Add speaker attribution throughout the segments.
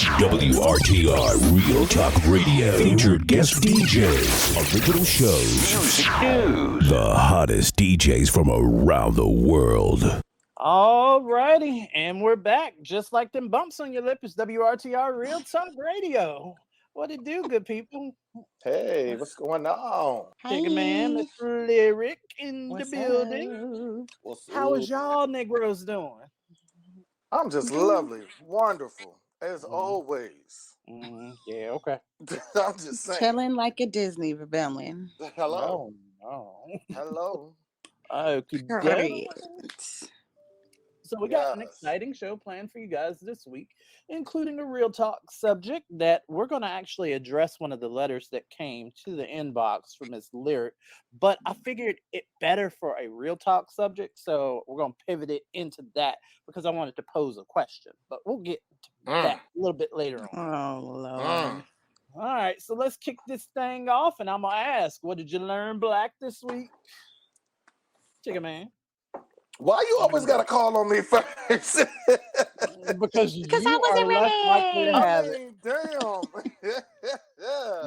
Speaker 1: WRTR Real Talk Radio. Featured guest DJs. Original shows. Music news. The hottest DJs from around the world.
Speaker 2: All righty, and we're back. Just like them bumps on your lip, it's WRTR Real Talk Radio. What it do, good people?
Speaker 3: Hey, what's going on?
Speaker 2: Take a man, Mr. Lyric in the building. How is y'all Negroes doing?
Speaker 3: I'm just lovely, wonderful, as always.
Speaker 2: Yeah, okay.
Speaker 3: I'm just saying.
Speaker 4: Chilling like a Disney rebellion.
Speaker 3: Hello.
Speaker 2: No.
Speaker 3: Hello.
Speaker 2: Okay.
Speaker 4: Great.
Speaker 2: So we got an exciting show planned for you guys this week, including a real talk subject that we're going to actually address one of the letters that came to the inbox from Miss Lyric. But I figured it better for a real talk subject, so we're going to pivot it into that because I wanted to pose a question. But we'll get to that a little bit later on.
Speaker 4: Oh, Lord.
Speaker 2: All right, so let's kick this thing off, and I'm going to ask, what did you learn, Black, this week? Take a man.
Speaker 3: Why you always gotta call on me first?
Speaker 2: Because you
Speaker 4: I wasn't
Speaker 2: are less likely to have it.
Speaker 3: Damn.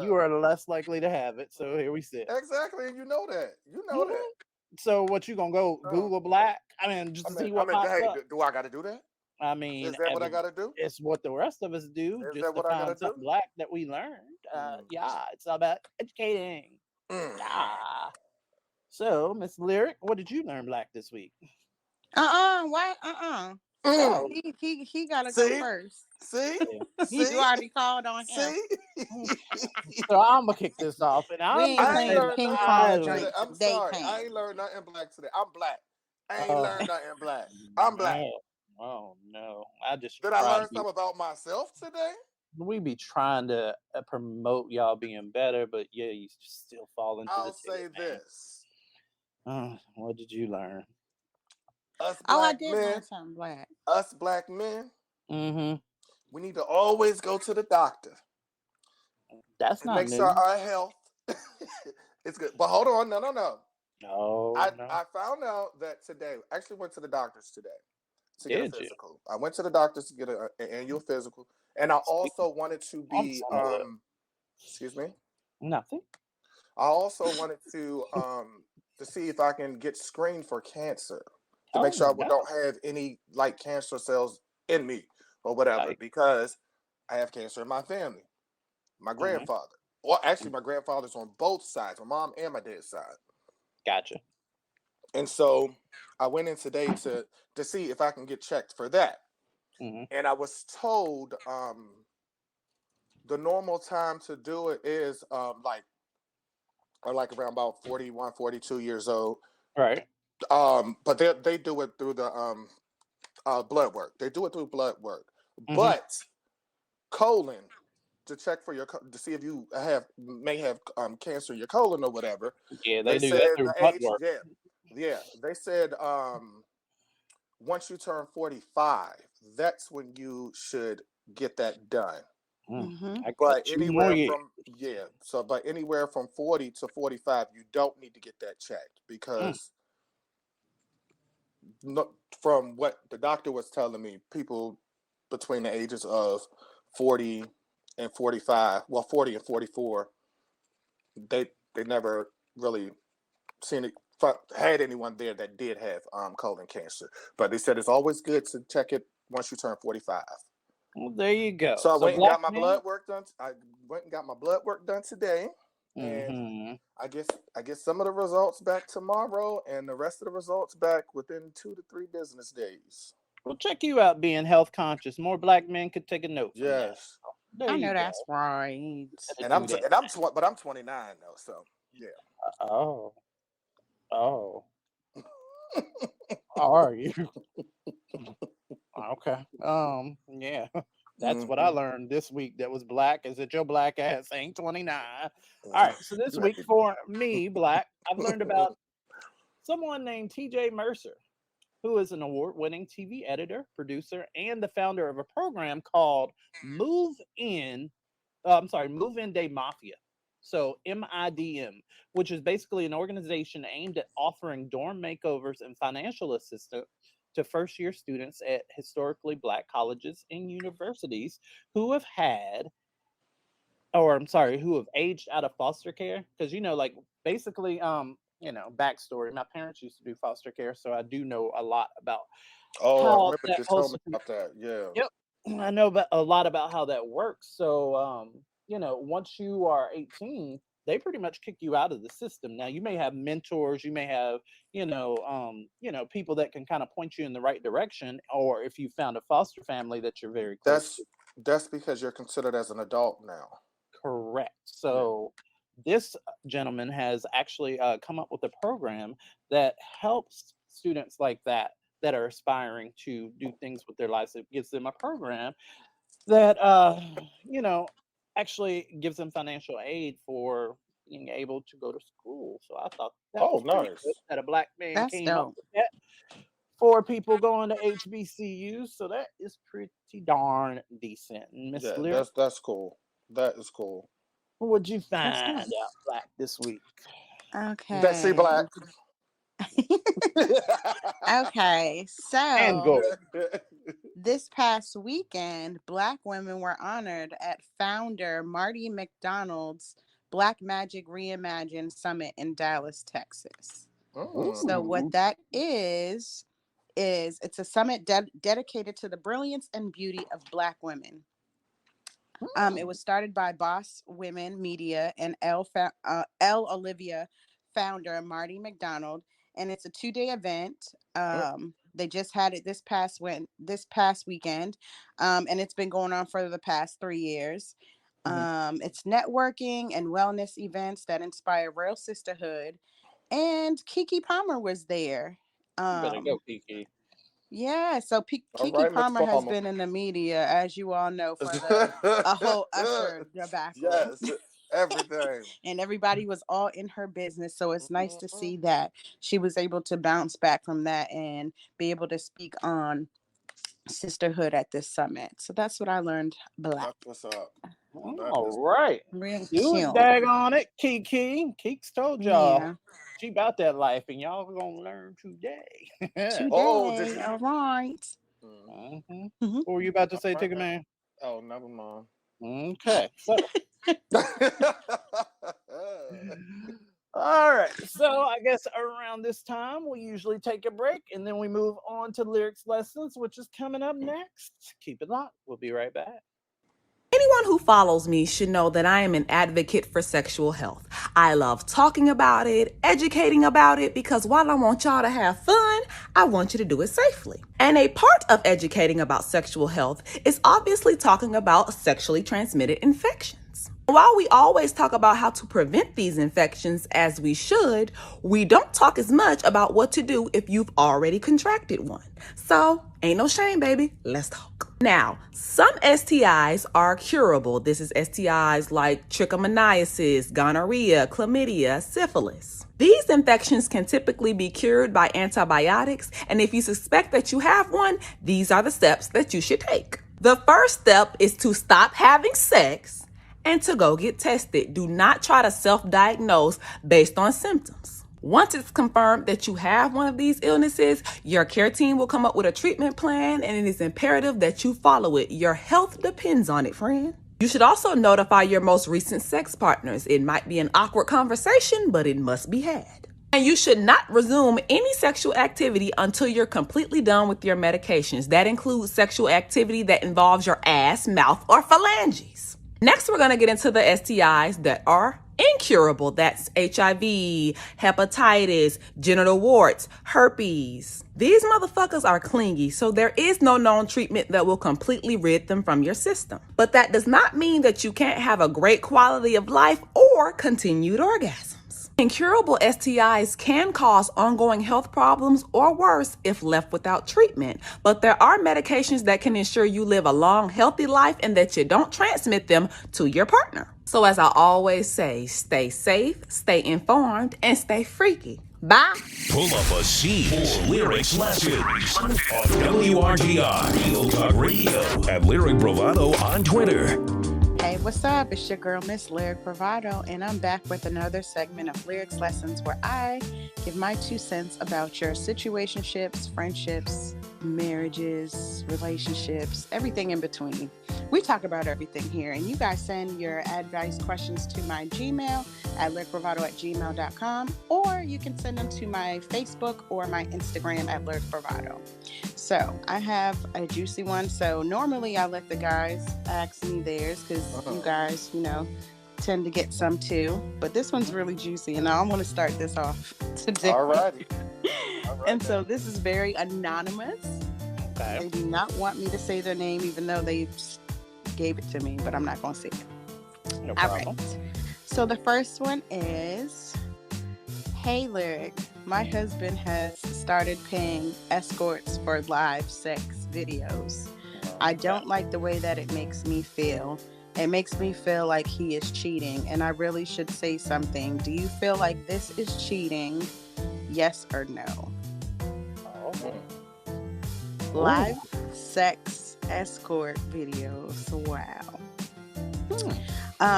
Speaker 2: You are less likely to have it. So here we sit.
Speaker 3: Exactly, and you know that. You know that.
Speaker 2: So what you gonna go Google Black? I mean, just to see what pops up.
Speaker 3: Do I gotta do that?
Speaker 2: I mean,
Speaker 3: is that what I gotta do?
Speaker 2: It's what the rest of us do.
Speaker 3: Is
Speaker 2: just
Speaker 3: that what
Speaker 2: to
Speaker 3: I gotta
Speaker 2: find something
Speaker 3: do?
Speaker 2: Black that we learned. Yeah, it's all about educating. Yeah. So, Miss Lyric, what did you learn Black this week?
Speaker 4: Why? Oh, he gotta go first.
Speaker 3: See?
Speaker 4: You already called on him.
Speaker 2: So I'm gonna kick this off, and
Speaker 4: I'm sorry,
Speaker 3: I ain't learned nothing Black today. I'm Black. I ain't learned nothing Black. I'm Black.
Speaker 2: Oh no! I just
Speaker 3: did. I learn something about myself today?
Speaker 2: We be trying to promote y'all being better, but yeah, you still fall into.
Speaker 3: I'll say this.
Speaker 2: What did you learn?
Speaker 3: Us black
Speaker 4: I did
Speaker 3: men,
Speaker 4: learn something Black.
Speaker 3: Us black men,
Speaker 2: we
Speaker 3: need to always go to the doctor.
Speaker 2: That's not
Speaker 3: make
Speaker 2: new.
Speaker 3: sure our health is good. But hold on, no. I found out that today. I actually went to the doctors today to get a physical. I went to the doctors to get an annual physical, and I also wanted to be. Excuse me.
Speaker 2: Nothing.
Speaker 3: I also wanted to see if I can get screened for cancer. To make sure I don't have any like cancer cells in me or whatever, because I have cancer in my family. My grandfather. Well, actually, my grandfather's on both sides, my mom and my dad's side.
Speaker 2: Gotcha.
Speaker 3: And so I went in today to see if I can get checked for that. And I was told the normal time to do it is like around about 41, 42 years old.
Speaker 2: Right.
Speaker 3: But they do it through the blood work. They do it through blood work. But colon, to check for to see if you may have cancer in your colon or whatever.
Speaker 2: Yeah, they do that through blood work.
Speaker 3: Yeah. They said once you turn 45, that's when you should get that done. But anywhere from 40 to 45, you don't need to get that checked because from what the doctor was telling me, people between the ages of 40 and 45, 40 and 44, they never really had anyone there that did have colon cancer. But they said it's always good to check it once you turn 45.
Speaker 2: Well, there you go.
Speaker 3: So I went and got my blood work done. I went and got my blood work done today. And I get some of the results back tomorrow and the rest of the results back within 2 to 3 business days.
Speaker 2: We'll check you out being health conscious. More black men could take a note.
Speaker 3: Yes.
Speaker 4: I know that's right.
Speaker 3: And I'm 29 though, so yeah.
Speaker 2: Are you? Okay. Yeah. That's what I learned this week that was Black, is that your black ass ain't 29. All right, so this week for me, Black, I've learned about someone named TJ Mercer, who is an award-winning TV editor, producer, and the founder of a program called Move In Day Mafia. So MIDM, which is basically an organization aimed at offering dorm makeovers and financial assistance to first-year students at historically Black colleges and universities who have who have aged out of foster care. Because like basically, backstory. My parents used to do foster care, so I do know a lot about
Speaker 3: Oh, I
Speaker 2: how
Speaker 3: remember
Speaker 2: that
Speaker 3: you
Speaker 2: whole
Speaker 3: told me about that. Yeah.
Speaker 2: Yep. I know about a lot about how that works. So, once you are 18, they pretty much kick you out of the system. Now, you may have mentors, you may have, people that can kind of point you in the right direction, or if you found a foster family that you're very close
Speaker 3: That's
Speaker 2: to.
Speaker 3: that's because you're considered as an adult now.
Speaker 2: Correct.
Speaker 3: Yeah.
Speaker 2: So, this gentleman has actually come up with a program that helps students like that are aspiring to do things with their lives. It gives them a program that you know actually gives them financial aid for being able to go to school. So I thought that
Speaker 3: Oh,
Speaker 2: was pretty good
Speaker 3: nice.
Speaker 2: that a Black man
Speaker 4: That's
Speaker 2: came up
Speaker 4: dope.
Speaker 2: with that for people going to HBCUs. So that is pretty darn decent. And Miss
Speaker 3: Yeah,
Speaker 2: Lyric,
Speaker 3: that's cool. That is cool.
Speaker 2: what would you
Speaker 4: That's
Speaker 2: find
Speaker 4: good.
Speaker 2: out Black this week?
Speaker 3: That see
Speaker 4: Okay.
Speaker 3: black.
Speaker 4: Okay.
Speaker 2: And
Speaker 4: So
Speaker 2: go.
Speaker 4: this past weekend, Black women were honored at founder Marty McDonald's Black Magic Reimagined Summit in Dallas, Texas. So what
Speaker 2: Ooh.
Speaker 4: that is it's a summit dedicated to the brilliance and beauty of Black women. It was started by Boss Women Media and L Olivia founder Marty McDonald, and it's a 2-day event. They just had it this past weekend, and it's been going on for the past 3 years.
Speaker 2: Mhm.
Speaker 4: It's networking and wellness events that inspire real sisterhood, and Kiki Palmer was there.
Speaker 2: You better go,
Speaker 4: Um,
Speaker 2: Kiki.
Speaker 4: yeah, so
Speaker 3: All
Speaker 4: Kiki
Speaker 3: right, Miss
Speaker 4: Palmer has
Speaker 3: Palmer.
Speaker 4: been in the media, as you all know, for the a whole Usher debacle,
Speaker 3: Yes, everything.
Speaker 4: and everybody was all in her business. So it's nice to
Speaker 3: Mhm.
Speaker 4: see that she was able to bounce back from that and be able to speak on sisterhood at this summit. So that's what I learned. Black,
Speaker 3: That's what's up. That
Speaker 2: All
Speaker 3: is
Speaker 2: right.
Speaker 4: real
Speaker 2: Do it,
Speaker 4: cute.
Speaker 2: daggone it, Kiki. Keeks told y'all
Speaker 4: Yeah,
Speaker 2: she about that life, and y'all gonna learn today.
Speaker 3: oh, did
Speaker 4: today.
Speaker 3: you?
Speaker 4: All right.
Speaker 3: Mm,
Speaker 2: Mhm.
Speaker 4: Mhm.
Speaker 2: What were you about to
Speaker 3: all
Speaker 2: say,
Speaker 3: right
Speaker 2: Ticker
Speaker 3: now.
Speaker 2: Man?
Speaker 3: Oh, never mind.
Speaker 2: Okay, so all right, so I guess around this time we usually take a break, and then we move on to lyrics lessons, which is coming up next. Keep it locked. We'll be right back.
Speaker 5: Anyone who follows me should know that I am an advocate for sexual health. I love talking about it, educating about it, because while I want y'all to have fun, I want you to do it safely. And a part of educating about sexual health is obviously talking about sexually transmitted infections. While we always talk about how to prevent these infections as we should, we don't talk as much about what to do if you've already contracted one. So, ain't no shame, baby. Let's talk. Now, some STIs are curable. This is STIs like trichomoniasis, gonorrhea, chlamydia, syphilis. These infections can typically be cured by antibiotics, and if you suspect that you have one, these are the steps that you should take. The first step is to stop having sex and to go get tested. Do not try to self-diagnose based on symptoms. Once it's confirmed that you have one of these illnesses, your care team will come up with a treatment plan, and it is imperative that you follow it. Your health depends on it, friend. You should also notify your most recent sex partners. It might be an awkward conversation, but it must be had. And you should not resume any sexual activity until you're completely done with your medications. That includes sexual activity that involves your ass, mouth, or phalanges. Next, we're going to get into the STIs that are incurable. That's HIV, hepatitis, genital warts, herpes. These motherfuckers are clingy, so there is no known treatment that will completely rid them from your system. But that does not mean that you can't have a great quality of life or continued orgasms. Incurable STIs can cause ongoing health problems or worse if left without treatment, but there are medications that can ensure you live a long, healthy life and that you don't transmit them to your partner. So as I always say, stay safe, stay informed, and stay freaky. Bye.
Speaker 1: Pull up a seat for lyrics lessons on WRTR, Real Talk Radio, and Lyric Bravado on Twitter.
Speaker 4: Hey, what's up? It's your girl, Miss Lyric Bravado, and I'm back with another segment of Lyrics Lessons where I give my 2 cents about your situationships, friendships, marriages, relationships, everything in between. We talk about everything here, and you guys send your advice questions to my Gmail at lyricbravado@gmail.com, or you can send them to my Facebook or my Instagram at lyricbravado. So I have a juicy one. So normally I let the guys ask me theirs because you guys, tend to get some too. But this one's really juicy, and I want to start this off today.
Speaker 3: All righty.
Speaker 4: And so this is very anonymous.
Speaker 2: Okay.
Speaker 4: They do not want me to say their name, even though they gave it to me, but I'm not going to say it.
Speaker 2: No
Speaker 4: All
Speaker 2: problem.
Speaker 4: right. So the first one is, hey, Lyric. My husband has started paying escorts for live sex videos. I don't like the way that it makes me feel. It makes me feel like he is cheating, and I really should say something. Do you feel like this is cheating? Yes or no?
Speaker 2: Oh.
Speaker 4: Live sex escort videos. Wow.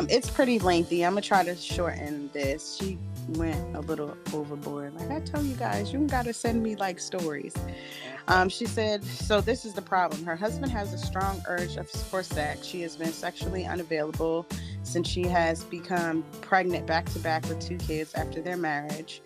Speaker 4: It's pretty lengthy. I'm gonna try to shorten this. She went a little overboard. Like I tell you guys, you gotta send me like stories. She said, so this is the problem. Her husband has a strong urge for sex. She has been sexually unavailable since she has become pregnant back to back with 2 kids after their marriage.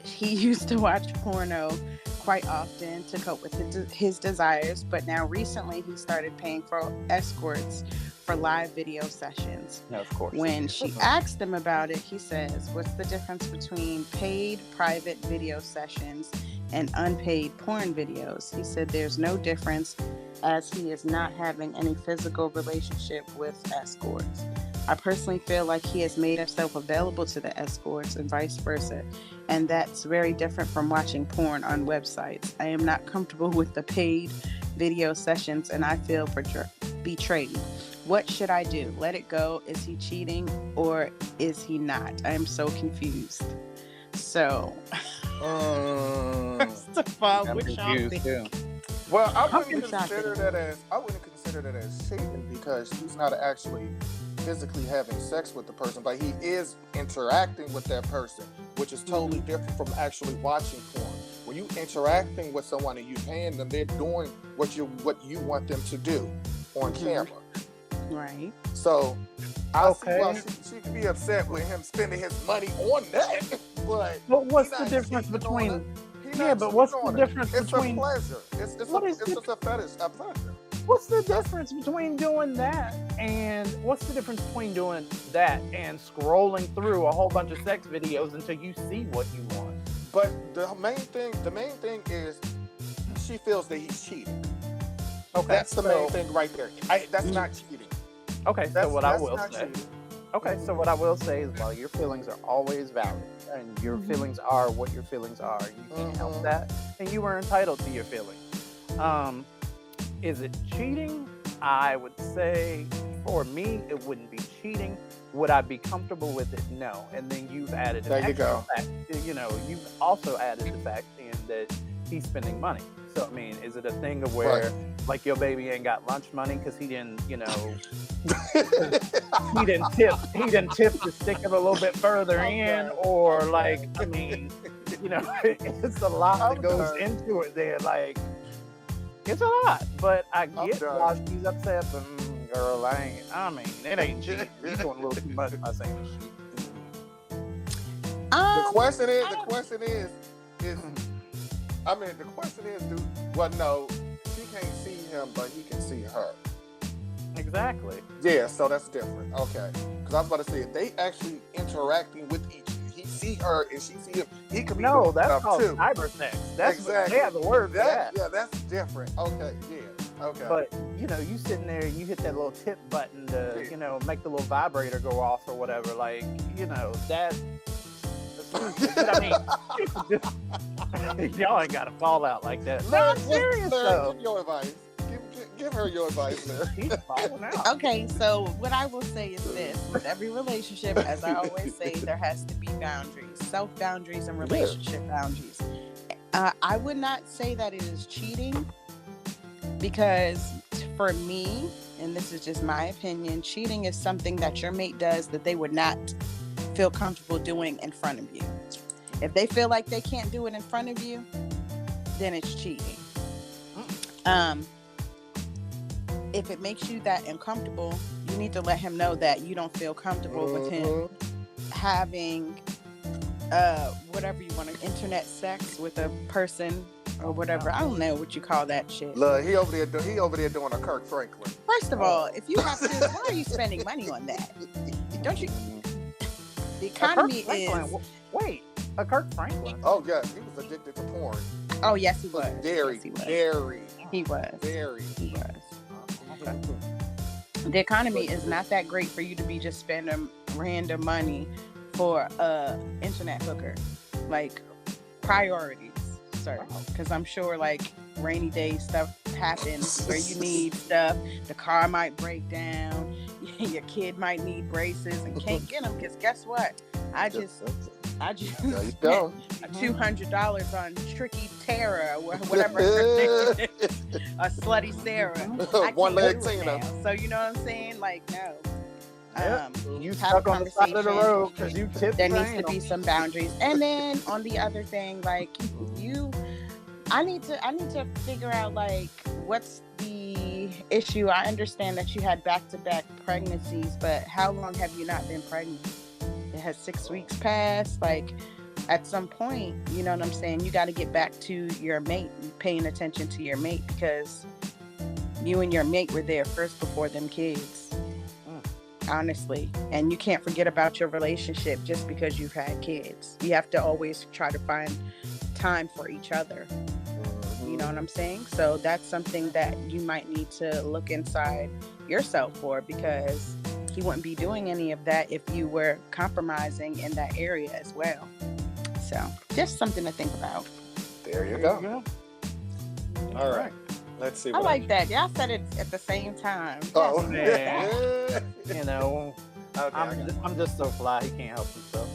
Speaker 4: He used to watch porno quite often to cope with his desires, but now recently he started paying for escorts for live video sessions.
Speaker 2: No, of course.
Speaker 4: When she asked him about it, he says, what's the difference between paid private video sessions and unpaid porn videos? He said there's no difference as he is not having any physical relationship with escorts. I personally feel like he has made himself available to the escorts and vice versa, and that's very different from watching porn on websites. I am not comfortable with the paid video sessions and I feel betrayed. What should I do? Let it go? Is he cheating or is he not? I am so confused. So, first of all, which y'all think?
Speaker 2: Too.
Speaker 3: Well, I wouldn't consider that as cheating because he's not actually physically having sex with the person, but he is interacting with that person, which is totally different from actually watching porn. When you interacting with someone and you paying them, they're doing what you want them to do on camera.
Speaker 4: Right.
Speaker 3: So I see why she could be upset with him spending his money on that. But
Speaker 2: what's the difference between? But what's the difference between?
Speaker 3: It's a pleasure. It's just a fetish, a pleasure.
Speaker 2: What's the difference between doing that and scrolling through a whole bunch of sex videos until you see what you want?
Speaker 3: But the main thing is she feels that he's cheating. Okay, that's the main thing right there. That's not cheating.
Speaker 2: Okay, so what I will say. Okay, so what I will say is, well, your feelings are always valid, and your feelings are what your feelings are. You can't help that, and you are entitled to your feelings. Is it cheating? I would say, for me, it wouldn't be cheating. Would I be comfortable with it? No. And then you've added an extra fact. You've also added the fact in that he's spending money. So, I mean, is it a thing of where, like, your baby ain't got lunch money because he didn't, he didn't tip to stick it a little bit further in, or like, I mean, it's a lot that goes into it there. Like, it's a lot, but I get why she's upset. But girl, it ain't cheating. You're doing a little too much by saying shit.
Speaker 3: The question is, no, she can't see him, but he can see her.
Speaker 2: Exactly.
Speaker 3: Yeah, so that's different. Okay, because I was about to say, if they actually interacting with each other, he see her and she see him, he could be doing
Speaker 2: that's called
Speaker 3: too.
Speaker 2: cyber sex. That's
Speaker 3: exactly.
Speaker 2: They have the word for that.
Speaker 3: Yeah, that's different. Okay, yeah, okay.
Speaker 2: But you sitting there and you hit that little tip button to make the little vibrator go off or whatever. Like that. But I mean, y'all ain't got to fall out like that. No, I'm serious though.
Speaker 3: Give your advice. Give her your advice there.
Speaker 2: She's falling out.
Speaker 4: Okay, so what I will say is this: with every relationship, as I always say, there has to be boundaries, self-boundaries, and relationship boundaries. I would not say that it is cheating because, for me, and this is just my opinion, cheating is something that your mate does that they would not feel comfortable doing in front of you. If they feel like they can't do it in front of you, then it's cheating. If it makes you that uncomfortable, you need to let him know that you don't feel comfortable with him having whatever you want, internet sex with a person or whatever. I don't know what you call that shit.
Speaker 3: Look, he over there doing a Kirk Franklin.
Speaker 4: First of all, if you have kids, why are you spending money on that? Don't you? The economy is.
Speaker 2: Wait, a Kirk Franklin?
Speaker 3: Oh yeah, he was addicted to porn.
Speaker 4: Oh yes, he was.
Speaker 3: Very.
Speaker 4: He was.
Speaker 3: Very.
Speaker 4: He was.
Speaker 2: Okay.
Speaker 4: The economy is not that great for you to be just spending random money for a internet hooker. Like, priorities, sir. Because I'm sure like rainy day stuff happens where you need stuff. The car might break down. Your kid might need braces and can't get them because guess what? I just
Speaker 3: There you go.
Speaker 4: $200 on Tricky Tara or whatever her name is. A Slutty Sarah.
Speaker 3: One leg Tina.
Speaker 4: So you know what I'm saying? Like, no.
Speaker 2: You
Speaker 4: have
Speaker 2: stuck
Speaker 4: a
Speaker 2: on the side of the
Speaker 4: conversation.
Speaker 2: road because you tipped.
Speaker 4: There needs to be some boundaries. And then on the other thing, like I need to figure out like what's the issue. I understand that you had back-to-back pregnancies, but how long have you not been pregnant? It has 6 weeks passed. Like, at some point, you know what I'm saying, you got to get back to your mate, paying attention to your mate, because you and your mate were there first before them kids, honestly. And you can't forget about your relationship just because you've had kids. You have to always try to find time for each other. You know what I'm saying? So that's something that you might need to look inside yourself for, because he wouldn't be doing any of that if you were compromising in that area as well. So just something to think about.
Speaker 3: There you go. All right. Let's see.
Speaker 4: I like that. Y'all said it at the same time.
Speaker 3: Oh,
Speaker 2: Yeah. You know,
Speaker 3: Okay,
Speaker 2: I'm just so fly. He can't help himself.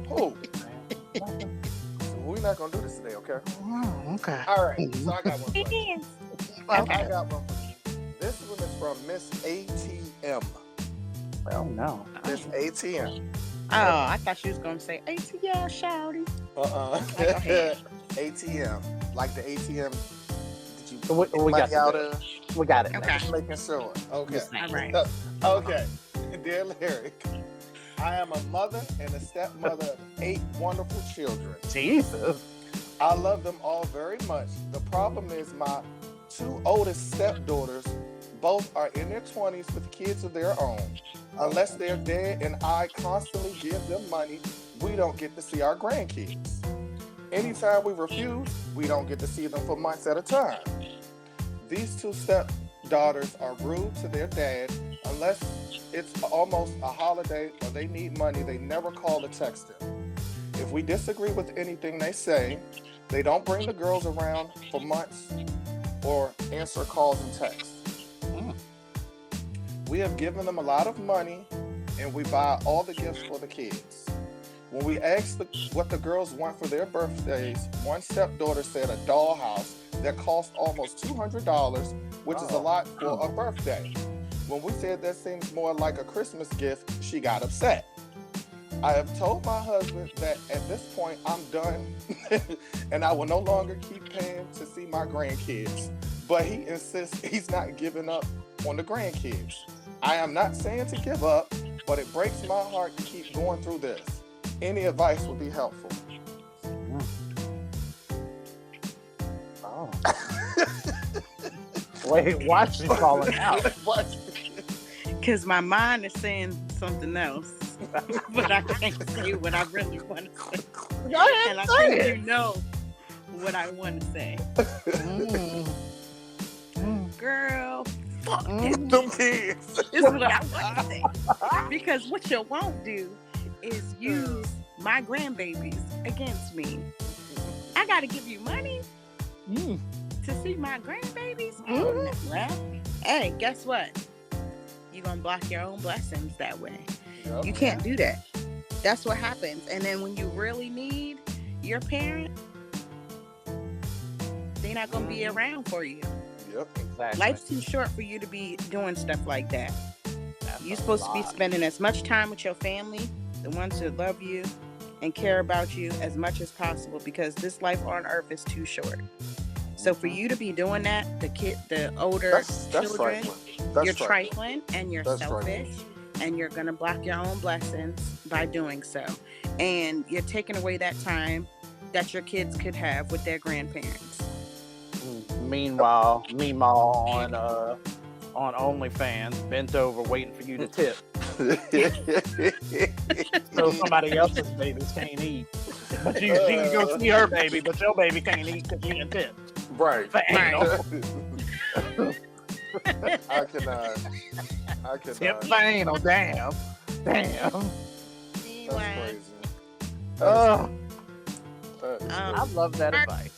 Speaker 3: Who? We're not gonna do this today, okay?
Speaker 2: Okay.
Speaker 3: All right. So I got one for you.
Speaker 4: Okay.
Speaker 3: I got one for you. This one is from Miss ATM.
Speaker 2: Oh no.
Speaker 3: Miss ATM.
Speaker 4: Oh, I thought she was going to say ATL, shouty.
Speaker 3: ATM. Like the ATM. Did you
Speaker 2: We
Speaker 3: get money
Speaker 2: got
Speaker 3: out
Speaker 2: it.
Speaker 3: of?
Speaker 2: We got it.
Speaker 4: Okay.
Speaker 3: Just making sure. Okay.
Speaker 4: All right.
Speaker 3: Okay. Dear Larry, I am a mother and a stepmother of 8 wonderful children.
Speaker 2: Jesus.
Speaker 3: I love them all very much. The problem is my 2 oldest stepdaughters both are in their 20s with kids of their own. Unless they're dead and I constantly give them money, we don't get to see our grandkids. Anytime we refuse, we don't get to see them for months at a time. These 2 stepdaughters are rude to their dad. Unless it's almost a holiday or they need money, they never call or text him. If we disagree with anything they say, they don't bring the girls around for months or answer calls and texts. We have given them a lot of money and we buy all the gifts for the kids. When we asked what the girls want for their birthdays, one stepdaughter said a dollhouse that cost almost $200, which is a lot for a birthday. When we said that seems more like a Christmas gift, she got upset. I have told my husband that at this point I'm done and I will no longer keep paying to see my grandkids, but he insists he's not giving up on the grandkids. I am not saying to give up, but it breaks my heart to keep going through this. Any advice would be helpful.
Speaker 2: Oh. Wait, watch me falling out.
Speaker 4: Because my mind is saying something else. But I can't say what I really want to say.
Speaker 2: Go ahead
Speaker 4: And I
Speaker 2: say
Speaker 4: think
Speaker 2: it.
Speaker 4: you know what I want to say. Girl, fuck
Speaker 3: Them kids.
Speaker 4: is what I want to say. Because what you won't do is use my grandbabies against me. I got to give you money to see my grandbabies? Well, hey, guess what? You're going to block your own blessings that way.
Speaker 3: Yep.
Speaker 4: You can't do that. That's what happens. And then when you really need your parent, they're not going to be around for you.
Speaker 3: Yep.
Speaker 2: Exactly.
Speaker 4: Life's too short for you to be doing stuff like that.
Speaker 2: That's
Speaker 4: You're
Speaker 2: a
Speaker 4: supposed to be
Speaker 2: lot.
Speaker 4: spending as much time with your family, the ones that love you and care about you as much as possible, because this life on earth is too short. So for you to be doing that, the older
Speaker 3: That's
Speaker 4: children,
Speaker 3: trifling. That's
Speaker 4: you're trifling and you're
Speaker 3: That's
Speaker 4: selfish, and you're gonna block your own blessings by doing so. And you're taking away that time that your kids could have with their grandparents.
Speaker 2: Meanwhile, Meemaw on OnlyFans, bent over waiting for you to tip. So somebody else's babies can't eat. But she can go see her baby, but your baby can't eat because she didn't tip.
Speaker 3: Right.
Speaker 2: For anal.
Speaker 3: I cannot.
Speaker 2: Tip for anal, damn.
Speaker 3: That's
Speaker 4: Meanwhile,
Speaker 3: crazy.
Speaker 2: Oh,
Speaker 3: That is
Speaker 2: I
Speaker 3: crazy.
Speaker 2: love that advice.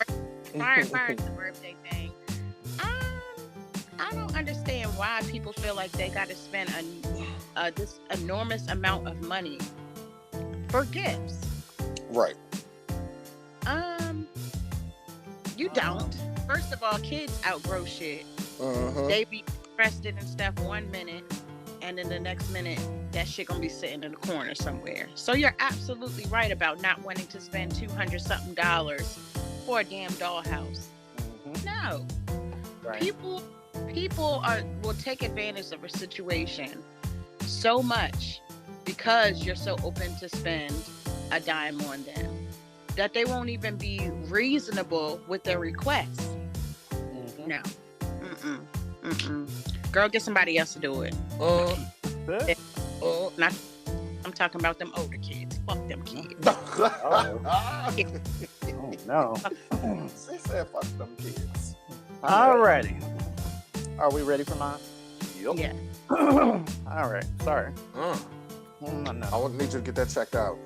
Speaker 4: far as the birthday thing, I don't understand why people feel like they got to spend this enormous amount of money for gifts.
Speaker 3: Right.
Speaker 4: You don't. First of all, kids outgrow shit.
Speaker 3: Mhm.
Speaker 4: They be interested in stuff 1 minute, and then the next minute, that shit gonna be sitting in the corner somewhere. So you're absolutely right about not wanting to spend $200-something for a damn dollhouse. No.
Speaker 2: Right.
Speaker 4: People will take advantage of a situation so much because you're so open to spend a dime on them that they won't even be reasonable with their requests. No. Girl, get somebody else to do it. Not, I'm talking about them older kids. Fuck them kids.
Speaker 2: Oh no.
Speaker 3: She said, "Fuck them kids."
Speaker 2: Alrighty. Are we ready for mine?
Speaker 3: Yep.
Speaker 4: Yeah.
Speaker 2: All right. Sorry. No.
Speaker 3: I need you to get that checked out.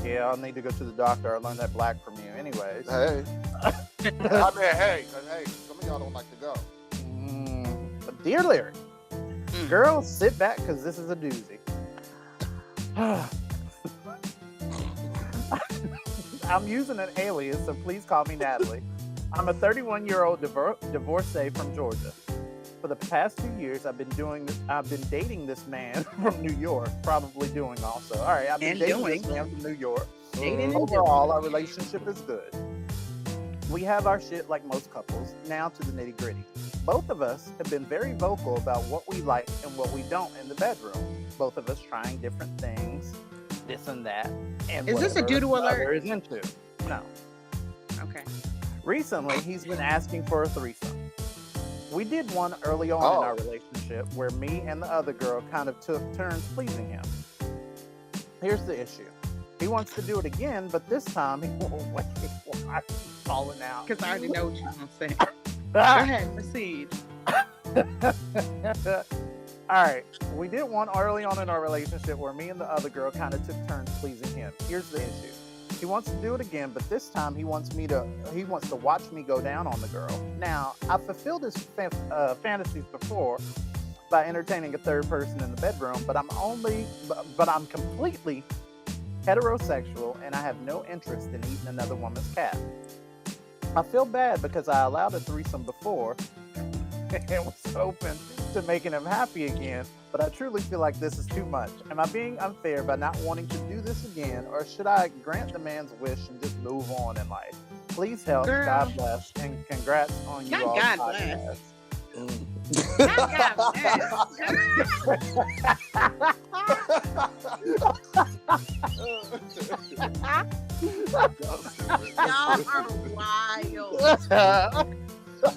Speaker 2: Yeah, I'll need to go to the doctor. I learned that black from you. Anyways.
Speaker 3: Hey. I mean, hey, some of y'all don't like to go.
Speaker 2: But dear Lyric, girls, sit back because this is a doozy. I'm using an alias, so please call me Natalie. I'm a 31-year-old divorcee from Georgia. For the past 2 years, I've been dating this man from New York. Probably doing also. All right, I've been dating this man from New York. Overall, our relationship is good. We have our shit like most couples. Now to the nitty gritty. Both of us have been very vocal about what we like and what we don't in the bedroom. Both of us trying different things, this and that. And
Speaker 4: is this a doodle
Speaker 2: the
Speaker 4: alert?
Speaker 2: other is into. No.
Speaker 4: Okay.
Speaker 2: Recently, he's been asking for a threesome. We did one early on in our relationship where me and the other girl kind of took turns pleasing him. Here's the issue. He wants to do it again, but this time he won't wait. Why is he falling out?
Speaker 4: Because I already know what you're going to say. Go ahead, proceed.
Speaker 2: All right. We did one early on in our relationship where me and the other girl kind of took turns pleasing him. Here's the issue. He wants to do it again, but this time he wants to watch me go down on the girl. Now, I've fulfilled his fantasies before by entertaining a third person in the bedroom, but I'm completely heterosexual and I have no interest in eating another woman's cat. I feel bad because I allowed a threesome before and was open to making him happy again, but I truly feel like this is too much. Am I being unfair by not wanting to do this again, or should I grant the man's wish and just move on in life? Please help.
Speaker 4: Girl.
Speaker 2: God bless, and congrats on you all.
Speaker 4: God bless. Y'all are wild.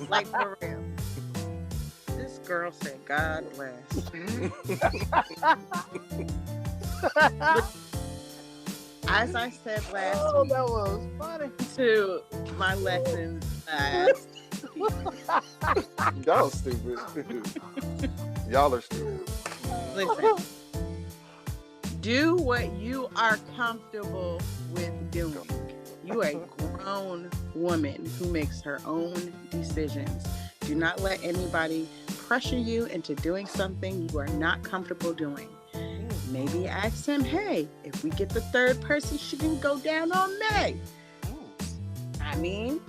Speaker 4: Like for real. This girl said, God bless. As I said last week,
Speaker 2: that was funny.
Speaker 4: to my lessons last.
Speaker 3: Y'all stupid. Y'all are stupid.
Speaker 4: Listen. Do what you are comfortable with doing. You are a grown woman who makes her own decisions. Do not let anybody pressure you into doing something you are not comfortable doing. Maybe ask him, hey, if we get the third person, she can go down on me. I mean,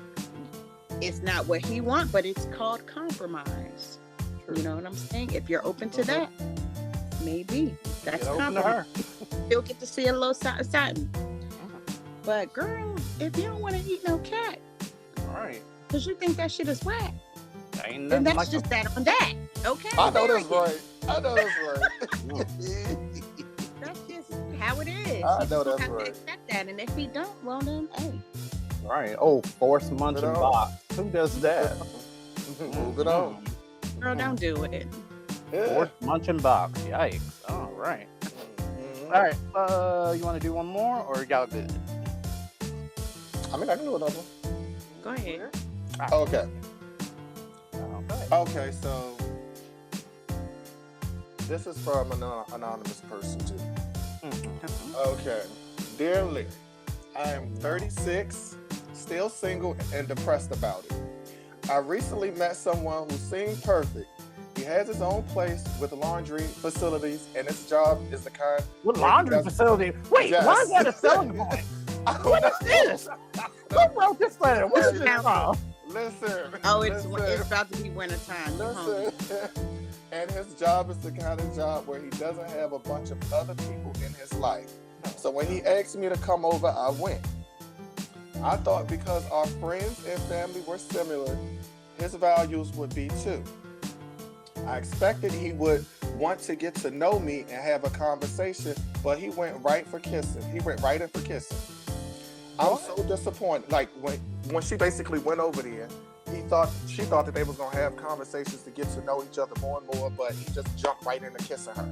Speaker 4: it's not what he wants, but it's called compromise. True. You know what I'm saying? If you're open to that, maybe that's compromise. You'll get to see a little something. But girl, if you don't want to eat no cat,
Speaker 2: right?
Speaker 4: Because you think that shit is whack,
Speaker 2: then
Speaker 4: that's just that on that. Okay.
Speaker 3: I know that's right.
Speaker 4: That's just how it is.
Speaker 3: I know that's right.
Speaker 4: To accept that, and if he don't, well then, hey.
Speaker 2: Right. Oh, force munching box. Who does that?
Speaker 3: Move it on.
Speaker 4: Girl, don't do it.
Speaker 2: Force munching box. Yikes. All right. All right. You want to do one more, or y'all good?
Speaker 3: I mean, I can do another one.
Speaker 4: Go ahead.
Speaker 3: Right. Okay. Okay, so this is from an anonymous person too. Okay. Dear Lee, I am 36, still single and depressed about it. I recently met someone who seemed perfect. He has his own place with laundry facilities, and his job is the kind...
Speaker 2: With laundry facility? Wait, yes. Why is that a selling point? What is this? Who wrote this letter? Where is this from?
Speaker 3: Listen.
Speaker 4: Oh, it's about to be winter time.
Speaker 3: Listen. And his job is the kind of job where he doesn't have a bunch of other people in his life. So when he asked me to come over, I went. I thought because our friends and family were similar, his values would be too. I expected he would want to get to know me and have a conversation, but he went right for kissing. He went right in for kissing. I'm so disappointed. Like when she basically went over there, she thought that they was gonna have conversations to get to know each other more and more, but he just jumped right into kissing her.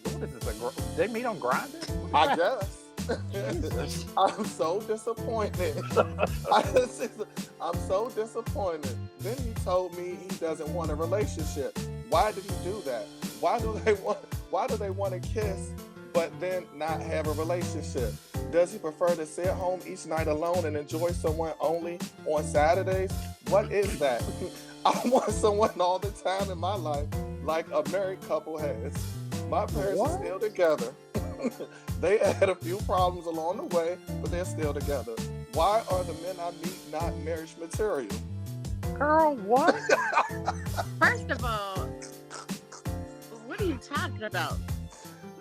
Speaker 2: What is this? They meet on Grindr?
Speaker 3: I guess. I'm so disappointed. I'm so disappointed. Then he told me he doesn't want a relationship. Why did he do that? Why do they want to kiss but then not have a relationship? Does he prefer to sit home each night alone and enjoy someone only on Saturdays? What is that? I want someone all the time in my life like a married couple has. My parents are still together. They had a few problems along the way, but they're still together. Why are the men I meet not marriage material?
Speaker 2: Girl, what?
Speaker 4: First of all, what are you talking about?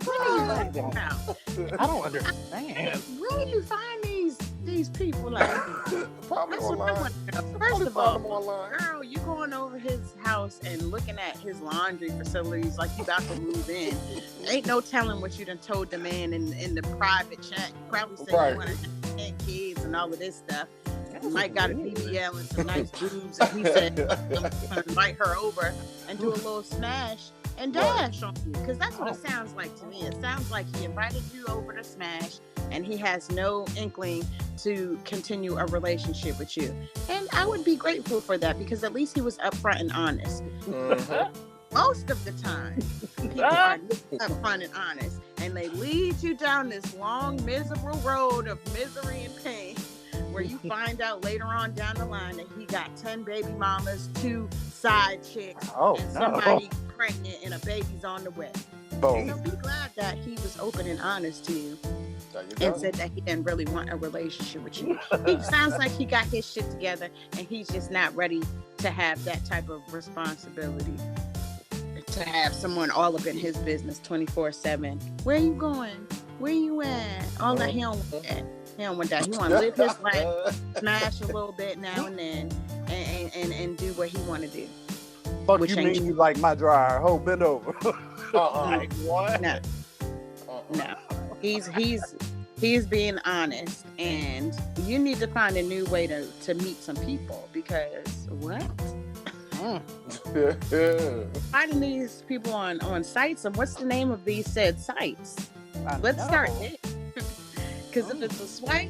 Speaker 4: What are you talking about?
Speaker 2: I don't understand.
Speaker 4: Where do you find these people like?
Speaker 3: Probably online.
Speaker 4: First of all, girl, you going over his house and looking at his laundry facilities like you about to move in. Ain't no telling what you done told the man in the private chat. You probably said you want to have kids and all of this stuff. You might got a BBL and some nice boobs, and he said, I'm going to invite her over and do a little smash and dash on you, because that's what it sounds like to me. It sounds like he invited you over to smash, and he has no inkling to continue a relationship with you. And I would be grateful for that, because at least he was upfront and honest. Most of the time, people are upfront and honest, and they lead you down this long, miserable road of misery and pain, where you find out later on down the line that he got 10 baby mamas, 2 side chicks, and somebody pregnant, and a baby's on the way.
Speaker 3: Boom.
Speaker 4: So be glad that he was open and honest to you and said that he didn't really want a relationship with you. He sounds like he got his shit together, and he's just not ready to have that type of responsibility, to have someone all up in his business 24/7. Where you going? Where you at? All that he don't want that. He don't want that. He want to live his life, smash a little bit now and then, and do what he want to do.
Speaker 2: Fuck you mean you like my dryer? Ho, bend over.
Speaker 4: Like what? No. No. He's being honest, and you need to find a new way to meet some people, because what? Finding these people on sites, and what's the name of these said sites? Let's start there. Because if it's a swipe,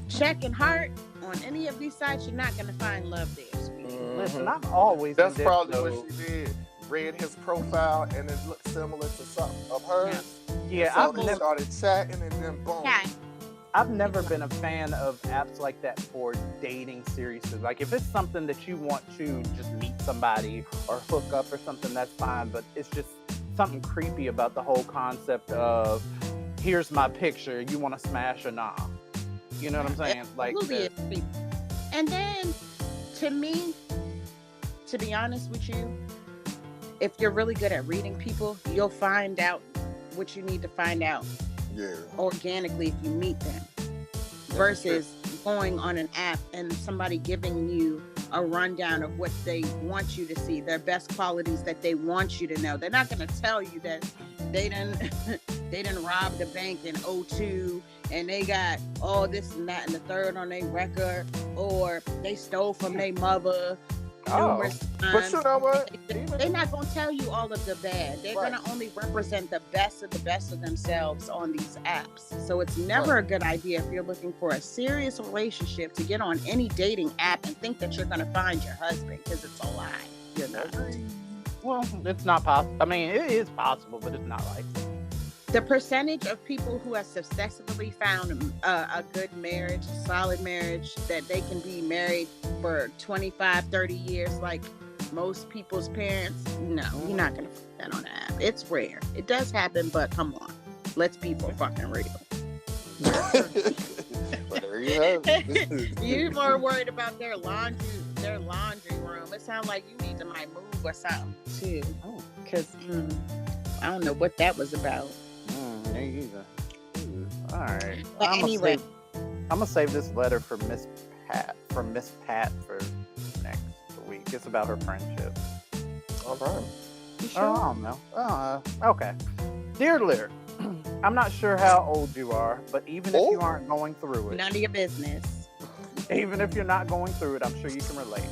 Speaker 4: check, and heart on any of these sites, you're not going to find love there, sweetie.
Speaker 2: Listen, I'm always.
Speaker 3: That's probably what she did. Read his profile, and it looked similar to something of hers.
Speaker 2: Yeah,
Speaker 3: so they started chatting, and then boom.
Speaker 4: Yeah.
Speaker 2: I've never been a fan of apps like that for dating seriously. Like, if it's something that you want to just meet somebody or hook up or something, that's fine. But it's just something creepy about the whole concept of, here's my picture, you want to smash or nah? You know what I'm saying? Like,
Speaker 4: and then To me, to be honest with you, if you're really good at reading people, you'll find out what you need to find out organically if you meet them. Versus going on an app and somebody giving you a rundown of what they want you to see, their best qualities that they want you to know. They're not going to tell you that they didn't rob the bank in 2002 and they got all this and that and the third on their record, or they stole from their mother numerous times.
Speaker 3: But you know what?
Speaker 4: They're not going to tell you all of the bad. They're going to only represent the best of themselves on these apps. So it's never a good idea if you're looking for a serious relationship to get on any dating app and think that you're going to find your husband, because it's a lie. You're not.
Speaker 2: Well, it's not possible. I mean, it is possible, but it's not likely.
Speaker 4: The percentage of people who have successfully found a good marriage, a solid marriage, that they can be married for 25, 30 years like most people's parents, no, you're not going to find that on the app. It's rare. It does happen, but come on. Let's be for fucking real.
Speaker 3: Well, there you have it.
Speaker 4: You're more worried about their laundry room. It sounds like you need to might move or something, too. Because I don't know what that was about.
Speaker 2: Me either. All right.
Speaker 4: But anyway,
Speaker 2: I'm gonna save this letter for Miss Pat for next week. It's about her friendship.
Speaker 3: All right.
Speaker 4: you sure?
Speaker 2: Oh, I don't know. Okay. Dear Lyric, I'm not sure how old you are, but even if you aren't going through it,
Speaker 4: None of your business.
Speaker 2: even if you're not going through it, I'm sure you can relate.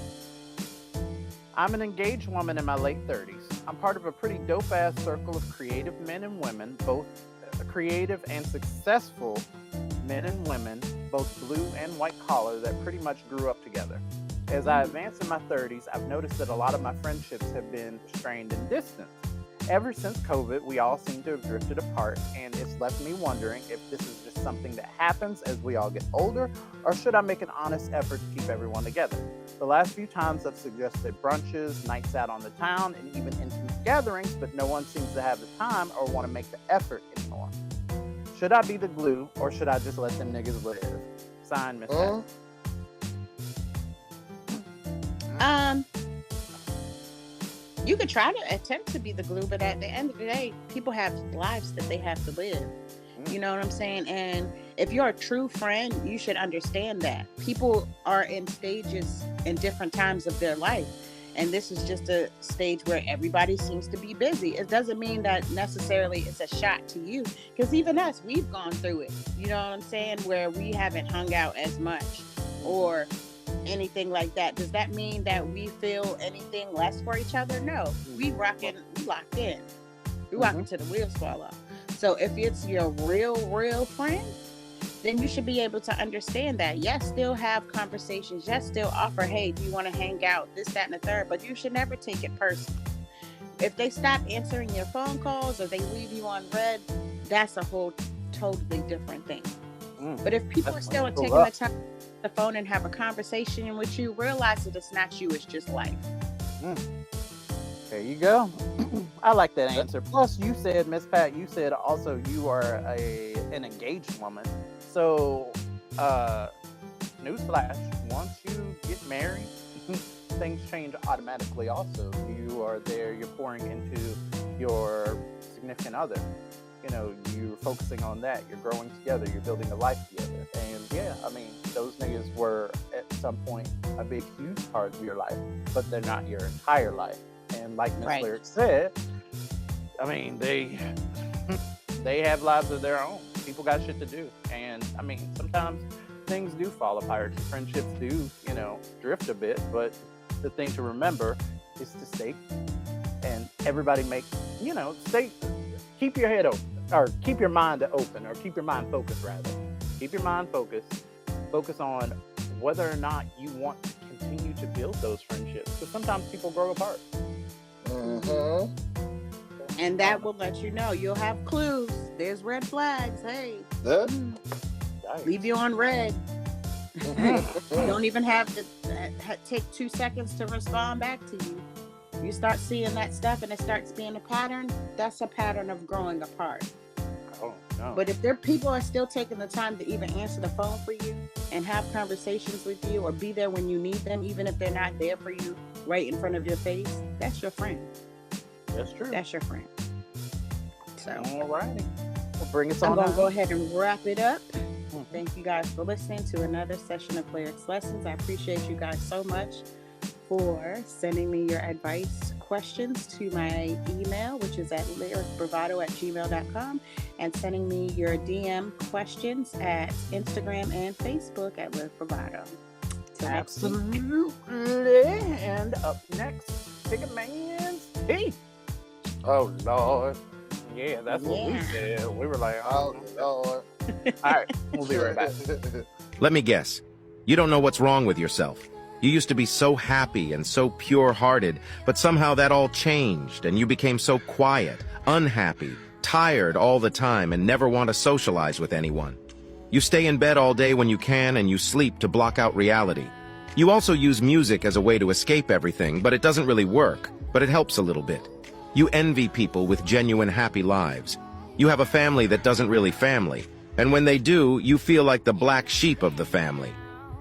Speaker 2: I'm an engaged woman in my late 30s. I'm part of a pretty dope-ass circle of creative men and women, both creative and successful men and women, both blue and white collar, that pretty much grew up together. As I advance in my 30s, I've noticed that a lot of my friendships have been strained and distant. Ever since COVID, we all seem to have drifted apart, and it's left me wondering if this is just something that happens as we all get older, or should I make an honest effort to keep everyone together? The last few times I've suggested brunches, nights out on the town, and even intimate gatherings, but no one seems to have the time or want to make the effort anymore. Should I be the glue, or should I just let them niggas live? Signed, Miss Pat.
Speaker 4: You could try to attempt to be the glue, but at the end of the day, people have lives that they have to live. You know what I'm saying? And if you're a true friend, you should understand that. People are in stages in different times of their life. And this is just a stage where everybody seems to be busy. It doesn't mean that necessarily it's a shot to you. Because even us, we've gone through it. You know what I'm saying? Where we haven't hung out as much or anything like that. Does that mean that we feel anything less for each other? No. We locked in. We rock until the wheels fall off. So if it's your real friend, then you should be able to understand that. Yes, still have conversations. Yes, still offer, hey, do you want to hang out? This, that, and the third. But you should never take it personal. If they stop answering your phone calls or they leave you on red, that's a whole totally different thing. But if people are still taking the time to the phone and have a conversation with you, realize that it's not you, it's just life.
Speaker 2: There you go. I like that answer. Plus, you said, Miss Pat, you said also you are an engaged woman. So, newsflash, once you get married, things change automatically also. You are there, you're pouring into your significant other. You know, you're focusing on that. You're growing together. You're building a life together. And yeah, I mean, those niggas were at some point a big, huge part of your life, but they're not your entire life. And like Miss Lyric said, I mean, they have lives of their own. People got shit to do. And I mean, sometimes things do fall apart. Friendships do, you know, drift a bit. But the thing to remember is to stay and everybody keep your head open, or keep your mind open, or keep your mind focused rather. Keep your mind focused. Focus on whether or not you want to continue to build those friendships. Because sometimes people grow apart.
Speaker 4: And that will let you know. You'll have clues. There's red flags. Hey, leave you on red. You don't even have to take 2 seconds to respond back to you. You start seeing that stuff and it starts being a pattern. That's a pattern of growing apart.
Speaker 2: Oh, no.
Speaker 4: But if people are still taking the time to even answer the phone for you, and have conversations with you or be there when you need them, even if they're not there for you right in front of your face, that's your friend.
Speaker 2: That's true.
Speaker 4: That's your friend. So,
Speaker 2: all righty. Well, bring us on.
Speaker 4: I'm going to go ahead and wrap it up. Thank you guys for listening to another session of Lyrics Lessons. I appreciate you guys so much for sending me your advice questions to my email, which is at lyricbravado@gmail.com, and sending me your DM questions at Instagram and Facebook at Lyric Bravado.
Speaker 2: Absolutely. And up next, Big Man's Tea.
Speaker 3: Oh Lord.
Speaker 2: Yeah, that's what we said. We were like,
Speaker 3: Oh Lord.
Speaker 2: All right, we'll be right back.
Speaker 6: Let me guess. You don't know what's wrong with yourself. You used to be so happy and so pure-hearted, but somehow that all changed and you became so quiet, unhappy, tired all the time and never want to socialize with anyone. You stay in bed all day when you can and you sleep to block out reality. You also use music as a way to escape everything, but it doesn't really work, but it helps a little bit. You envy people with genuine happy lives. You have a family that doesn't really family, and when they do, you feel like the black sheep of the family.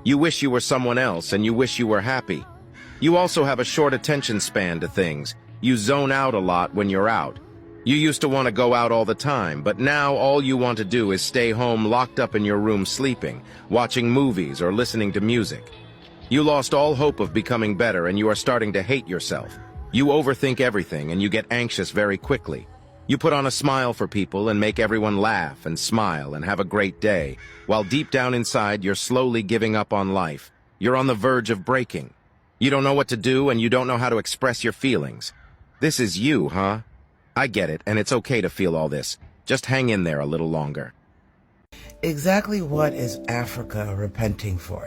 Speaker 6: You wish you were someone else and you wish you were happy. You also have a short attention span to things. You zone out a lot when you're out. You used to want to go out all the time, but now all you want to do is stay home locked up in your room sleeping, watching movies or listening to music. You lost all hope of becoming better and you are starting to hate yourself. You overthink everything and you get anxious very quickly. You put on a smile for people and make everyone laugh and smile and have a great day, while deep down inside you're slowly giving up on life. You're on the verge of breaking. You don't know what to do and you don't know how to express your feelings. This is you, huh? I get it, and it's okay to feel all this. Just hang in there a little longer.
Speaker 7: Exactly what is Africa repenting for?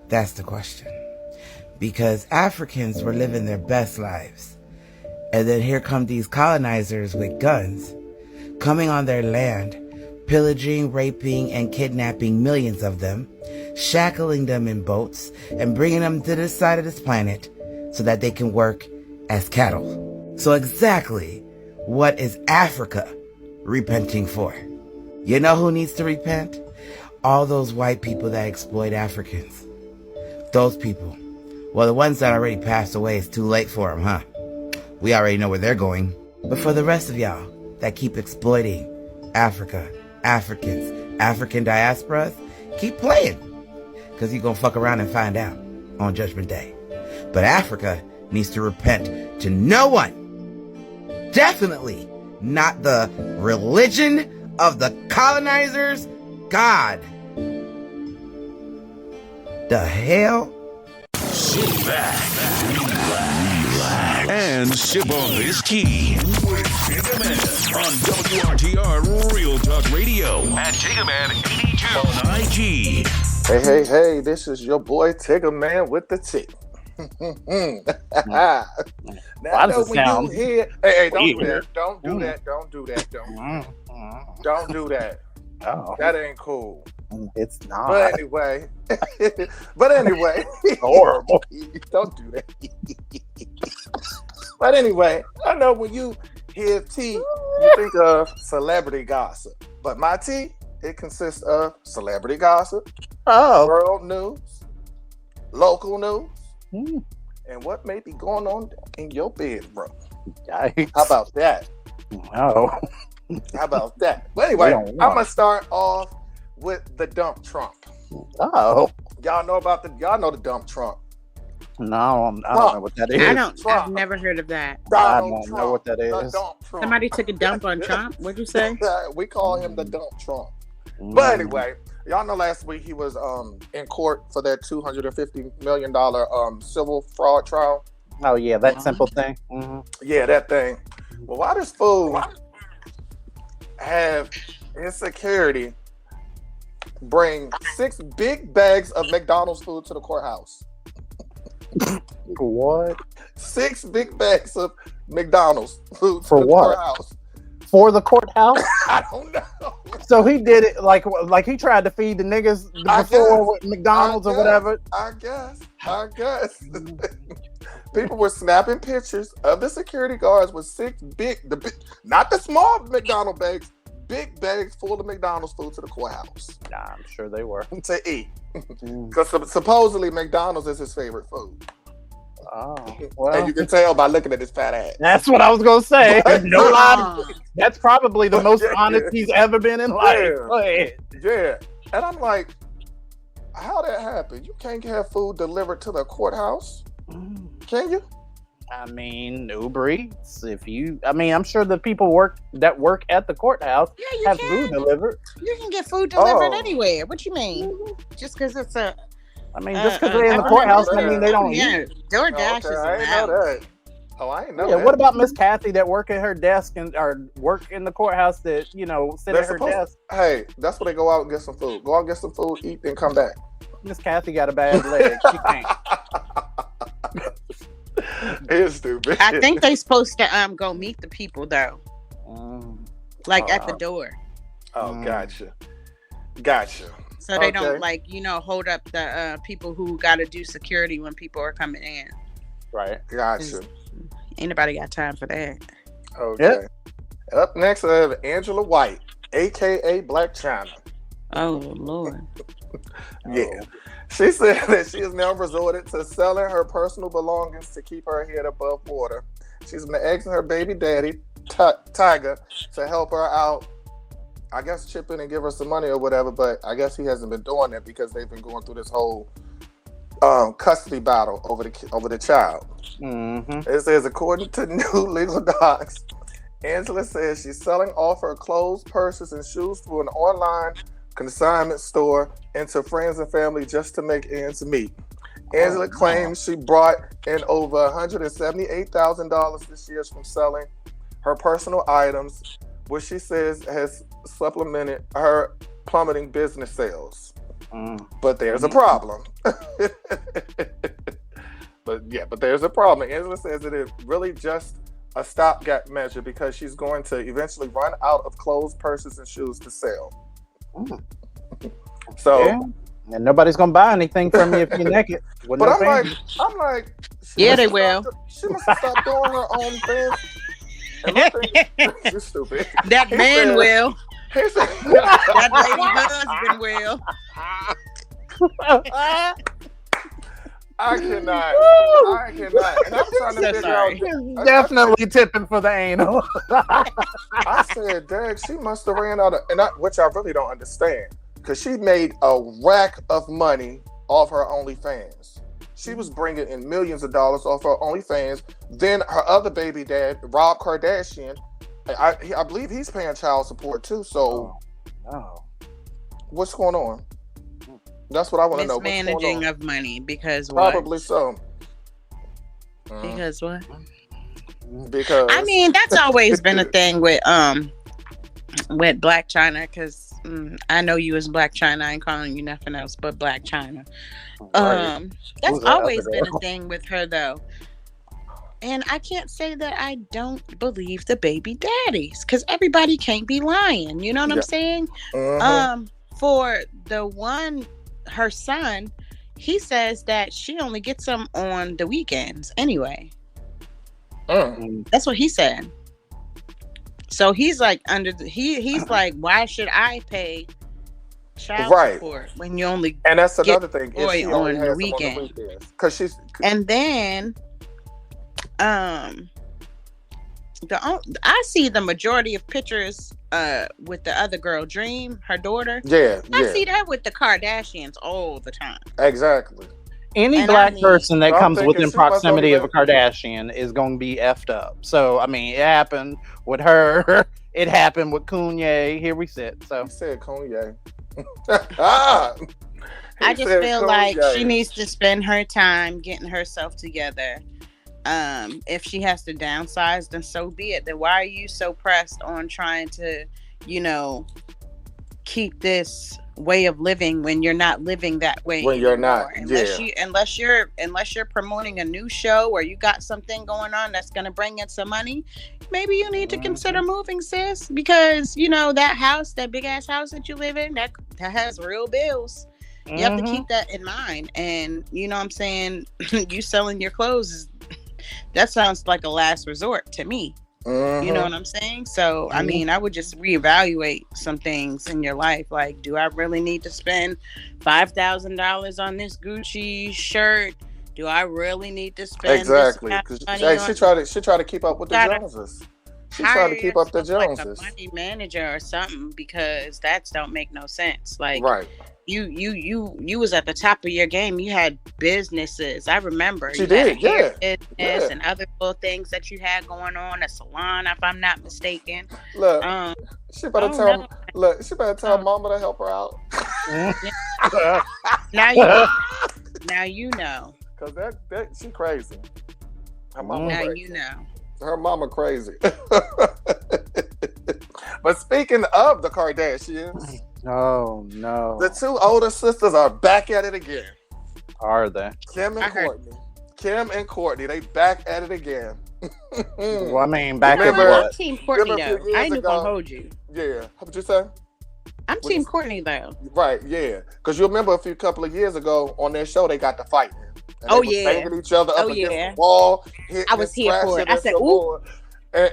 Speaker 7: That's the question. Because Africans were living their best lives. And then here come these colonizers with guns, coming on their land, pillaging, raping, and kidnapping millions of them, shackling them in boats, and bringing them to this side of this planet so that they can work as cattle. So exactly what is Africa repenting for? You know who needs to repent? All those white people that exploit Africans. Those people. Well, the ones that already passed away, it's too late for them, huh? We already know where they're going. But for the rest of y'all that keep exploiting Africa, Africans, African diasporas, keep playing. Because you're going to fuck around and find out on Judgment Day. But Africa needs to repent to no one. Definitely not the religion of the colonizers. God. The hell?
Speaker 1: Sit back, relax, and sip on this tea with Tigaman on WRTR Real Talk Radio at Tigaman82 on IG.
Speaker 3: Hey, this is your boy Tigger Man with the tea. Now, I know when you hear, hey, don't do that. Don't do that. Oh. That ain't cool.
Speaker 2: It's not.
Speaker 3: But anyway,
Speaker 2: horrible.
Speaker 3: Don't do that. But anyway, I know when you hear tea, you think of celebrity gossip. But my tea, it consists of celebrity gossip, world news, local news, and what may be going on in your bedroom.
Speaker 2: Yikes.
Speaker 3: How about that?
Speaker 2: Oh.
Speaker 3: How about that? But anyway, I'm gonna start off with the dump Trump.
Speaker 2: Oh.
Speaker 3: Y'all know the dump Trump.
Speaker 2: No, I don't know what that is.
Speaker 4: I've never heard of that.
Speaker 2: I don't know what that is.
Speaker 4: Somebody took a dump on Trump? What'd you say?
Speaker 3: We call him the dump Trump. But anyway, y'all know last week he was in court for that $250 million civil fraud trial.
Speaker 2: Oh, yeah, that simple thing.
Speaker 3: Yeah, that thing. Well, why does food have insecurity bring 6 big bags of McDonald's food to the courthouse?
Speaker 2: What?
Speaker 3: 6 big bags of McDonald's food
Speaker 2: for
Speaker 3: to the
Speaker 2: what?
Speaker 3: Courthouse.
Speaker 2: For the courthouse?
Speaker 3: I don't know.
Speaker 2: So he did it like he tried to feed the niggas before with McDonald's or whatever.
Speaker 3: I guess. People were snapping pictures of the security guards with 6 big, not the small McDonald's bags, big bags full of McDonald's food to the courthouse.
Speaker 2: Nah, I'm sure they were.
Speaker 3: To eat. Because supposedly McDonald's is his favorite food.
Speaker 2: Oh, well.
Speaker 3: And you can tell by looking at his fat ass.
Speaker 2: That's what I was going to say. No lie. That's probably the most honest he's ever been in life. Go ahead.
Speaker 3: Yeah. And I'm like, how that happened? You can't have food delivered to the courthouse? Can you?
Speaker 2: I mean, Uber Eats. I'm sure the people that work at the courthouse have food delivered.
Speaker 4: You can get food delivered anywhere. What you mean? Just because it's a...
Speaker 2: just because they're in the courthouse, I mean, they don't eat.
Speaker 4: DoorDash is
Speaker 3: I didn't know that. Oh, I didn't know that.
Speaker 2: What about Miss Kathy that work at her desk or work in the courthouse that, sit at her desk?
Speaker 3: Hey, that's where they go out and get some food. Go out and get some food, eat, then come back.
Speaker 2: Miss Kathy got a bad leg. She can't.
Speaker 3: It's stupid.
Speaker 4: I think they supposed to go meet the people though. At the door.
Speaker 3: Oh, gotcha.
Speaker 4: So they don't hold up the people who got to do security when people are coming in.
Speaker 2: Right.
Speaker 3: Gotcha.
Speaker 4: Ain't nobody got time for that.
Speaker 3: Okay. Yep. Up next, I have Angela White, aka Black China.
Speaker 4: Oh Lord.
Speaker 3: Yeah. She said that she has now resorted to selling her personal belongings to keep her head above water. She's been asking her baby daddy, Tiger, to help her out. I guess chip in and give her some money or whatever, but I guess he hasn't been doing that because they've been going through this whole custody battle over the child.
Speaker 2: Mm-hmm.
Speaker 3: It says, according to new legal docs, Angela says she's selling off her clothes, purses, and shoes through an online consignment store and to friends and family just to make ends meet. Angela claims she brought in over $178,000 this year from selling her personal items, which she says has supplemented her plummeting business sales. But there's a problem. But there's a problem. Angela says it is really just a stopgap measure because she's going to eventually run out of clothes, purses, and shoes to sell. So,
Speaker 2: and nobody's gonna buy anything from you if you're naked.
Speaker 3: But I'm like,
Speaker 4: they will.
Speaker 3: She must have stopped doing her own thing. You're stupid.
Speaker 4: That man will.
Speaker 3: He said,
Speaker 4: that lady husband will.
Speaker 3: I cannot. And I'm trying to figure out.
Speaker 2: Definitely tipping for the anal.
Speaker 3: I said, Dag, she must have ran out of, which I really don't understand, because she made a rack of money off her OnlyFans. She was bringing in millions of dollars off her OnlyFans. Then her other baby dad, Rob Kardashian, I believe he's paying child support too. So, what's going on? That's what I want to know.
Speaker 4: Mismanaging of money because
Speaker 3: probably so.
Speaker 4: Because what?
Speaker 3: Because
Speaker 4: I mean, that's always been a thing with Black China. Because I know you as Black China. I ain't calling you nothing else but Black China. That's always been a thing with her, though. And I can't say that I don't believe the baby daddies, because everybody can't be lying. You know what I'm saying? For the one, her son, he says that she only gets them on the weekends anyway. That's what he said. So he's like he's like, why should I pay child support when you only
Speaker 3: and that's another thing
Speaker 4: if she on the weekend?
Speaker 3: Because she's
Speaker 4: and then I see the majority of pictures with the other girl, Dream, her daughter. I see that with the Kardashians all the time.
Speaker 3: Exactly.
Speaker 2: Any black person that comes within proximity of a Kardashian is going to be effed up. So, I mean, it happened with her. It happened with Kanye. Here we sit. So,
Speaker 3: he said Kanye.
Speaker 4: I just feel like she needs to spend her time getting herself together. If she has to downsize, then so be it. Then why are you so pressed on trying to, keep this way of living when you're not living that way
Speaker 3: when you're not
Speaker 4: unless you're promoting a new show or you got something going on that's going to bring in some money, maybe you need to consider moving, sis, because that house, that big ass house that you live in, that has real bills. You have to keep that in mind. And you know what I'm saying, you selling your clothes that sounds like a last resort to me. You know what I'm saying? So, I mean, I would just reevaluate some things in your life. Like, do I really need to spend $5,000 on this Gucci shirt? Do I really need to spend
Speaker 3: Exactly.
Speaker 4: this
Speaker 3: 'Cause,
Speaker 4: money
Speaker 3: hey,
Speaker 4: on?
Speaker 3: she tried to keep up with the Joneses. She tried to keep up the Joneses.
Speaker 4: Like a money manager or something, because that don't make no sense. Like,
Speaker 3: Right.
Speaker 4: You was at the top of your game. You had businesses. I remember
Speaker 3: She
Speaker 4: you
Speaker 3: did,
Speaker 4: had a hair
Speaker 3: yeah.
Speaker 4: business and other little things that you had going on. A salon, if I'm not mistaken.
Speaker 3: Look, she better tell. Look, she better tell Mama to help her out.
Speaker 4: Now you know.
Speaker 3: Cause that she crazy. Her mama
Speaker 4: Now
Speaker 3: crazy.
Speaker 4: you know.
Speaker 3: Her mama crazy. But speaking of the Kardashians,
Speaker 2: Oh no.
Speaker 3: the two older sisters are back at it again.
Speaker 2: Are they?
Speaker 3: Kim and Courtney, they back at it again.
Speaker 2: Well, I mean, back at
Speaker 3: Remember-
Speaker 2: what?
Speaker 4: I'm Team Courtney
Speaker 3: remember a
Speaker 4: though.
Speaker 3: few
Speaker 4: I
Speaker 3: years
Speaker 4: ain't
Speaker 3: ago-
Speaker 4: gonna hold you.
Speaker 3: Yeah, what'd you say?
Speaker 4: I'm
Speaker 3: What
Speaker 4: Team
Speaker 3: is-
Speaker 4: Courtney though.
Speaker 3: Right, yeah. Because you remember a couple of years ago on their show, they got to fighting. And
Speaker 4: Oh,
Speaker 3: they was
Speaker 4: yeah.
Speaker 3: banging each other up
Speaker 4: Oh,
Speaker 3: against
Speaker 4: yeah.
Speaker 3: the wall. hitting
Speaker 4: I was
Speaker 3: and
Speaker 4: here for it. I
Speaker 3: scratching
Speaker 4: said,
Speaker 3: and some
Speaker 4: "Ooh."
Speaker 3: more. And-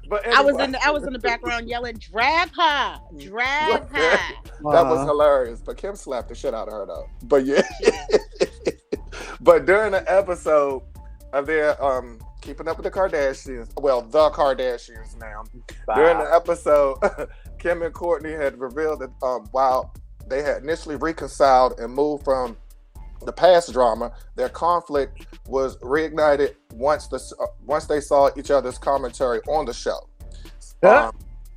Speaker 3: but
Speaker 4: I was
Speaker 3: anyway,
Speaker 4: in the background yelling, "Drag her, drag her."
Speaker 3: That was hilarious. But Kim slapped the shit out of her though. But yeah. But during the episode of their Keeping Up with the Kardashians, well, the Kardashians now. During the episode, Kim and Courtney had revealed that while they had initially reconciled and moved from the past drama, their conflict was reignited once they saw each other's commentary on the show.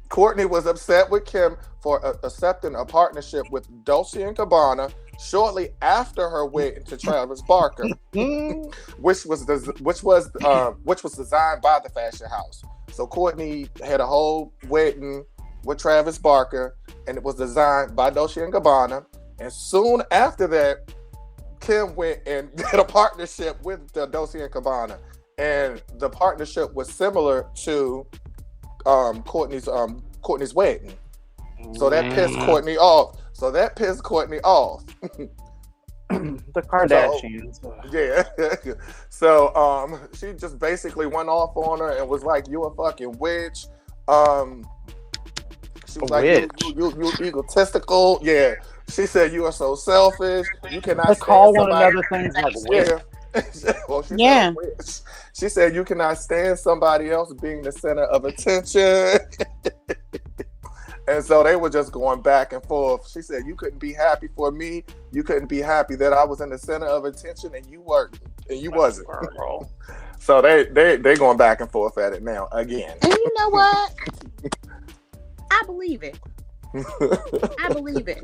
Speaker 3: Courtney was upset with Kim for accepting a partnership with Dolce & Gabbana shortly after her wedding to Travis Barker, which was designed by the fashion house. So Courtney had a whole wedding with Travis Barker, and it was designed by Dolce & Gabbana. And soon after that, Kim went and did a partnership with the Dolce & Gabbana, and the partnership was similar to Courtney's wedding. So that pissed Courtney off.
Speaker 2: The Kardashians.
Speaker 3: Yeah. So she just basically went off on her and was like, "You a fucking witch." She was like, "You egotistical." Yeah. She said, "You are so selfish. You cannot
Speaker 2: They
Speaker 3: stand
Speaker 2: call one
Speaker 3: somebody."
Speaker 2: another things like witch.
Speaker 3: Well, she
Speaker 4: Yeah.
Speaker 3: said, witch. She said, "You cannot stand somebody else being the center of attention." And so they were just going back and forth. She said, "You couldn't be happy for me. You couldn't be happy that I was in the center of attention, and you weren't, and you wasn't." So they going back and forth at it now again.
Speaker 4: And you know what? I believe it. I believe it.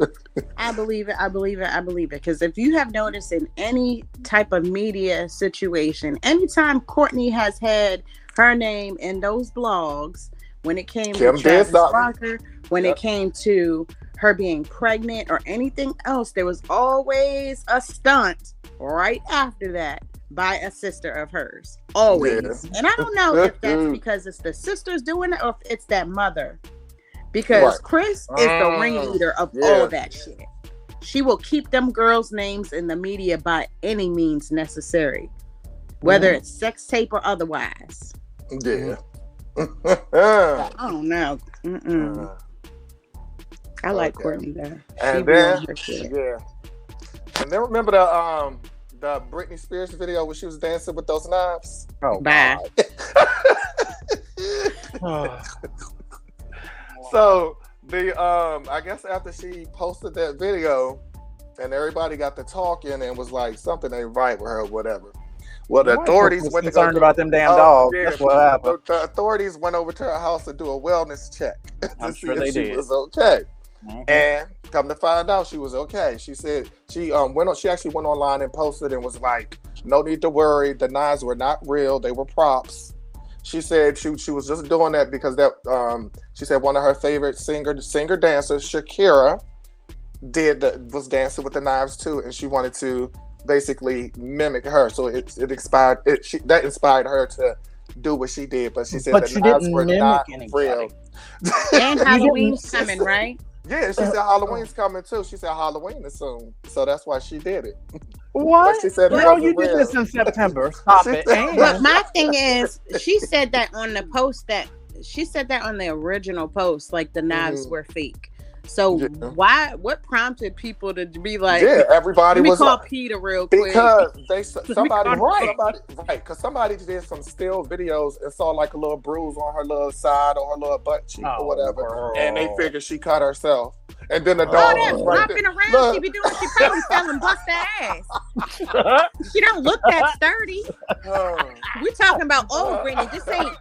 Speaker 4: Because if you have noticed in any type of media situation, anytime Courtney has had her name in those blogs, when it came
Speaker 3: Kim
Speaker 4: to Travis
Speaker 3: did something.
Speaker 4: Barker, when it came to her being pregnant or anything else, there was always a stunt right after that by a sister of hers. Always.
Speaker 3: Yeah.
Speaker 4: And I don't know if that's because it's the sisters doing it or if it's that mother. Because
Speaker 3: Right.
Speaker 4: Chris is the ringleader of all of that shit. She will keep them girls' names in the media by any means necessary, whether it's sex tape or otherwise.
Speaker 3: Yeah.
Speaker 4: I don't know. I like
Speaker 3: Okay.
Speaker 4: Courtney though. She
Speaker 3: And
Speaker 4: be
Speaker 3: then,
Speaker 4: on her shit.
Speaker 3: yeah. And then remember the Britney Spears video where she was dancing with those knives?
Speaker 2: Oh,
Speaker 4: Bye.
Speaker 3: So I guess after she posted that video and everybody got to talking and was like something ain't right with her or whatever. Well, the authorities
Speaker 2: was
Speaker 3: went to
Speaker 2: concerned
Speaker 3: go
Speaker 2: about them damn dogs.
Speaker 3: yeah.
Speaker 2: That's what happened.
Speaker 3: The authorities went over to her house to do a wellness check to
Speaker 2: I'm
Speaker 3: see
Speaker 2: sure
Speaker 3: if
Speaker 2: they
Speaker 3: she
Speaker 2: did.
Speaker 3: was okay.
Speaker 2: Mhm.
Speaker 3: And come to find out, she was okay. She said she actually went online and posted and was like, "No need to worry. The knives were not real. They were props." She said she was just doing that because she said one of her favorite singer dancers, Shakira, was dancing with the knives too, and she wanted to basically mimic her. So that inspired her to do what she did. But she said
Speaker 2: But
Speaker 3: the
Speaker 2: you
Speaker 3: knives
Speaker 2: didn't
Speaker 3: were
Speaker 2: mimic
Speaker 3: not
Speaker 2: anybody.
Speaker 3: real.
Speaker 4: And Halloween's coming, right?
Speaker 3: Yeah, she said Halloween's coming too. She said Halloween is soon, so that's why she did it.
Speaker 2: What?
Speaker 3: But she said it
Speaker 2: Girl,
Speaker 3: wasn't
Speaker 2: you did
Speaker 3: real.
Speaker 2: this in September. Stop
Speaker 3: She
Speaker 2: it.
Speaker 3: said-
Speaker 4: But
Speaker 2: And
Speaker 4: my thing is, she said that on the post that she said that on the original post, like the knives were fake. So
Speaker 3: Yeah.
Speaker 4: what prompted people to be like,
Speaker 3: Yeah, everybody
Speaker 4: let me
Speaker 3: was
Speaker 4: call
Speaker 3: like,
Speaker 4: Peter real quick?
Speaker 3: because somebody because somebody did some still videos and saw like a little bruise on her little side or her little butt cheek or whatever, and they figured she cut herself. And then the dog
Speaker 4: That
Speaker 3: was right
Speaker 4: flopping
Speaker 3: there.
Speaker 4: around,
Speaker 3: Look.
Speaker 4: she be doing. She probably selling bust ass. She don't look that sturdy. We talking about old Brittany. This ain't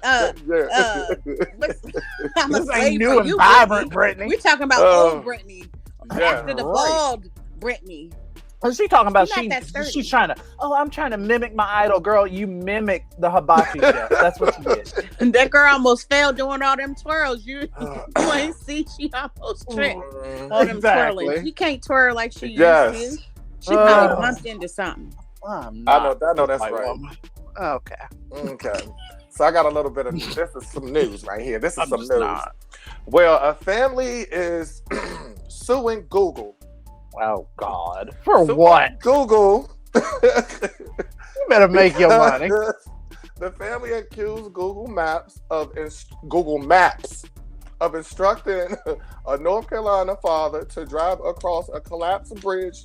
Speaker 4: I'm a
Speaker 2: this
Speaker 4: slave
Speaker 2: ain't new
Speaker 4: for
Speaker 2: and
Speaker 4: you,
Speaker 2: vibrant,
Speaker 4: Brittany.
Speaker 2: Brittany.
Speaker 4: We talking about old Brittany.
Speaker 3: Yeah,
Speaker 4: After the bald Brittany.
Speaker 2: What's she talking about?
Speaker 4: She's not that sturdy.
Speaker 2: She's trying to. Oh, I'm trying to mimic my idol, girl. You mimic the hibachi chef. That's what you did.
Speaker 4: And that girl almost fell doing all them twirls. You ain't see she almost tripped. All them twirling. She can't twirl like she used to. She probably bumped into something.
Speaker 3: I know that's right.
Speaker 2: Woman. Okay.
Speaker 3: Okay. So I got a little bit of this is some news right here. This is
Speaker 2: I'm
Speaker 3: some
Speaker 2: just
Speaker 3: news.
Speaker 2: not.
Speaker 3: Well, a family is suing Google.
Speaker 2: Oh God. For what?
Speaker 3: Google.
Speaker 2: You better make your money.
Speaker 3: The family accused Google Maps of instructing a North Carolina father to drive across a collapsed bridge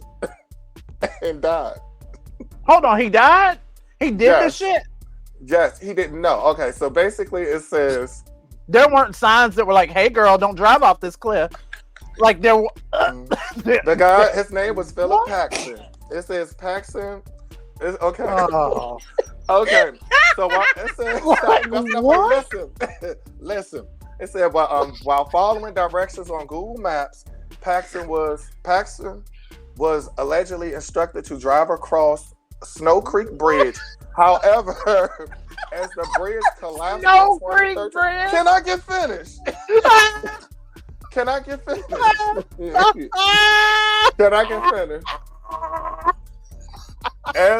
Speaker 3: and died.
Speaker 2: Hold on, he died? He did this shit?
Speaker 3: Yes, he didn't know. Okay, so basically it says
Speaker 2: there weren't signs that were like, "Hey, girl, don't drive off this cliff." Like there were.
Speaker 3: The guy, his name was Philip Paxson. It says Paxson. Okay.
Speaker 2: Oh.
Speaker 3: Okay. So it says, listen. It said while following directions on Google Maps, Paxson was allegedly instructed to drive across Snow Creek Bridge. However, as the bridge collapsed,
Speaker 2: Snow Creek Bridge.
Speaker 3: Can I get finished? Can I get finished? Can I get finished? Okay.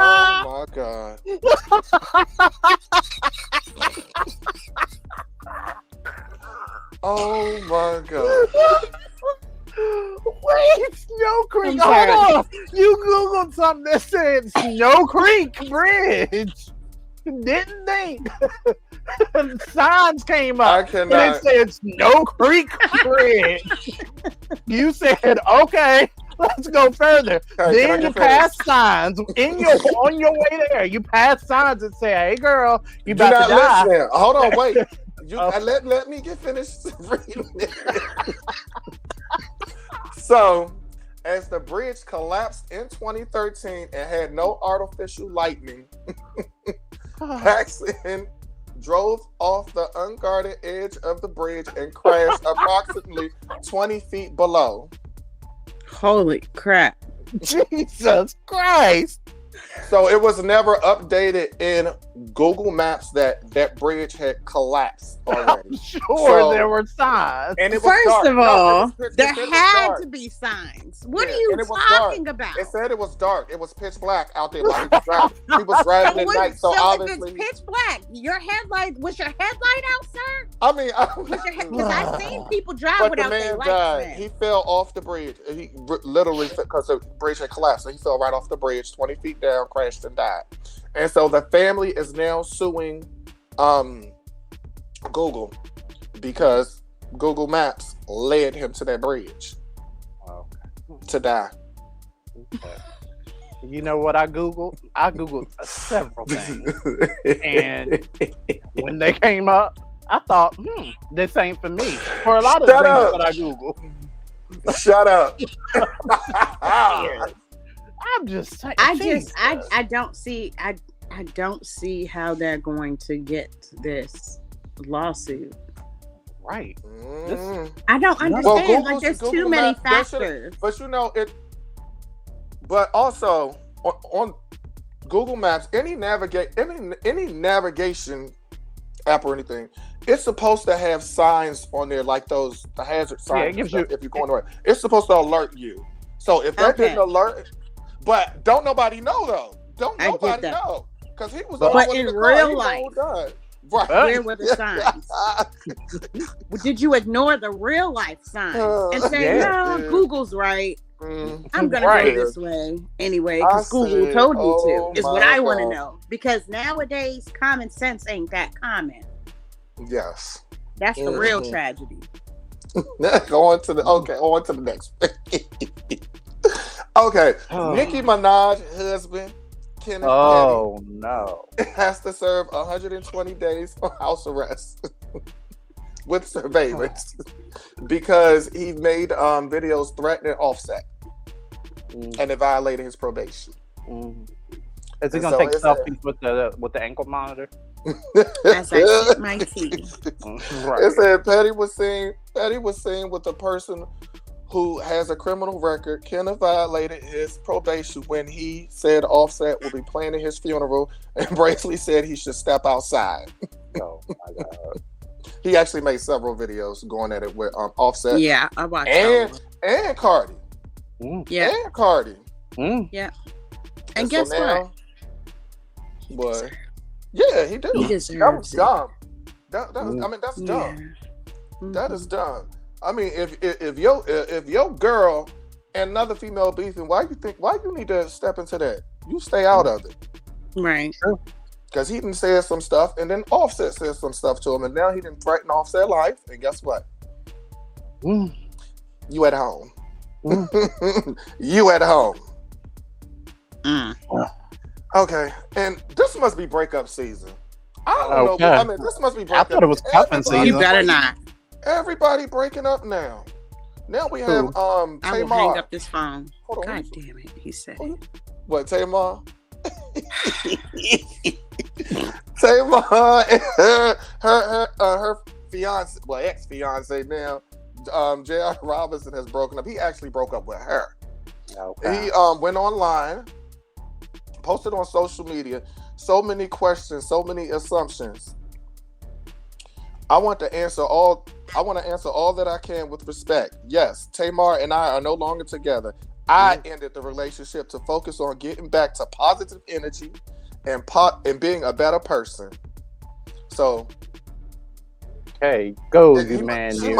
Speaker 3: Oh my God. Oh my God.
Speaker 2: Wait, Snow Creek. Hold on. You Googled something that said Snow Creek Bridge. Didn't they? Signs came up.
Speaker 3: I cannot.
Speaker 2: And it said Snow Creek Bridge. You said, okay, let's go further.
Speaker 3: Okay,
Speaker 2: then you passed signs on your way there. You passed signs that say, "Hey, girl, you about to die."
Speaker 3: Listen. Hold on, wait. Let me get finished reading it. So, as the bridge collapsed in 2013 and had no artificial lightning, Paxson drove off the unguarded edge of the bridge and crashed approximately 20 feet below.
Speaker 4: Holy crap.
Speaker 2: Jesus Christ.
Speaker 3: So it was never updated in Google Maps that bridge had collapsed already.
Speaker 2: I'm sure there were signs.
Speaker 3: And it was
Speaker 4: First
Speaker 3: dark.
Speaker 4: of all,
Speaker 3: it
Speaker 4: there
Speaker 3: was
Speaker 4: had
Speaker 3: dark.
Speaker 4: to be signs. What
Speaker 3: Yeah,
Speaker 4: are you
Speaker 3: and it was
Speaker 4: talking
Speaker 3: dark.
Speaker 4: about?
Speaker 3: It said it was dark. It was pitch black out there while he was driving. He was driving at night, so obviously.
Speaker 4: If it's pitch black, was your headlight out, sir?
Speaker 3: I mean,
Speaker 4: because I've seen people drive
Speaker 3: but the
Speaker 4: without their
Speaker 3: man
Speaker 4: lights.
Speaker 3: died.
Speaker 4: Man.
Speaker 3: He fell off the bridge. He literally, because the bridge had collapsed, so he fell right off the bridge, 20 feet down, crashed and died. And so the family is now suing Google because Google Maps led him to that bridge to die.
Speaker 2: Okay. You know what I Googled? I Googled several things. And when they came up, I thought, this ain't for me. For a lot of things that I Googled.
Speaker 3: Shut up.
Speaker 2: I'm just saying.
Speaker 4: I don't see how they're going to get this lawsuit.
Speaker 2: Right.
Speaker 4: I don't understand. Like, there's too many factors.
Speaker 3: But you know it. But also on Google Maps, any navigation app or anything, it's supposed to have signs on there like the hazard signs.
Speaker 2: Yeah, it gives you,
Speaker 3: if you're going right, it's supposed to alert you. So if that didn't alert, but don't nobody know though. Don't nobody know because he was.
Speaker 4: But in real life,
Speaker 3: Right.
Speaker 4: Where were the signs? Did you ignore the real life signs and say, no, Google's right. I'm going to go this way anyway because Google told me to, is what I want to know. Because nowadays, common sense ain't that common.
Speaker 3: Yes.
Speaker 4: That's the real tragedy.
Speaker 3: on to the next. Okay. Nicki Minaj's husband, Kenneth Petty,
Speaker 2: no,
Speaker 3: has to serve 120 days on house arrest with surveillance because he made videos threatening Offset and it violated his probation.
Speaker 2: Is he gonna take selfies with the ankle monitor?
Speaker 4: As I sip my tea.
Speaker 3: Right. It said Petty was seen with a person who has a criminal record. Kenneth violated his probation when he said Offset will be planning his funeral, and Braceley said he should step outside.
Speaker 2: Oh my God.
Speaker 3: He actually made several videos going at it with Offset.
Speaker 4: Yeah, I watched
Speaker 3: and Cardi.
Speaker 4: Yeah.
Speaker 3: And Cardi.
Speaker 4: Yeah. And guess what?
Speaker 3: Boy. Yeah, he did.
Speaker 4: He deserves
Speaker 3: that was
Speaker 4: it.
Speaker 3: dumb. That's dumb. That is dumb. I mean, if your girl and another female beefing, why you need to step into that? You stay out of it.
Speaker 4: Right.
Speaker 3: Because he done said some stuff, and then Offset said some stuff to him, and now he didn't threaten Offset life, and guess what? You at home. You at home. Okay, and this must be breakup season. I don't know. But, I mean, this must be breakup.
Speaker 2: I thought it was cuffing season.
Speaker 4: You better not.
Speaker 3: Everybody breaking up now. Now we have Tamar.
Speaker 4: I will hang up this phone.
Speaker 3: Hold on.
Speaker 4: God damn it, he said.
Speaker 3: What, Tamar? Tamar and her fiance, well, ex-fiance now, J.R. Robinson has broken up. He actually broke up with her. Okay. He went online, posted on social media, so many questions, so many assumptions. I want to answer all that I can with respect. Yes, Tamar and I are no longer together. I ended the relationship to focus on getting back to positive energy and being a better person. So,
Speaker 2: hey, go you man.
Speaker 3: She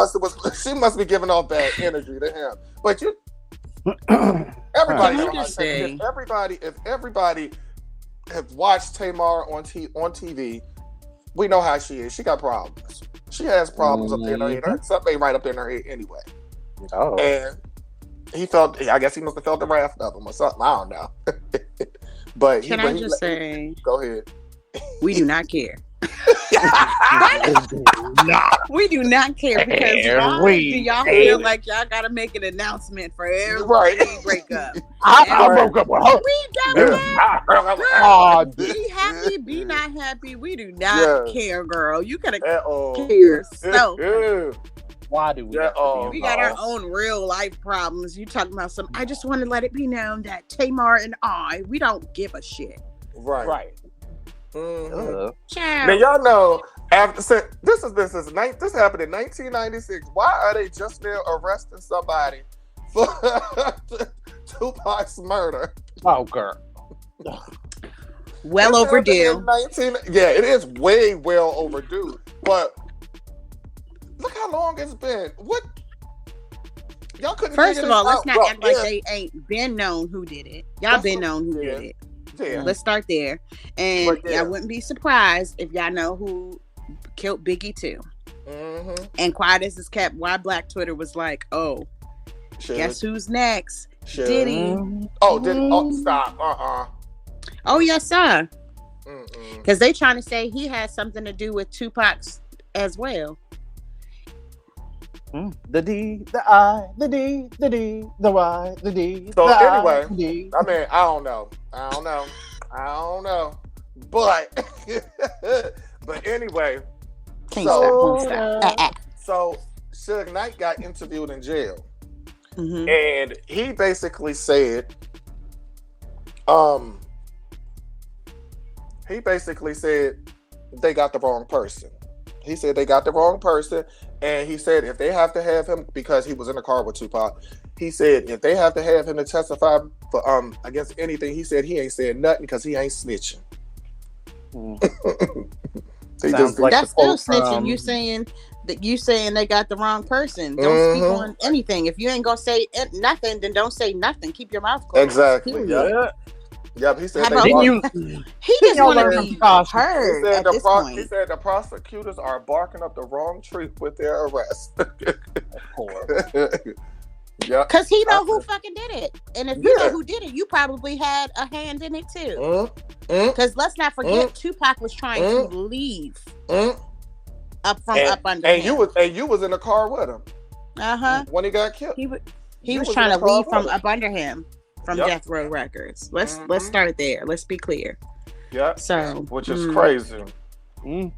Speaker 3: must be giving off bad energy to him. But everybody, if everybody have watched Tamar on TV, we know how she is. She got problems. She has problems up there in her head. Something ain't right up there in her head anyway.
Speaker 2: Oh.
Speaker 3: And I guess he must have felt the wrath of him or something. I don't know. But
Speaker 4: Can I just say?
Speaker 3: Go ahead.
Speaker 4: We do not care. We do not care because do y'all feel like y'all gotta make an announcement for every breakup?
Speaker 2: I broke up with her.
Speaker 4: We don't care. Be happy, be not happy. We do not care, girl. You gotta care yourself.
Speaker 2: Why do we?
Speaker 4: We got our own real life problems. You talking about some? I just want to let it be known that Tamar and we don't give a shit.
Speaker 3: Right.
Speaker 4: Child.
Speaker 3: Now y'all know this happened in 1996. Why are they just now arresting somebody for Tupac's murder?
Speaker 2: Oh, girl.
Speaker 4: Well overdue.
Speaker 3: It is way well overdue. But look how long it's been. What? Y'all couldn't.
Speaker 4: First of all, let's not act like they ain't been known who did it. Y'all been known who did it.
Speaker 3: Yeah.
Speaker 4: Let's start there. And I wouldn't be surprised if y'all know who killed Biggie too. And quiet as it's kept, why Black Twitter was like, guess who's next? Diddy.
Speaker 3: Stop.
Speaker 4: Oh, yes, sir. Because they trying to say he had something to do with Tupac's as well.
Speaker 2: The D, the I, the D, the D, the Y, the D.
Speaker 3: So
Speaker 2: the
Speaker 3: anyway,
Speaker 2: I, the D.
Speaker 3: I mean, I don't know. But but anyway, so Suge Knight got interviewed in jail, and he basically said, they got the wrong person. He said they got the wrong person, and he said if they have to have him, because he was in the car with Tupac, he said if they have to have him to testify for against anything, he said he ain't said nothing because he ain't snitching. He
Speaker 2: Sounds
Speaker 3: just
Speaker 2: like
Speaker 4: That's
Speaker 2: the
Speaker 4: still
Speaker 2: quote
Speaker 4: snitching.
Speaker 2: from
Speaker 4: You saying they got the wrong person. Don't speak on anything. If you ain't gonna say nothing, then don't say nothing. Keep your mouth closed.
Speaker 3: Exactly.
Speaker 4: Period.
Speaker 3: Yep. Yep. He said
Speaker 4: How
Speaker 3: they
Speaker 4: about
Speaker 2: Didn't
Speaker 3: bark.
Speaker 2: you?
Speaker 4: he
Speaker 2: Didn't
Speaker 4: just
Speaker 2: y'all
Speaker 4: want to
Speaker 2: learn from
Speaker 4: be
Speaker 2: Takashi?
Speaker 3: He
Speaker 4: heard
Speaker 3: said
Speaker 4: at this
Speaker 3: he
Speaker 4: point.
Speaker 3: said the prosecutors are barking up the wrong tree with their arrest.
Speaker 2: Of course.
Speaker 3: Yep.
Speaker 4: Cause he know who fucking did it, and if you know
Speaker 3: Yeah.
Speaker 4: who did it, you probably had a hand in it too.
Speaker 3: Mm,
Speaker 4: Cause let's not forget, Tupac was trying to leave
Speaker 3: mm.
Speaker 4: up under
Speaker 3: And
Speaker 4: him.
Speaker 3: you was in the car with him when he got killed.
Speaker 4: He was
Speaker 3: in
Speaker 4: trying
Speaker 3: the
Speaker 4: to
Speaker 3: car
Speaker 4: leave
Speaker 3: with
Speaker 4: from
Speaker 3: him.
Speaker 4: up under him from
Speaker 3: Yep.
Speaker 4: Death Row Records. Let's start there. Let's be clear.
Speaker 3: Yeah.
Speaker 4: So,
Speaker 3: Which is crazy.
Speaker 2: Mm.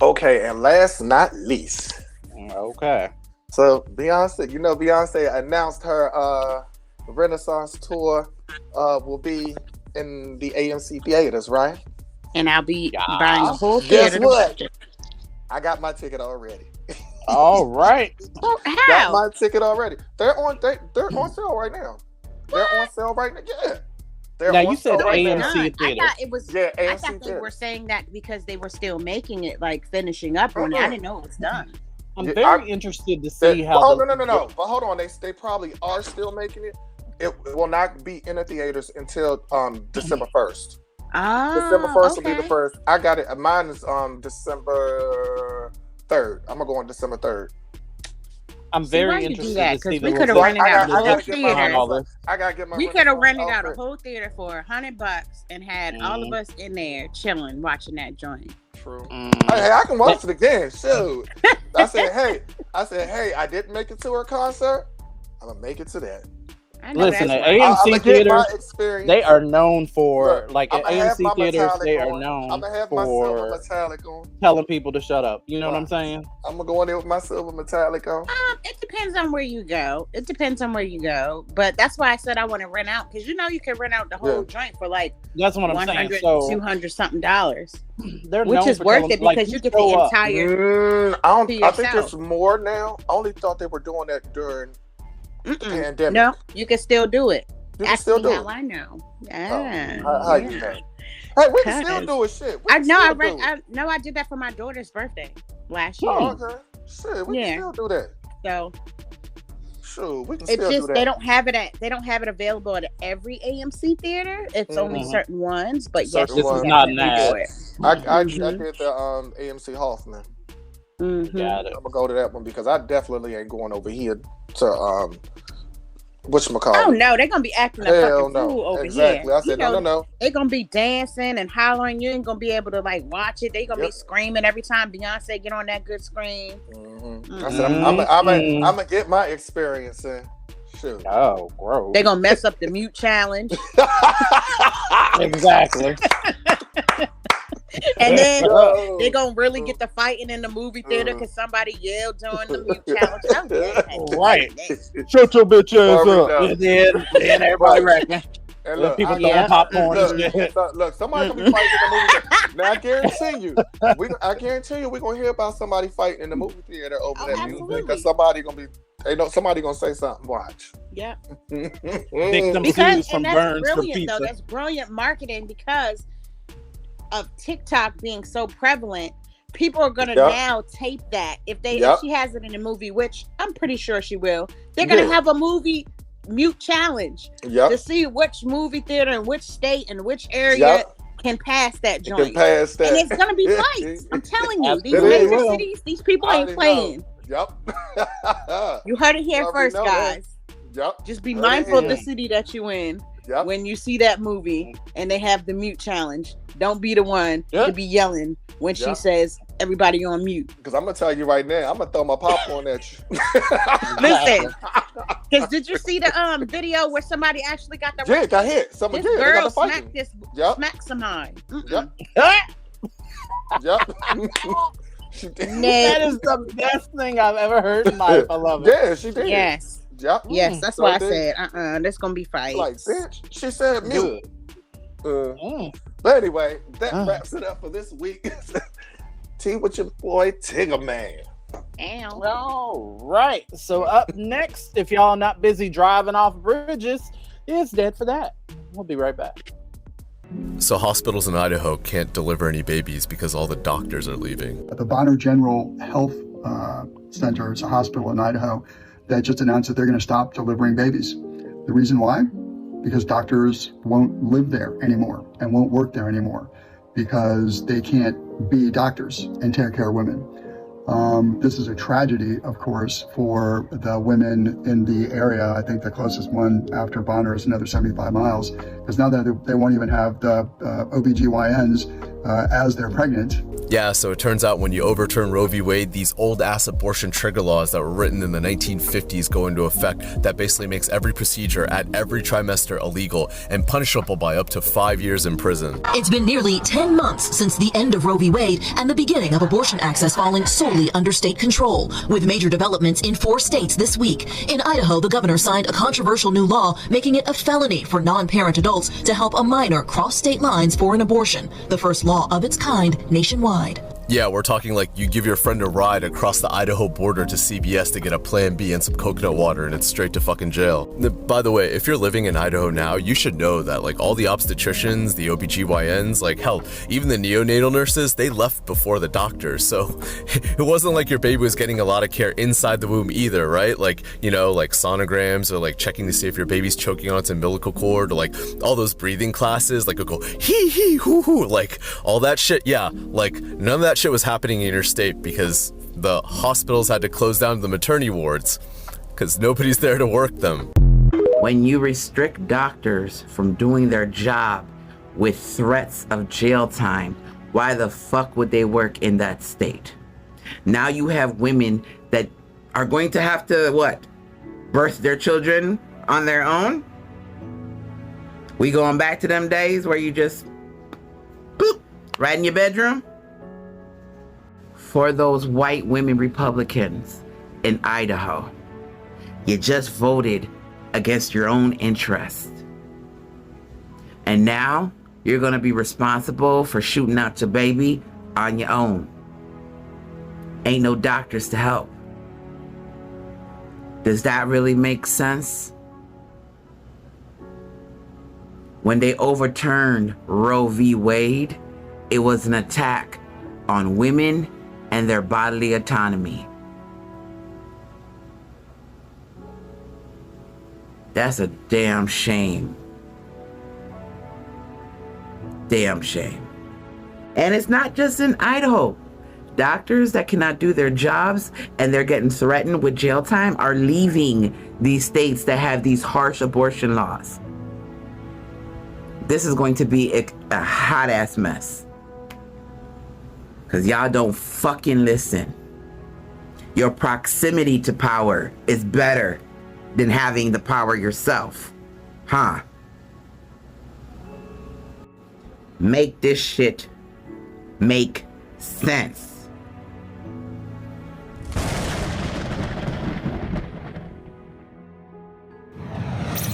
Speaker 3: Okay, and last not least.
Speaker 2: Okay.
Speaker 3: So Beyonce announced her Renaissance tour will be in the AMC theaters, right?
Speaker 4: and I'll be buying a whole
Speaker 3: Guess
Speaker 4: theater.
Speaker 3: what? I got my ticket already.
Speaker 2: All right.
Speaker 4: Oh,
Speaker 3: Got
Speaker 4: how?
Speaker 3: my ticket already. They're on sale right now. They're on sale right now. Yeah. They're
Speaker 2: Now,
Speaker 3: on
Speaker 2: you said
Speaker 3: sale right
Speaker 2: AMC
Speaker 3: now.
Speaker 4: I
Speaker 2: theater.
Speaker 4: thought it was.
Speaker 3: Yeah,
Speaker 4: I
Speaker 3: AMC
Speaker 4: thought they
Speaker 3: theater.
Speaker 4: were saying that because they were still making it, like finishing up on it. I didn't know it was done.
Speaker 2: I'm
Speaker 3: Yeah,
Speaker 2: very interested to see how.
Speaker 3: Oh no! But hold on, they probably are still making it. It will not be in the theaters until December 1st. December 1st will be the first. I got it. Mine is December 3rd. I'm gonna go on December 3rd.
Speaker 2: I'm very interested to see
Speaker 4: we could have rented out a whole theater.
Speaker 3: I gotta get my.
Speaker 4: We could have rented out a whole theater for $100 and had all of us in there chilling, watching that joint.
Speaker 3: True. Hey, I can watch it again. Shoot. I said, hey, I didn't make it to her concert. I'm gonna make it to that.
Speaker 2: Listen, the AMC theaters, they are known for, like, at AMC theaters, they are known for telling people to shut up. You know what I'm saying?
Speaker 3: I'm going to go in there with my silver metallic on.
Speaker 4: It depends on where you go. But that's why I said I want to rent out, because you can rent out the whole joint for like
Speaker 2: that's what I'm saying.
Speaker 4: So $200 something,
Speaker 2: which
Speaker 4: is worth it because you get the entire.
Speaker 3: I think it's more now. I only thought they were doing that during the pandemic.
Speaker 4: No, you can still do it.
Speaker 3: You can still do it.
Speaker 4: I know.
Speaker 3: How you know? Hey, we can still do it. Shit.
Speaker 4: I know. I did that for my daughter's birthday last year.
Speaker 3: Oh, okay. Shit, we can still do that.
Speaker 4: So.
Speaker 3: Sure, we can
Speaker 4: it's
Speaker 3: still
Speaker 4: just
Speaker 3: do that.
Speaker 4: they don't have it available at every AMC theater. It's only certain ones, but
Speaker 2: this is not an ad.
Speaker 3: I did the AMC Hoffman.
Speaker 2: Got it.
Speaker 3: I'm gonna go to that one because I definitely ain't going over here to whatchamacallit.
Speaker 4: Oh no, they're gonna be acting a fucking fool over
Speaker 3: exactly.
Speaker 4: here.
Speaker 3: I said no.
Speaker 4: They're gonna be dancing and hollering. You ain't gonna be able to like watch it. They're gonna be screaming every time Beyonce get on that good screen.
Speaker 3: I said I'm gonna get my experience in. Shoot.
Speaker 2: Oh, gross.
Speaker 4: They're gonna mess up the mute challenge.
Speaker 2: Exactly.
Speaker 4: And then they're gonna really get the fighting in the movie theater because somebody yelled during the mute challenge.
Speaker 2: Right. Shut your bitch ass up. And then everybody rapping.
Speaker 3: And look,
Speaker 2: people throwing popcorn and shit.
Speaker 3: Look, somebody gonna be fighting in the movie theater. Now I guarantee you, we're gonna hear about somebody fighting in the movie theater over that music because somebody gonna say something. Watch.
Speaker 4: Yeah.
Speaker 2: Victims from burns
Speaker 4: brilliant,
Speaker 2: for pizza.
Speaker 4: though. That's brilliant marketing because of TikTok being so prevalent. People are gonna now tape that if she has it in a movie, which I'm pretty sure she will. They're gonna have a movie mute challenge to see which movie theater and which state and which area can pass that joint.
Speaker 3: And it's
Speaker 4: gonna be fights. I'm telling you, these major cities, these people ain't playing.
Speaker 3: Yep.
Speaker 4: You heard it here first, guys.
Speaker 3: Yep.
Speaker 4: Just be mindful of the city that you in when you see that movie and they have the mute challenge. Don't be the one to be yelling when she says everybody on mute.
Speaker 3: Because I'm gonna tell you right now, I'm gonna throw my popcorn at you.
Speaker 4: Listen, because did you see the video where somebody actually got the
Speaker 3: got hit? Someone
Speaker 4: this
Speaker 3: did.
Speaker 4: girl smacked somebody.
Speaker 3: Yep.
Speaker 2: That is the best thing I've ever heard in life. I love it.
Speaker 3: Yeah, she did.
Speaker 4: Yes.
Speaker 3: Yep.
Speaker 4: Yes, that's why I said, there's gonna be fights.
Speaker 3: Like, bitch, she said mute. But anyway, that wraps it up for this week. Tea with your boy Tigger Man.
Speaker 2: All right. So up next, if y'all not busy driving off bridges, it's Dead for That. We'll be right back.
Speaker 8: So hospitals in Idaho can't deliver any babies because all the doctors are leaving.
Speaker 9: The Bonner General Health Center is a hospital in Idaho that just announced that they're going to stop delivering babies. The reason why? Because doctors won't live there anymore and won't work there anymore because they can't be doctors and take care of women. This is a tragedy, of course, for the women in the area. I think the closest one after Bonner is another 75 miles, because now they won't even have the OBGYNs as they're pregnant.
Speaker 8: Yeah, so it turns out when you overturn Roe v. Wade, these old-ass abortion trigger laws that were written in the 1950s go into effect that basically makes every procedure at every trimester illegal and punishable by up to 5 years in prison.
Speaker 10: It's been nearly 10 months since the end of Roe v. Wade and the beginning of abortion access falling solely under state control, with major developments in 4 states this week. In Idaho, the governor signed a controversial new law making it a felony for non-parent adults to help a minor cross state lines for an abortion, the first law of its kind nationwide.
Speaker 8: Yeah, we're talking like you give your friend a ride across the Idaho border to CVS to get a Plan B and some coconut water and it's straight to fucking jail. By the way, if you're living in Idaho now, you should know that like all the obstetricians, the OBGYNs, like hell, even the neonatal nurses, they left before the doctors. So it wasn't like your baby was getting a lot of care inside the womb either, right? Like, you know, like sonograms or like checking to see if your baby's choking on its umbilical cord or like all those breathing classes, like go hee hee hoo hoo, like all that shit. Yeah, like none of that shit was happening in your state because the hospitals had to close down the maternity wards because nobody's there to work them.
Speaker 7: When you restrict doctors from doing their job with threats of jail time, why the fuck would they work in that state? Now you have women that are going to have to, what, birth their children on their own? We going back to them days where you just, boop, right in your bedroom? For those white women Republicans in Idaho, you just voted against your own interest. And now you're going to be responsible for shooting out your baby on your own. Ain't no doctors to help. Does that really make sense? When they overturned Roe v. Wade, it was an attack on women and their bodily autonomy. That's a damn shame. Damn shame. And it's not just in Idaho. Doctors that cannot do their jobs and they're getting threatened with jail time are leaving these states that have these harsh abortion laws. This is going to be a hot ass mess. Because y'all don't fucking listen. Your proximity to power is better than having the power yourself. Huh? Make this shit make sense.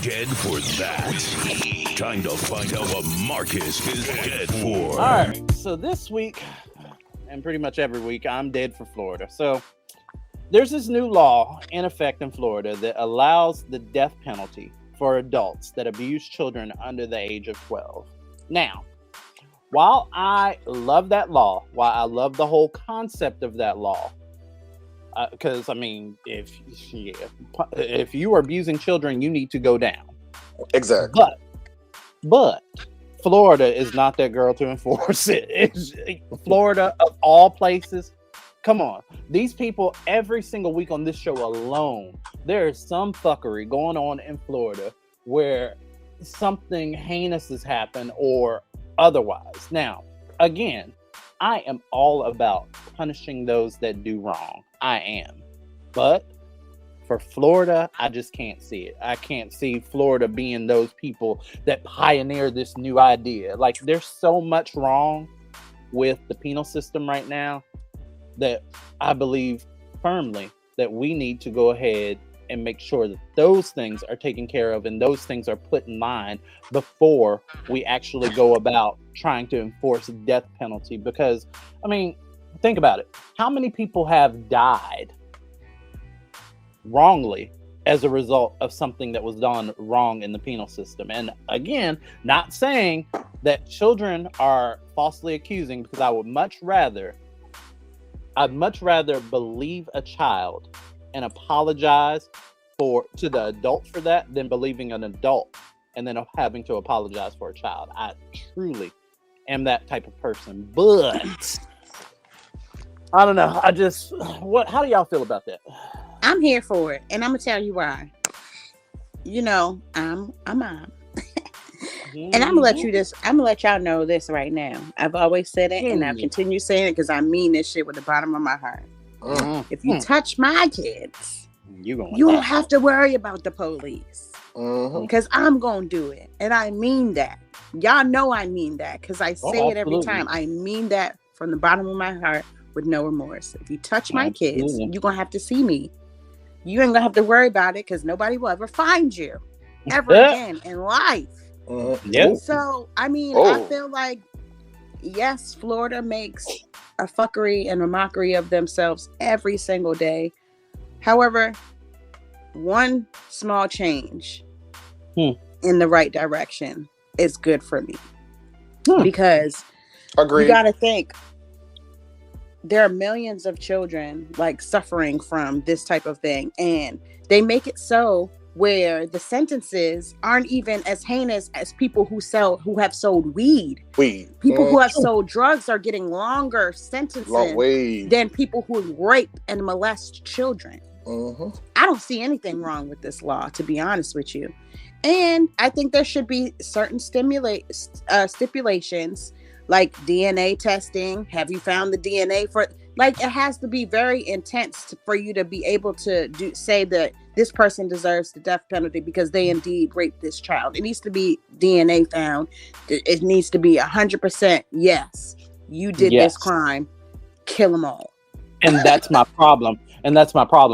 Speaker 1: Dead for that. Time to find out what Marcus is dead for.
Speaker 2: All right, so this week, and pretty much every week, I'm dead for Florida. So there's this new law in effect in Florida that allows the death penalty for adults that abuse children under the age of 12. Now, while I love that law, while I love the whole concept of that law, because I mean, if you are abusing children, you need to go down.
Speaker 3: Exactly.
Speaker 2: But Florida is not that girl to enforce it. Florida, of all places, come on. These people, every single week on this show alone, there is some fuckery going on in Florida where something heinous has happened or otherwise. Now, again, I am all about punishing those that do wrong. I am. But for Florida, I just can't see it. I can't see Florida being those people that pioneer this new idea. Like, there's so much wrong with the penal system right now that I believe firmly that we need to go ahead and make sure that those things are taken care of and those things are put in line before we actually go about trying to enforce a death penalty. Because, I mean, think about it. How many people have died wrongly as a result of something that was done wrong in the penal system? And again, not saying that children are falsely accusing, because I'd much rather believe a child and apologize to the adult for that than believing an adult and then having to apologize for a child. I truly am that type of person. But I don't know. How do y'all feel about that?
Speaker 4: I'm here for it, and I'm gonna tell you why. You know, I'm a mom. And I'm gonna let y'all know this right now. I've always said it, and I'll continue saying it because I mean this shit with the bottom of my heart. If you touch my kids, you don't have to worry about the police, because I'm gonna do it, and I mean that. Y'all know I mean that, because I say it every time. I mean that from the bottom of my heart with no remorse. If you touch my kids, you're gonna have to see me. You ain't gonna have to worry about it, because nobody will ever find you ever again in life. So, I mean, I feel like, yes, Florida makes a fuckery and a mockery of themselves every single day. However, one small change in the right direction is good for me. Because you got to think, there are millions of children like suffering from this type of thing, and they make it so where the sentences aren't even as heinous as people who have sold weed. People who have sold drugs are getting longer sentences than people who rape and molest children. I don't see anything wrong with this law, to be honest with you. And I think there should be certain stipulations, like DNA testing. Have you found the DNA for? Like, it has to be very intense for you to be able to say that this person deserves the death penalty because they indeed raped this child. It needs to be DNA found. It needs to be 100%. Yes, you did this crime. Kill them all.
Speaker 2: And that's my problem.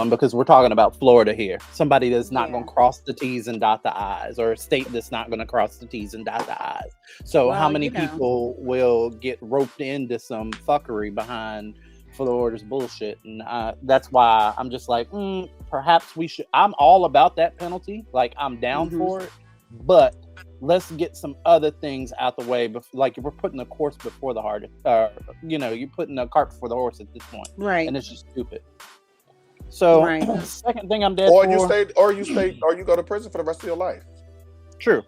Speaker 2: Because we're talking about Florida here. Somebody that's not going to cross the T's and dot the I's, or a state that's not going to cross the T's and dot the I's. So how many people will get roped into some fuckery behind Florida's bullshit? And that's why I'm just like, perhaps we should. I'm all about that penalty. Like, I'm down for it. But let's get some other things out the way. Like, we're putting the horse before the heart. You're putting the cart before the horse at this point.
Speaker 4: Right.
Speaker 2: And it's just stupid. So, second thing I'm dead for.
Speaker 3: Or you go to prison for the rest of your life.
Speaker 2: True.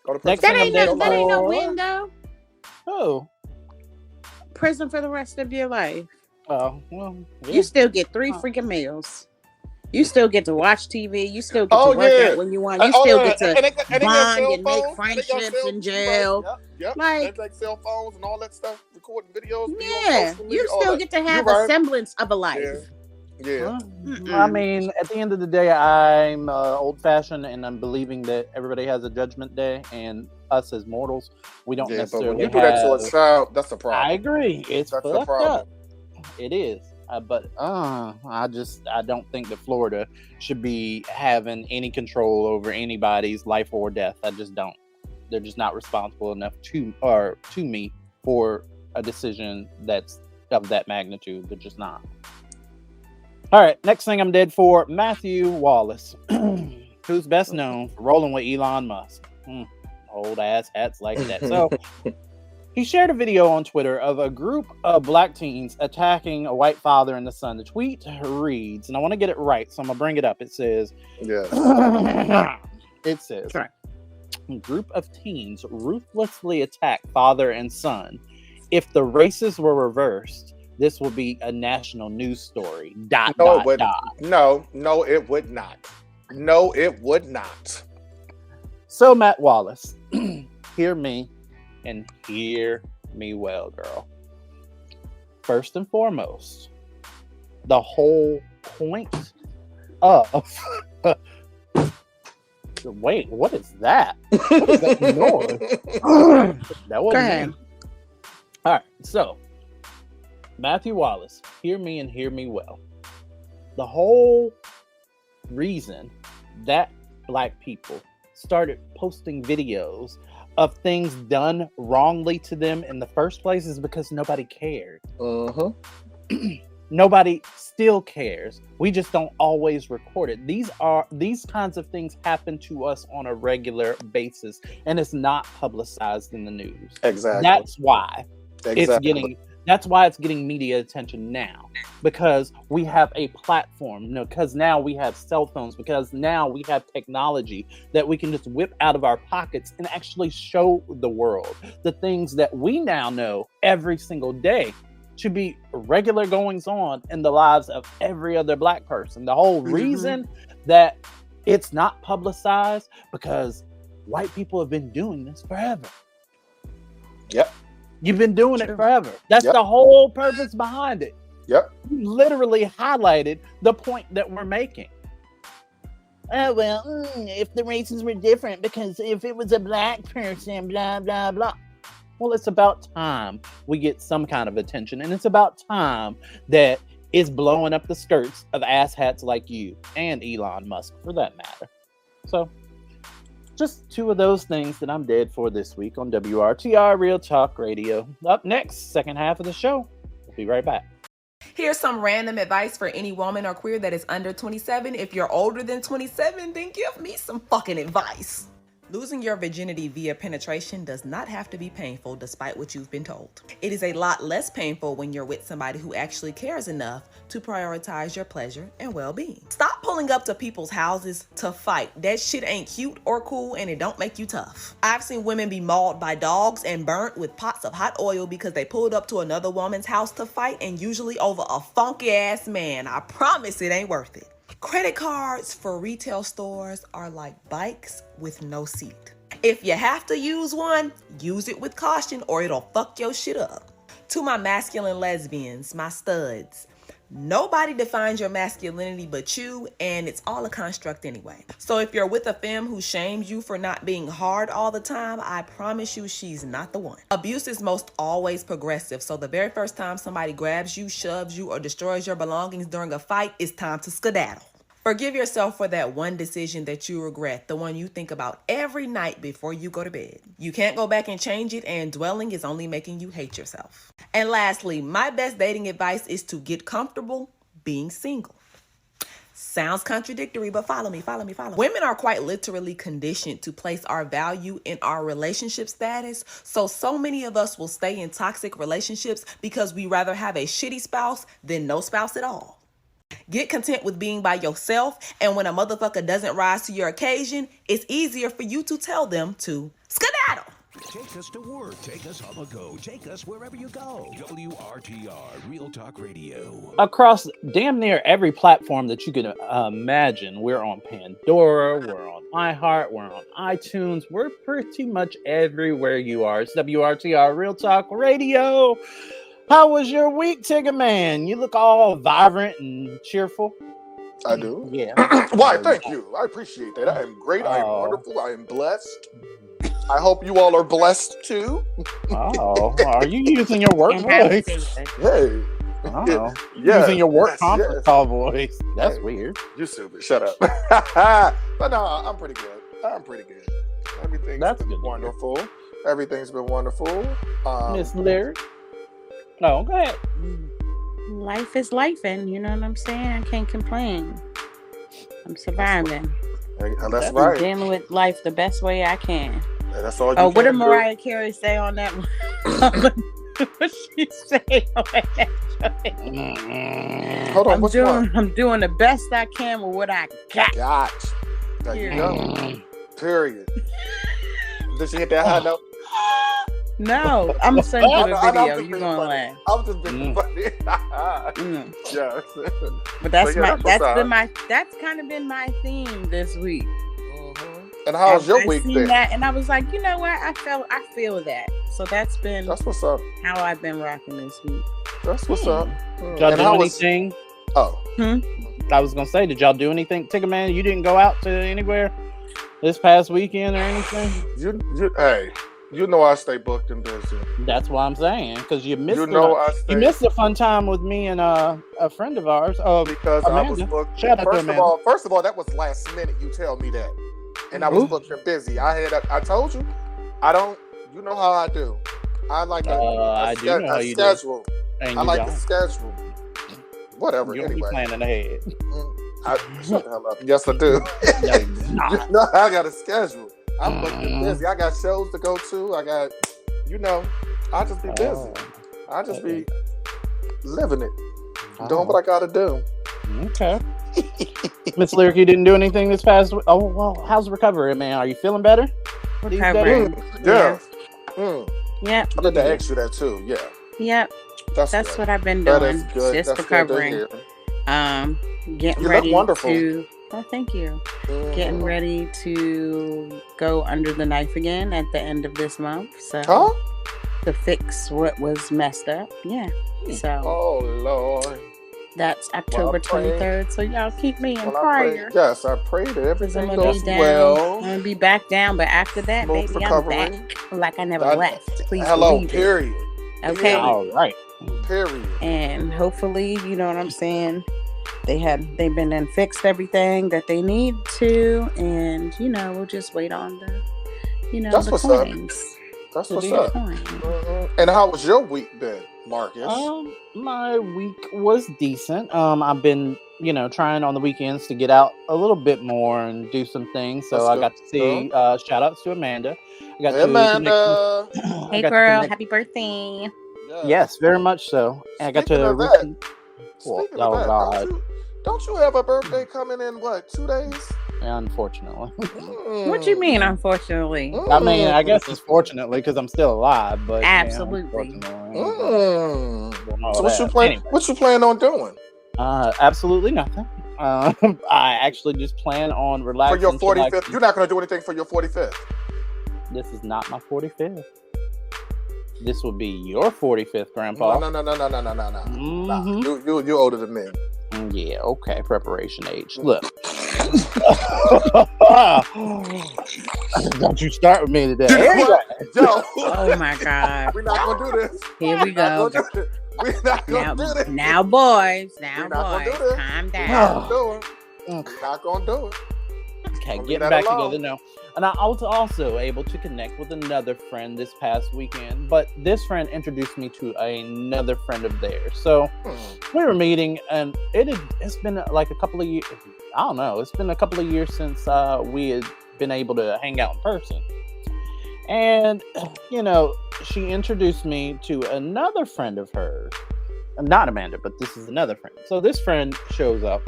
Speaker 3: Go to prison.
Speaker 4: That ain't no window.
Speaker 2: Oh.
Speaker 4: Prison for the rest of your life.
Speaker 2: Oh, well. Yeah.
Speaker 4: You still get 3 freaking meals. You still get to watch TV. You still get to work out when you want. You still get to bond and make friendships in jail.
Speaker 3: Like cell phones and all that stuff, recording videos.
Speaker 4: Yeah, you still get to have a semblance of a life.
Speaker 3: Yeah.
Speaker 2: I mean, at the end of the day, I'm old-fashioned, and I'm believing that everybody has a judgment day, and us as mortals, we don't necessarily.
Speaker 3: But when you do that to a child, that's the problem.
Speaker 2: I agree. It's fucked up. It is. But I don't think that Florida should be having any control over anybody's life or death. I just don't. They're just not responsible enough to me for a decision that's of that magnitude. They're just not. All right, next thing I'm dead for, Matthew Wallace, who's best known for rolling with Elon Musk. Old ass hats like that. So he shared a video on Twitter of a group of black teens attacking a white father and the son. The tweet reads, and I want to get it right, so I'm gonna bring it up. It says, a group of teens ruthlessly attack father and son. If the races were reversed, this will be a national news story. No, it would not. No, it would not. So, Matt Wallace, hear me and hear me well, girl. First and foremost, the whole point of wait, what is that? What is that noise? That wasn't me. All right, so Matthew Wallace, hear me and hear me well. The whole reason that black people started posting videos of things done wrongly to them in the first place is because nobody cared. nobody still cares. We just don't always record it. These kinds of things happen to us on a regular basis, and it's not publicized in the news.
Speaker 3: Exactly.
Speaker 2: That's why
Speaker 3: Exactly.
Speaker 2: that's why it's getting media attention now, because we have a platform, because now we have cell phones, because now we have technology that we can just whip out of our pockets and actually show the world the things that we now know every single day to be regular goings on in the lives of every other Black person. The whole reason that it's not publicized, because white people have been doing this forever.
Speaker 3: Yep.
Speaker 2: You've been doing it forever. That's the whole purpose behind it.
Speaker 3: Yep.
Speaker 2: You literally highlighted the point that we're making. Oh, well, if the races were different, because if it was a Black person, blah, blah, blah. Well, it's about time we get some kind of attention. And it's about time that it's blowing up the skirts of asshats like you and Elon Musk, for that matter. So, just two of those things that I'm dead for this week on WRTR Real Talk Radio. Up next, second half of the show. We'll be right back.
Speaker 5: Here's some random advice for any woman or queer that is under 27. If you're older than 27, then give me some fucking advice. Losing your virginity via penetration does not have to be painful, despite what you've been told. It is a lot less painful when you're with somebody who actually cares enough to prioritize your pleasure and well-being. Stop pulling up to people's houses to fight. That shit ain't cute or cool, and it don't make you tough. I've seen women be mauled by dogs and burnt with pots of hot oil because they pulled up to another woman's house to fight, and usually over a funky ass man. I promise it ain't worth it. Credit cards for retail stores are like bikes with no seat. If you have to use one, use it with caution or it'll fuck your shit up. To my masculine lesbians, my studs, nobody defines your masculinity but you, and it's all a construct anyway. So if you're with a femme who shames you for not being hard all the time, I promise you she's not the one. Abuse is most always progressive, so the very first time somebody grabs you, shoves you, or destroys your belongings during a fight, it's time to skedaddle. Forgive yourself for that one decision that you regret, the one you think about every night before you go to bed. You can't go back and change it, and dwelling is only making you hate yourself. And lastly, my best dating advice is to get comfortable being single. Sounds contradictory, but follow me. Women are quite literally conditioned to place our value in our relationship status. So many of us will stay in toxic relationships because we rather have a shitty spouse than no spouse at all. Get content with being by yourself, and when a motherfucker doesn't rise to your occasion, it's easier for you to tell them to skedaddle.
Speaker 1: Take us to work, take us on the go, take us wherever you go. WRTR, Real Talk Radio.
Speaker 2: Across damn near every platform that you can imagine, we're on Pandora, we're on iHeart, we're on iTunes, we're pretty much everywhere you are. It's WRTR, Real Talk Radio. How was your week, Tigger Man? You look all vibrant and cheerful.
Speaker 3: I do.
Speaker 2: Yeah.
Speaker 3: Why? Thank you. I appreciate that. I am great. I am wonderful. I am blessed. I hope you all are blessed too.
Speaker 2: Oh, are you using your work voice?
Speaker 3: Hey.
Speaker 2: Oh, using your work conference call voice. That's weird.
Speaker 3: You stupid. Shut up. But no, I'm pretty good. Everything's been wonderful. Everything's been wonderful.
Speaker 2: Miss Lyric. No, go ahead.
Speaker 4: Life is life, and you know what I'm saying? I can't complain. I'm surviving.
Speaker 3: That's right.
Speaker 4: I'm dealing with life the best way I can.
Speaker 3: That's all you
Speaker 4: what did
Speaker 3: do.
Speaker 4: Mariah Carey say on that one? What she say on that?
Speaker 3: Hold on,
Speaker 4: I'm doing the best I can with what I got.
Speaker 3: There you go. Period. Did she hit that high note?
Speaker 4: No, I'm gonna send you the video. You're gonna laugh.
Speaker 3: I was just being funny. Yeah.
Speaker 4: But that's that's kind of been my theme this week.
Speaker 3: And how's your week been?
Speaker 4: That, and I was like, you know what? I feel that. So that's
Speaker 3: what's up.
Speaker 4: How I've been rocking this week.
Speaker 3: That's what's up.
Speaker 2: Did y'all do anything? I was gonna say, did y'all do anything? Tigger Man, you didn't go out to anywhere this past weekend or anything?
Speaker 3: Hey. You know I stay booked and busy.
Speaker 2: That's what I'm saying, because you missed. You missed a fun time with me and a friend of ours.
Speaker 3: Because
Speaker 2: Amanda.
Speaker 3: I was booked.
Speaker 2: Shout out to Amanda.
Speaker 3: First of all, that was last minute. You tell me that, and I was booked and busy. I told you, I don't. You know how I do. I like a schedule.
Speaker 2: And
Speaker 3: I like the schedule. Whatever.
Speaker 2: You don't be
Speaker 3: Anyway,
Speaker 2: planning ahead.
Speaker 3: shut the hell up. Yes, I do.
Speaker 2: No, you're not.
Speaker 3: No, I got a schedule. I'm fucking busy. I got shows to go to. I got, I just be busy. I just be living it, doing what I gotta do.
Speaker 2: Okay. Miss Lyric, you didn't do anything this past week? Oh, well, how's the recovery, man? Are you feeling better? these days?
Speaker 11: Recovering.
Speaker 3: Yeah.
Speaker 11: Yep.
Speaker 3: I did to ask you that too. Yeah.
Speaker 11: Yep.
Speaker 3: That's
Speaker 11: That's
Speaker 3: good.
Speaker 11: what I've been
Speaker 3: That
Speaker 11: doing.
Speaker 3: is good.
Speaker 11: Just
Speaker 3: That's good to
Speaker 11: recovering.
Speaker 3: hear.
Speaker 11: Getting
Speaker 3: You look
Speaker 11: ready
Speaker 3: wonderful.
Speaker 11: to. Oh, thank you. Getting ready to go under the knife again at the end of this month. So
Speaker 3: Huh?
Speaker 11: to fix what was messed up. Yeah. So
Speaker 3: Oh Lord.
Speaker 11: that's October
Speaker 3: pray-
Speaker 11: 23rd. So y'all keep me in
Speaker 3: Well, I pray,
Speaker 11: prayer.
Speaker 3: yes, I pray that
Speaker 11: 'Cause
Speaker 3: everything
Speaker 11: I'm gonna
Speaker 3: goes
Speaker 11: be down.
Speaker 3: well.
Speaker 11: I'm gonna be back down, but after that,
Speaker 3: Smooth
Speaker 11: baby,
Speaker 3: recovery.
Speaker 11: I'm back like I never
Speaker 3: I-
Speaker 11: left. Please
Speaker 3: Hello.
Speaker 11: believe it.
Speaker 3: Period.
Speaker 11: Okay.
Speaker 2: All right.
Speaker 3: Period.
Speaker 11: And hopefully, you know what I'm saying, they've been and fixed everything that they need to, and we'll just wait on the
Speaker 3: That's
Speaker 11: the
Speaker 3: what's up.
Speaker 11: coins.
Speaker 3: That's
Speaker 11: The
Speaker 3: what's
Speaker 11: big
Speaker 3: up.
Speaker 11: coin.
Speaker 3: And how was your week been, Marcus?
Speaker 2: My week was decent. I've been, trying on the weekends to get out a little bit more and do some things. So
Speaker 3: That's
Speaker 2: I
Speaker 3: good.
Speaker 2: got to see. Shout outs to Amanda. I got
Speaker 3: Hey,
Speaker 2: to
Speaker 3: Amanda.
Speaker 2: I
Speaker 11: Hey
Speaker 2: got to
Speaker 11: girl,
Speaker 2: connect-
Speaker 11: happy birthday.
Speaker 2: Yes, very much so. And I got
Speaker 3: Speaking
Speaker 2: to.
Speaker 3: of that,
Speaker 2: Well,
Speaker 3: Speaking of
Speaker 2: oh
Speaker 3: that,
Speaker 2: God!
Speaker 3: don't you have a birthday coming in, 2 days?
Speaker 2: Unfortunately,
Speaker 11: What you mean, unfortunately?
Speaker 2: I mean, I guess it's fortunately because I'm still alive. But
Speaker 11: Absolutely.
Speaker 3: So what you plan?
Speaker 2: Anyway.
Speaker 3: What you plan on doing
Speaker 2: Absolutely nothing. I actually just plan on
Speaker 3: for
Speaker 2: relaxing.
Speaker 3: your 45th?
Speaker 2: chillaxing.
Speaker 3: You're not going to do anything for your 45th.
Speaker 2: This is not my 45th. This would be your 45th, Grandpa.
Speaker 3: No.
Speaker 2: Mhm.
Speaker 3: You older than me.
Speaker 2: Yeah, okay, preparation age. Look. Don't you start with me today. Anyway.
Speaker 3: Yo,
Speaker 11: Oh my God.
Speaker 3: we're not gonna do this.
Speaker 11: Here we go.
Speaker 3: We're not
Speaker 11: Now,
Speaker 3: gonna do this.
Speaker 11: now, boys. Now,
Speaker 3: We're not gonna
Speaker 11: boys.
Speaker 3: do this.
Speaker 11: Calm
Speaker 3: We're
Speaker 11: down.
Speaker 3: not gonna do it. We're not gonna do it.
Speaker 2: Okay,
Speaker 3: Leave
Speaker 2: getting
Speaker 3: that
Speaker 2: back
Speaker 3: alone.
Speaker 2: together now. And I was also able to connect with another friend this past weekend, but this friend introduced me to another friend of theirs. So we were meeting, and it's been like a couple of years. I don't know. It's been a couple of years since we had been able to hang out in person. And, she introduced me to another friend of hers. Not Amanda, but this is another friend. So this friend shows up.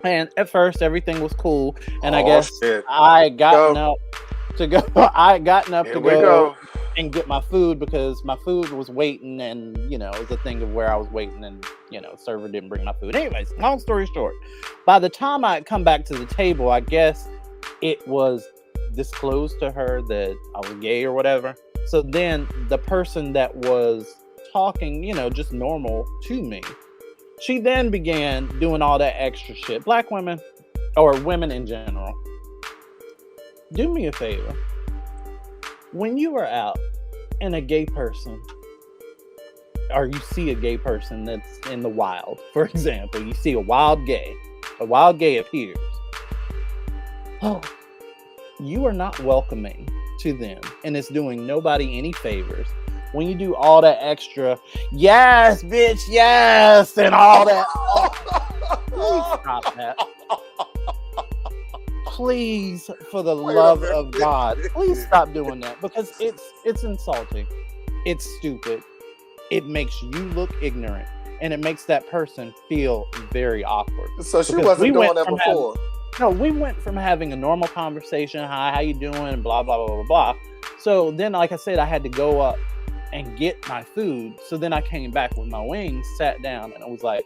Speaker 2: And at first, everything was cool. And I guess
Speaker 3: shit.
Speaker 2: I had gotten up to go. I had gotten up
Speaker 3: Here
Speaker 2: to
Speaker 3: we
Speaker 2: go
Speaker 3: go.
Speaker 2: and get my food because my food was waiting. And, it was a thing of where I was waiting. And, server didn't bring my food. Anyways, long story short, by the time I had come back to the table, I guess it was disclosed to her that I was gay or whatever. So then the person that was talking, just normal to me, she then began doing all that extra shit. Black women, or women in general, do me a favor. When you are out and a gay person, or you see a gay person that's in the wild, for example, you see a wild gay appears. Oh, you are not welcoming to them, and it's doing nobody any favors when you do all that extra, yes, bitch, yes, and all that. Please stop that. Please, for the love of God, please stop doing that because it's insulting. It's stupid. It makes you look ignorant, and it makes that person feel very awkward.
Speaker 3: So she
Speaker 2: Because
Speaker 3: wasn't
Speaker 2: we
Speaker 3: doing
Speaker 2: went
Speaker 3: that
Speaker 2: from
Speaker 3: before.
Speaker 2: No, we went from having a normal conversation, hi, how you doing, and blah, blah, blah, blah, blah. So then, like I said, I had to go up and get my food. So then I came back with my wings, sat down, and I was like,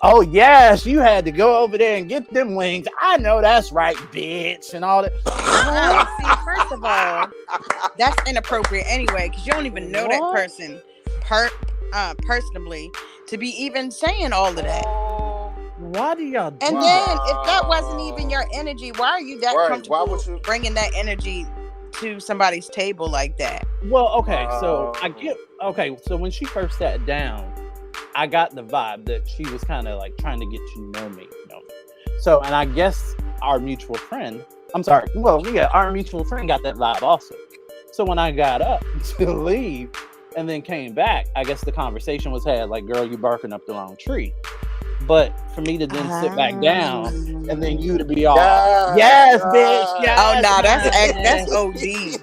Speaker 2: oh, yes, you had to go over there and get them wings. I know that's right, bitch, and all that.
Speaker 4: See, first of all, that's inappropriate anyway, because you don't even know that
Speaker 2: What?
Speaker 4: person personally to be even saying all of that.
Speaker 2: Why do y'all do
Speaker 4: And
Speaker 2: that?
Speaker 4: then, if that wasn't even your energy, why are you that
Speaker 3: Right,
Speaker 4: comfortable
Speaker 3: why would you-
Speaker 4: bringing that energy to somebody's table like that?
Speaker 2: Well, okay, so so when she first sat down, I got the vibe that she was kind of like trying to get to know me. So, and I guess our mutual friend, our mutual friend got that vibe also. So when I got up to leave and then came back, I guess the conversation was had like, girl, you barking up the wrong tree. But for me to then sit back down and then you to be all,
Speaker 3: Yeah,
Speaker 2: yes, bitch, yes.
Speaker 11: Oh no, that's
Speaker 2: man."
Speaker 11: OD.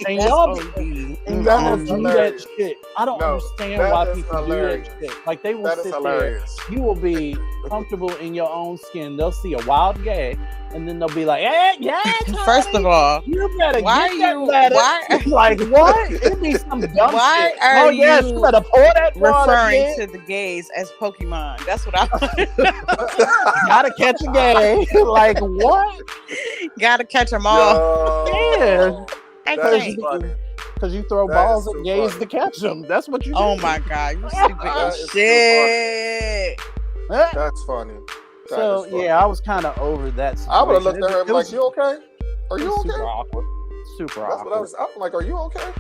Speaker 2: And
Speaker 11: That's
Speaker 2: y'all,
Speaker 11: OD.
Speaker 2: and y'all
Speaker 3: That is
Speaker 2: do that
Speaker 3: hilarious.
Speaker 2: shit. I don't
Speaker 3: No,
Speaker 2: understand
Speaker 3: that
Speaker 2: why
Speaker 3: is
Speaker 2: people
Speaker 3: hilarious.
Speaker 2: do that shit. Like they will
Speaker 3: That is
Speaker 2: sit
Speaker 3: hilarious.
Speaker 2: there. You will be comfortable in your own skin. They'll see a wild gay, and then they'll be like, "Hey, yeah,
Speaker 11: First of all,
Speaker 2: you better
Speaker 11: why
Speaker 2: get that
Speaker 11: you-
Speaker 2: letter."
Speaker 11: why-
Speaker 2: Like what? It'd be some dumb
Speaker 11: Why
Speaker 2: shit.
Speaker 11: are
Speaker 2: Oh yes,
Speaker 11: you
Speaker 2: you better pour that water,
Speaker 11: referring
Speaker 2: bitch.
Speaker 11: to the gays as Pokemon? That's what I
Speaker 2: Gotta catch a gay. Like what?
Speaker 11: gotta catch them all.
Speaker 2: Yeah.
Speaker 11: I
Speaker 3: That is
Speaker 11: can't.
Speaker 3: funny.
Speaker 2: Because you throw
Speaker 3: That
Speaker 2: balls
Speaker 3: is
Speaker 2: at
Speaker 3: too
Speaker 2: gays
Speaker 3: funny.
Speaker 2: to catch them. That's what you do.
Speaker 11: Oh my god, you stupid
Speaker 3: That
Speaker 11: as
Speaker 3: is too
Speaker 11: shit.
Speaker 3: That's funny. That
Speaker 2: So
Speaker 3: is funny.
Speaker 2: yeah, I was kind of over that situation.
Speaker 3: I would have looked at her and
Speaker 2: It
Speaker 3: been like,
Speaker 2: was-
Speaker 3: "You okay? Are
Speaker 2: it
Speaker 3: you
Speaker 2: was
Speaker 3: okay?"
Speaker 2: Super awkward. Super
Speaker 3: That's
Speaker 2: awkward.
Speaker 3: what I was. I'm like, "Are you okay?"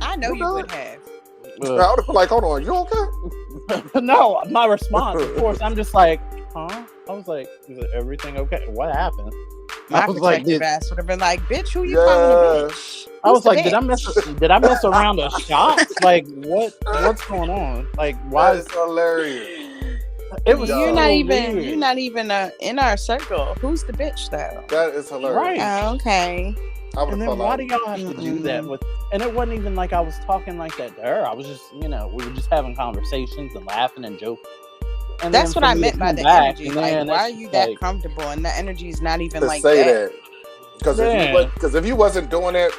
Speaker 11: I know
Speaker 3: You
Speaker 11: you
Speaker 3: good?
Speaker 11: would have.
Speaker 3: I would have been like, "Hold on, you okay?"
Speaker 2: No, my response, of course, I'm just like, huh? I was like, is everything okay? What happened?
Speaker 11: My
Speaker 2: I was like,
Speaker 11: protective
Speaker 2: did,
Speaker 11: ass would have been like, bitch, who you
Speaker 3: Yeah.
Speaker 11: calling a bitch?
Speaker 2: I was
Speaker 11: Who's the
Speaker 2: like, did I
Speaker 11: bitch?
Speaker 2: mess around a shot? Like, what's going on? Like, why
Speaker 3: That
Speaker 2: is
Speaker 3: is hilarious.
Speaker 2: it was
Speaker 11: You're
Speaker 2: so
Speaker 11: not even
Speaker 2: weird.
Speaker 11: you're not even in our circle. Who's the bitch though?
Speaker 3: That is hilarious.
Speaker 2: Right.
Speaker 11: Oh, okay.
Speaker 3: I would
Speaker 2: And
Speaker 3: have
Speaker 2: then
Speaker 3: fell
Speaker 2: why
Speaker 3: out.
Speaker 2: do y'all have to do that with? And it wasn't even like I was talking like that to her. I was just, we were just having conversations and laughing and joking. And
Speaker 11: That's
Speaker 2: then
Speaker 11: what
Speaker 2: for
Speaker 11: I
Speaker 2: me to
Speaker 11: meant by
Speaker 2: come
Speaker 11: the
Speaker 2: back,
Speaker 11: energy.
Speaker 2: and
Speaker 11: Like,
Speaker 2: then
Speaker 11: why are
Speaker 2: it's
Speaker 11: you
Speaker 2: just
Speaker 11: that
Speaker 2: like,
Speaker 11: comfortable? And the energy is not even
Speaker 3: To
Speaker 11: like
Speaker 3: say
Speaker 11: that.
Speaker 3: that, because if you wasn't doing it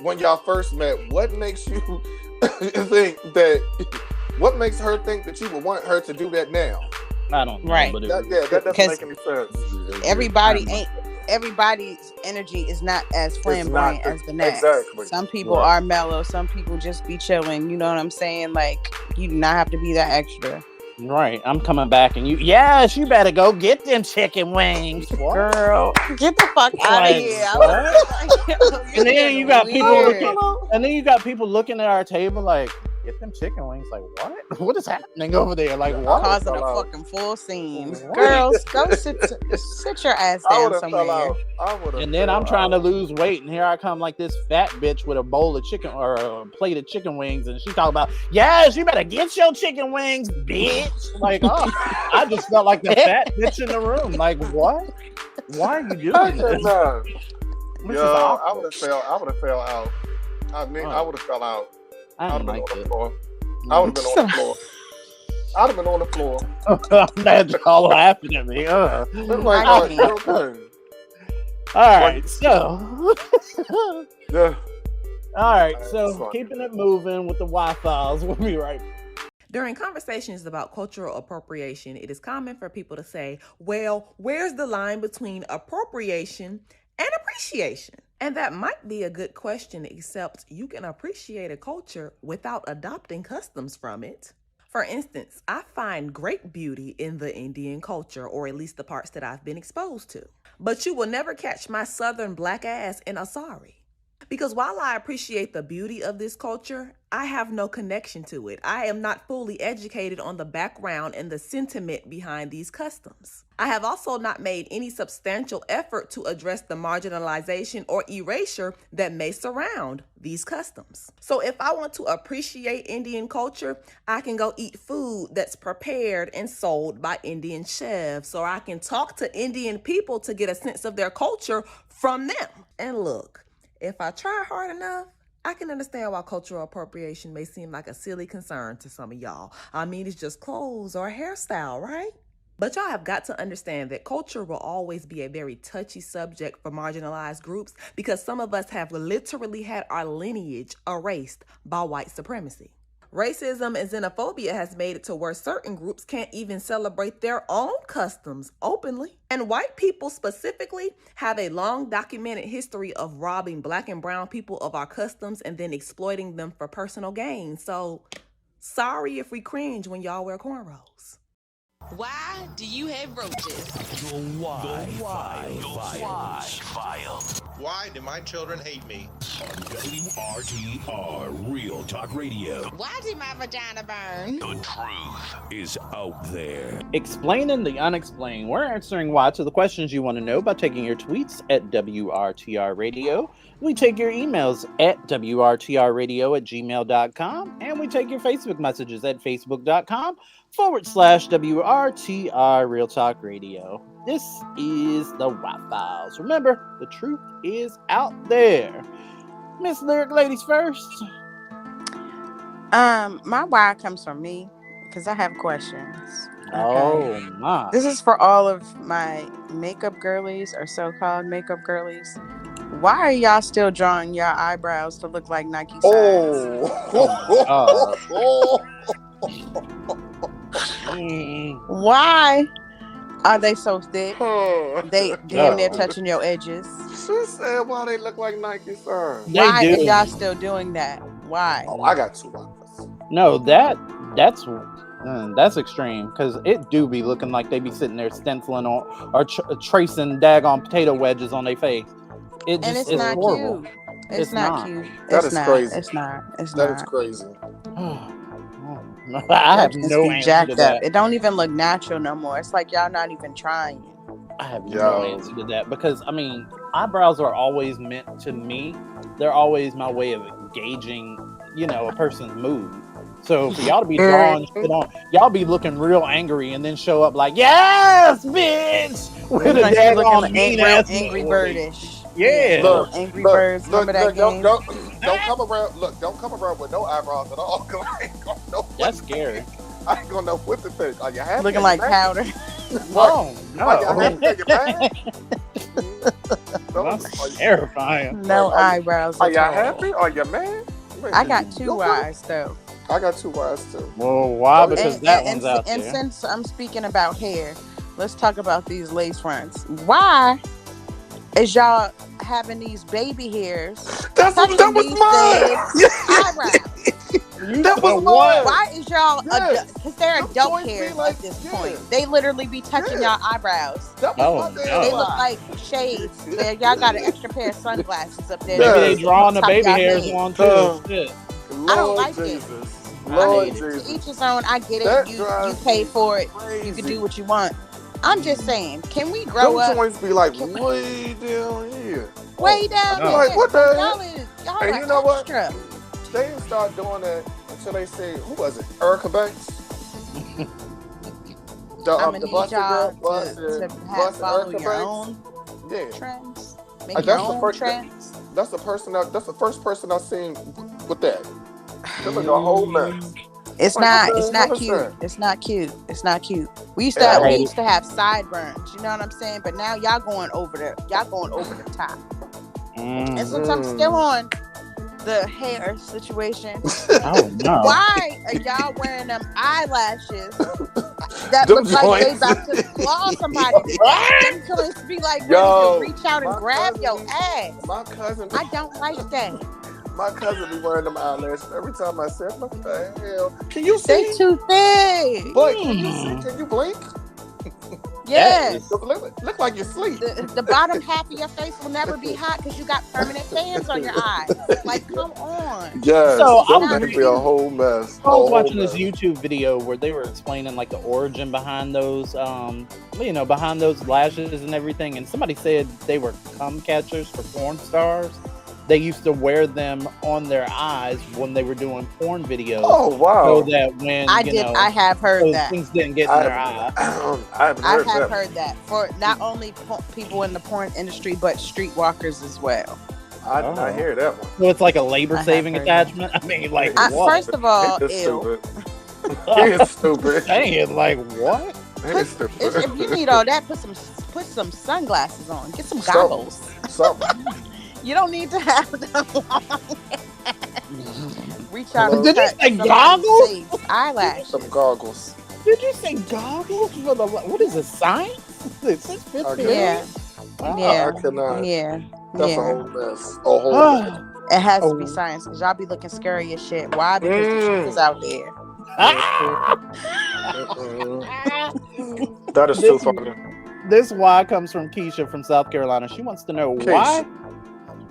Speaker 3: when y'all first met, what makes you think that? What makes her think that you would want her to do that now?
Speaker 2: I don't know.
Speaker 11: Right.
Speaker 2: But
Speaker 3: That doesn't
Speaker 11: Because
Speaker 3: make any sense.
Speaker 11: Everybody's energy is not as
Speaker 3: It's
Speaker 11: flamboyant
Speaker 3: not
Speaker 11: as the next.
Speaker 3: exactly.
Speaker 11: Some people
Speaker 2: Right.
Speaker 11: are mellow. Some people just be chilling. You know what I'm saying? Like, you do not have to be that extra.
Speaker 2: Right. I'm coming back, and yes, you better go get them chicken wings. What?
Speaker 11: Girl, get the fuck out
Speaker 2: Like,
Speaker 11: of here. I
Speaker 2: what?
Speaker 11: was like, yo,
Speaker 2: And then
Speaker 11: you're
Speaker 2: you got people
Speaker 11: weird.
Speaker 2: looking at our table like, get them chicken wings. Like, what? What is happening over there? Like, what?
Speaker 11: Causing a fucking full scene. Girls, go sit your ass
Speaker 3: I
Speaker 11: down
Speaker 3: would have fell
Speaker 11: somewhere.
Speaker 3: out. I would have.
Speaker 2: And then I'm trying to lose weight, and here I come like this fat bitch with a bowl of chicken or a plate of chicken wings, and she talking about, yes, you better get your chicken wings, bitch. Like, oh, I just felt like the fat bitch in the room. Like, what? Why are you doing this? Which is
Speaker 3: I
Speaker 2: awkward.
Speaker 3: would have fell out. I mean, I would have fell out.
Speaker 2: I
Speaker 3: I would
Speaker 2: don't
Speaker 3: have been
Speaker 2: like
Speaker 3: on the
Speaker 2: it.
Speaker 3: floor. I would have been on the floor. I'd have been on the floor.
Speaker 2: I'm mad y'all laughing at me.
Speaker 3: Like,
Speaker 11: I can't.
Speaker 3: okay.
Speaker 2: All right, so.
Speaker 3: Yeah.
Speaker 2: All right,
Speaker 3: That's
Speaker 2: so
Speaker 3: funny.
Speaker 2: keeping it moving with the Wi-Fi's. We'll be right back.
Speaker 5: During conversations about cultural appropriation, it is common for people to say, well, where's the line between appropriation and appreciation? And that might be a good question, except you can appreciate a culture without adopting customs from it. For instance, I find great beauty in the Indian culture, or at least the parts that I've been exposed to. But you will never catch my southern black ass in a sari. Because while I appreciate the beauty of this culture, I have no connection to it. I am not fully educated on the background and the sentiment behind these customs. I have also not made any substantial effort to address the marginalization or erasure that may surround these customs. So if I want to appreciate Indian culture, I can go eat food that's prepared and sold by Indian chefs, or I can talk to Indian people to get a sense of their culture from them. And look, if I try hard enough, I can understand why cultural appropriation may seem like a silly concern to some of y'all. I mean, it's just clothes or a hairstyle, right? But y'all have got to understand that culture will always be a very touchy subject for marginalized groups because some of us have literally had our lineage erased by white supremacy. Racism and xenophobia has made it to where certain groups can't even celebrate their own customs openly. And white people specifically have a long documented history of robbing black and brown people of our customs and then exploiting them for personal gain. So, sorry if we cringe when y'all wear cornrows.
Speaker 12: Why do you have roaches?
Speaker 1: The Why File.
Speaker 12: Why do my children hate me?
Speaker 1: On WRTR Real Talk Radio.
Speaker 4: Why did my vagina burn?
Speaker 1: The truth is out there.
Speaker 2: Explaining the unexplained. We're answering why to the questions you want to know by taking your tweets at WRTR Radio. We take your emails at WRTRradio@gmail.com. And we take your Facebook messages at Facebook.com/WRTR Real Talk Radio. This is the White Files. Remember, the truth is out there. Miss Lyric Ladies first.
Speaker 11: My why comes from me because I have questions.
Speaker 2: Oh my.
Speaker 11: This is for all of my makeup girlies or so-called makeup girlies. Why are y'all still drawing your eyebrows to look like Nike signs? Why are they so thick? They damn near touching your edges.
Speaker 3: She said why they look like Nike signs.
Speaker 11: Why are y'all still doing that? Why?
Speaker 3: Oh, I got 2 eyes.
Speaker 2: No, that's extreme because it do be looking like they be sitting there stenciling on or tracing daggone potato wedges on their face. It's
Speaker 11: not
Speaker 2: horrible.
Speaker 11: cute. It's not cute.
Speaker 3: That is crazy.
Speaker 11: It's not.
Speaker 3: That is crazy.
Speaker 2: I have no answer to that.
Speaker 11: It don't even look natural no more. It's like y'all not even trying.
Speaker 2: I have no answer to that because I mean, eyebrows are always meant to me. They're always my way of gauging, a person's mood. So for y'all to be drawing shit on, y'all be looking real angry and then show up like, yes, bitch, with a daggone mean ass
Speaker 11: angry birdish.
Speaker 2: Yeah,
Speaker 11: Angry Birds. Remember that game?
Speaker 3: Don't come around. Look, don't come around with no eyebrows at all. I ain't gonna know.
Speaker 2: That's scary.
Speaker 3: I ain't gonna know what to think. Are you happy?
Speaker 11: Looking like powder.
Speaker 2: Oh no!
Speaker 3: Are you happy? Are you mad?
Speaker 2: That's terrifying.
Speaker 11: No eyebrows.
Speaker 3: Are you happy? Are you mad?
Speaker 11: I got 2 eyes though.
Speaker 3: I got 2 eyes too.
Speaker 2: Well, why? Because that one's out there.
Speaker 11: And since I'm speaking about hair, let's talk about these lace fronts. Why is y'all having these baby hairs?
Speaker 3: That was mine.
Speaker 11: Eyebrows.
Speaker 3: That was mine.
Speaker 11: Why is y'all? Because they're adult hairs at this point. They literally be touching y'all eyebrows. They look like shades. Y'all got an extra pair of sunglasses up there.
Speaker 2: Maybe they drawing the baby hairs on too.
Speaker 11: I don't like it.
Speaker 3: Lord
Speaker 11: To each his own. I get it. You pay for it. You can do what you want. I'm just saying, can we grow up?
Speaker 3: Joints be like way down here.
Speaker 11: Way down here.
Speaker 3: Like, what the hell?
Speaker 11: Y'all
Speaker 3: and
Speaker 11: are
Speaker 3: you know
Speaker 11: extra.
Speaker 3: what? They didn't start doing that until they say, who was it? Erica Banks?
Speaker 11: I'm gonna need y'all to follow your own trends. Make your own trends.
Speaker 3: That's the first person I've seen with that. They look a whole mess.
Speaker 11: It's not cute. It's not cute. It's not cute. We used to have sideburns, you know what I'm saying? But now y'all going over the top. And since I'm still on the hair situation, why are y'all wearing them eyelashes that look like they about to claw somebody? Them joints be like ready to reach out and grab your ass.
Speaker 3: My cousin,
Speaker 11: I don't like that.
Speaker 3: My cousin be wearing them eyelashes every time I say, "What the hell? Can you see?
Speaker 11: They too thick."
Speaker 3: Boy, can you see? Can you blink?
Speaker 11: Yes.
Speaker 3: Look like you're asleep.
Speaker 11: The bottom half of your face will never be hot because you got permanent fans on your eyes. Like, come on.
Speaker 3: Yes.
Speaker 2: So
Speaker 3: I was gonna be a whole mess.
Speaker 2: I was watching this YouTube video where they were explaining like the origin behind those, behind those lashes and everything. And somebody said they were cum catchers for porn stars. They used to wear them on their eyes when they were doing porn videos.
Speaker 3: Oh wow!
Speaker 2: So that when
Speaker 11: I have heard that
Speaker 2: things didn't get in their eye.
Speaker 3: I have
Speaker 11: heard that for not only people in the porn industry but streetwalkers as well.
Speaker 3: I hear that one.
Speaker 2: So it's like a labor-saving attachment. I mean, like what?
Speaker 11: First of all,
Speaker 3: ew. It's stupid.
Speaker 2: Dang, like what?
Speaker 11: If you need all that, put some sunglasses on. Get some goggles.
Speaker 3: Something.
Speaker 11: You don't need to have them long. Reach out and
Speaker 2: Did you say goggles?
Speaker 11: Eyelashes.
Speaker 3: Some goggles.
Speaker 2: Did you say goggles for the? What is it? Science? Is this
Speaker 11: Yeah.
Speaker 3: I cannot.
Speaker 11: Yeah.
Speaker 3: That's a whole mess. A whole mess.
Speaker 11: It has to be science because y'all be looking scary as shit. Why? Because the truth is out there.
Speaker 3: That is too funny.
Speaker 2: This why comes from Keisha from South Carolina. She wants to know why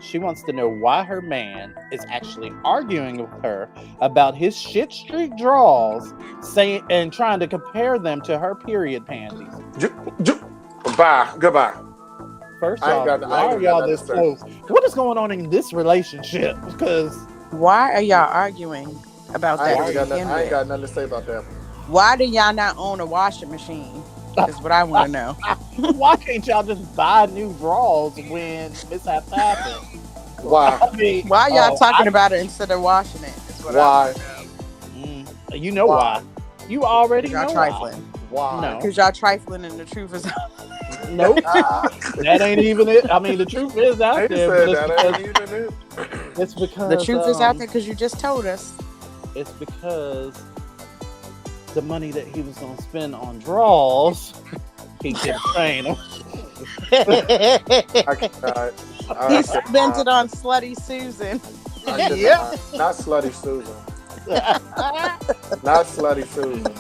Speaker 2: She wants to know why her man is actually arguing with her about his shit streak draws, saying and trying to compare them to her period panties.
Speaker 3: Bye. Goodbye.
Speaker 2: First off, why are y'all this close? What is going on in this relationship? Because
Speaker 11: why are y'all arguing about that?
Speaker 3: I ain't got nothing to say about that.
Speaker 11: Why do y'all not own a washing machine? Is what I want to know.
Speaker 2: Why can't y'all just buy new drawers when mishaps happen?
Speaker 3: Why?
Speaker 2: I mean,
Speaker 11: why y'all talking about it instead of washing it? Is what
Speaker 3: why?
Speaker 2: You know why? You already know
Speaker 11: trifling.
Speaker 3: Why?
Speaker 2: No,
Speaker 11: because y'all trifling and the truth is out.
Speaker 2: Nope. That ain't even it. I mean, the truth is out there. It's because
Speaker 11: the truth is out there because you just told us.
Speaker 2: It's because the money that he was going to spend on draws, he kept saying them.
Speaker 11: He spent it on Slutty Susan.
Speaker 3: Yeah. Not Slutty Susan. Not Slutty Susan.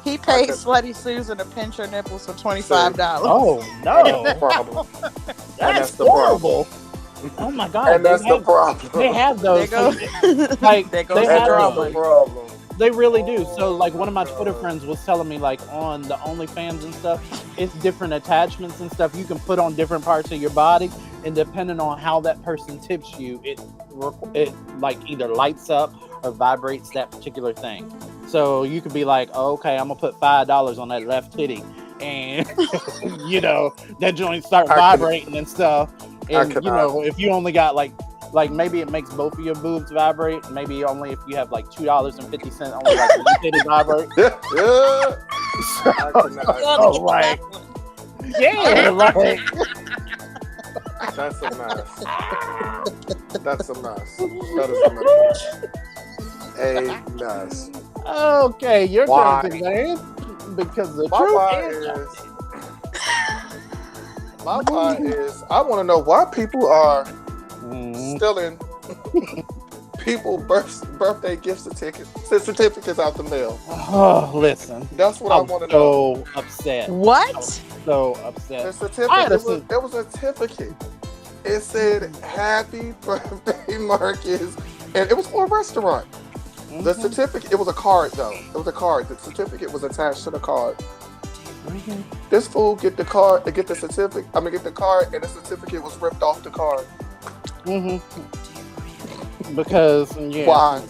Speaker 11: He paid Slutty Susan to pinch her nipples for $25.
Speaker 2: Oh, no.
Speaker 3: That's the problem.
Speaker 2: That's horrible. Oh my God!
Speaker 3: And that's the problem.
Speaker 2: They have those.
Speaker 11: Like
Speaker 2: they
Speaker 11: have
Speaker 3: the problem.
Speaker 2: They really do. So, like, one of my Twitter friends was telling me, like, on the OnlyFans and stuff, it's different attachments and stuff you can put on different parts of your body, and depending on how that person tips you, it like either lights up or vibrates that particular thing. So you could be like, oh, okay, I'm gonna put $5 on that left titty, and you know that joint start vibrating and stuff. And you know, if you only got like maybe it makes both of your boobs vibrate. Maybe only if you have like $2.50, only like one titty vibrate. So, like, yeah, like.
Speaker 3: That's a mess. That's a mess. That is a mess.
Speaker 2: Okay, your turn, man. Because the
Speaker 3: my part is, I want to know why people are stealing people birthday gift certificates out the mail.
Speaker 2: Oh, listen.
Speaker 3: That's what I want to know.
Speaker 2: So upset.
Speaker 11: What?
Speaker 2: So upset.
Speaker 3: The certificate, there was a certificate. It said, "Happy birthday, Marcus," and it was for a restaurant. Mm-hmm. The certificate, it was a card though. It was a card. The certificate was attached to the card. Mm-hmm. This fool get the card, get the certificate. Get the card, and the certificate was ripped off the card.
Speaker 2: Mm-hmm. Because
Speaker 3: why?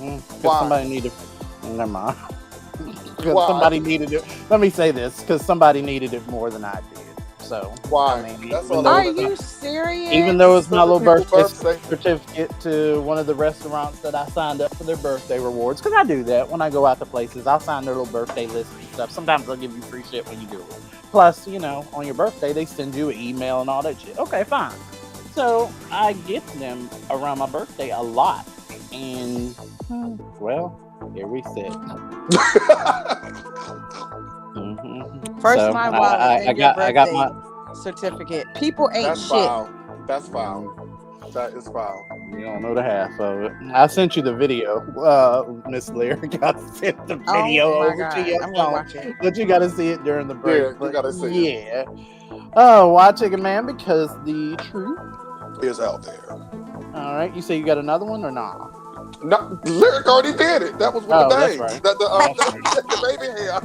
Speaker 2: Because somebody needed. Never mind. Because somebody needed it. Let me say this: because somebody needed it more than I did. So
Speaker 3: why?
Speaker 11: Are you serious?
Speaker 2: Even though it's my little birthday certificate to one of the restaurants that I signed up for their birthday rewards, because I do that when I go out to places. I'll sign their little birthday list and stuff. Sometimes they'll give you free shit when you do it. Plus, you know, on your birthday they send you an email and all that shit. Okay, fine. So I get them around my birthday a lot, and well, here we sit.
Speaker 11: First
Speaker 2: so
Speaker 11: time
Speaker 2: I got my
Speaker 11: certificate. People ain't
Speaker 3: That's
Speaker 11: shit.
Speaker 3: Foul. That's foul. That is foul.
Speaker 2: You don't know the half of it. I sent you the video, Miss Lyric. I sent the video over to you.
Speaker 11: I'm gonna watch it.
Speaker 2: But you got to see it during the break.
Speaker 3: Yeah, you got to see it.
Speaker 2: Yeah. Oh, watch it, man, because the truth
Speaker 3: is out there.
Speaker 2: All right. You say you got another one or not?
Speaker 3: No, Lyric already did it. That was one of the
Speaker 2: that's
Speaker 3: days.
Speaker 2: right.
Speaker 3: The baby hair.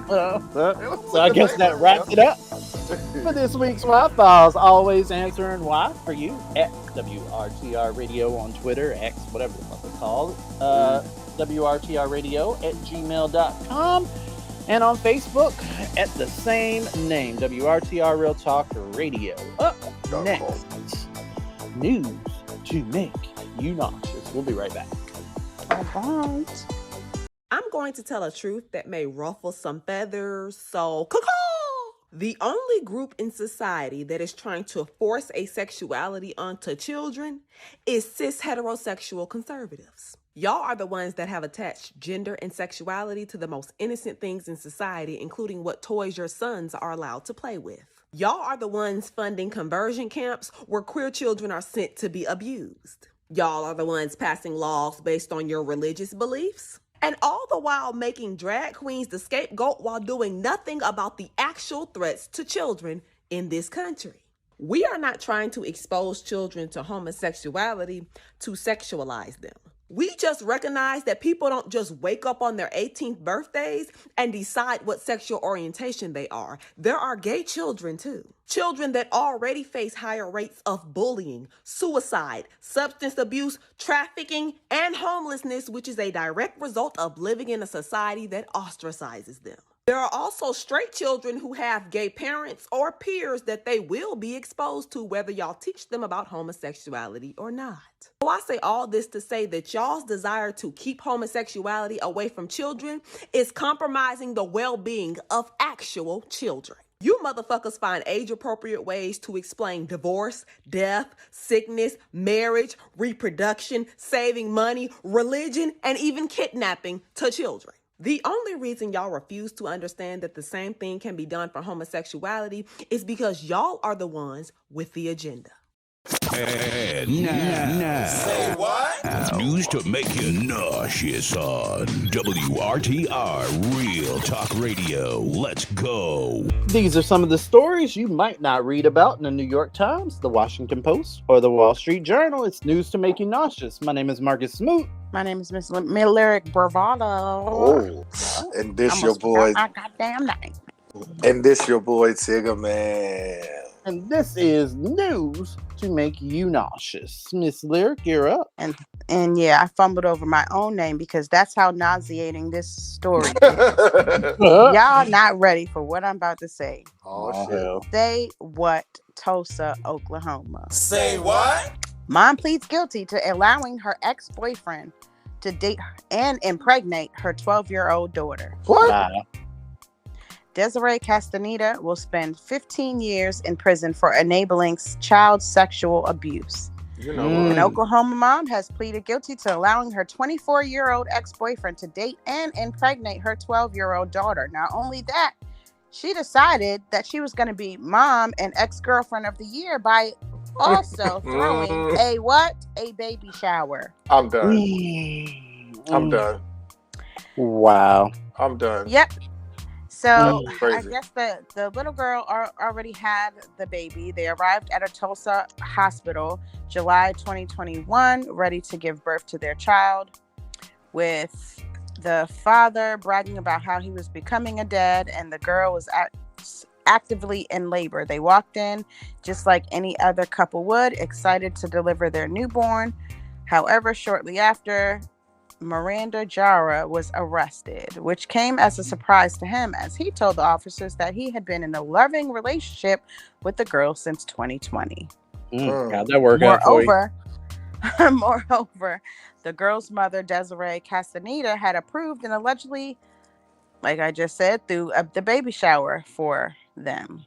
Speaker 2: So I guess that wraps it up for this week's Why Files. Always answering why for you at WRTR Radio on Twitter, X, whatever the fuck they call it. WRTR Radio at gmail.com. And on Facebook at the same name, WRTR Real Talk Radio. Up next, news to make you nauseous. We'll be right back.
Speaker 11: All right.
Speaker 5: I'm going to tell a truth that may ruffle some feathers, so the only group in society that is trying to force asexuality onto children is cis heterosexual conservatives. Y'all are the ones that have attached gender and sexuality to the most innocent things in society, including what toys your sons are allowed to play with. Y'all are the ones funding conversion camps where queer children are sent to be abused. Y'all are the ones passing laws based on your religious beliefs. And all the while making drag queens the scapegoat while doing nothing about the actual threats to children in this country. We are not trying to expose children to homosexuality to sexualize them. We just recognize that people don't just wake up on their 18th birthdays and decide what sexual orientation they are. There are gay children too. Children that already face higher rates of bullying, suicide, substance abuse, trafficking, and homelessness, which is a direct result of living in a society that ostracizes them. There are also straight children who have gay parents or peers that they will be exposed to whether y'all teach them about homosexuality or not. So I say all this to say that y'all's desire to keep homosexuality away from children is compromising the well-being of actual children. You motherfuckers find age-appropriate ways to explain divorce, death, sickness, marriage, reproduction, saving money, religion, and even kidnapping to children. The only reason y'all refuse to understand that the same thing can be done for homosexuality is because y'all are the ones with the agenda.
Speaker 1: And now,
Speaker 12: Say what?
Speaker 1: news to make you nauseous on WRTR Real Talk Radio. Let's go.
Speaker 2: These are some of the stories you might not read about in the New York Times, the Washington Post, or the Wall Street Journal. It's news to make you nauseous. My name is Marcus Smoot.
Speaker 11: My name is Miss Lyric Bravado.
Speaker 3: Oh, and this your boy.
Speaker 11: My goddamn name.
Speaker 3: And this your boy Tigger Man.
Speaker 2: And this is news to make you nauseous. Miss Lyric, you're up.
Speaker 11: And yeah, I fumbled over my own name because that's how nauseating this story is. Y'all not ready for what I'm about to say.
Speaker 3: Oh, shit.
Speaker 11: Say what, Tulsa, Oklahoma.
Speaker 12: Say what?
Speaker 11: Mom pleads guilty to allowing her ex-boyfriend to date and impregnate her 12-year-old daughter.
Speaker 3: What?
Speaker 11: Desiree Castaneda will spend 15 years in prison for enabling child sexual abuse.
Speaker 3: You know
Speaker 11: An Oklahoma mom has pleaded guilty to allowing her 24-year-old ex-boyfriend to date and impregnate her 12-year-old daughter. Not only that, she decided that she was going to be mom and ex-girlfriend of the year by also throwing a baby shower.
Speaker 3: I'm done. I'm done.
Speaker 2: Wow.
Speaker 3: I'm done.
Speaker 11: Yep. So I
Speaker 3: Crazy.
Speaker 11: guess the little girl already had the baby. They arrived at a Tulsa hospital July 2021, ready to give birth to their child, with the father bragging about how he was becoming a dad and the girl was actively in labor. They walked in just like any other couple would, excited to deliver their newborn. However, shortly after, Miranda Jara was arrested, which came as a surprise to him, as he told the officers that he had been in a loving relationship with the girl since 2020.
Speaker 2: How'd that work out for you?
Speaker 11: Moreover, the girl's mother, Desiree Castaneda, had approved and allegedly, like I just said, threw the baby shower for them.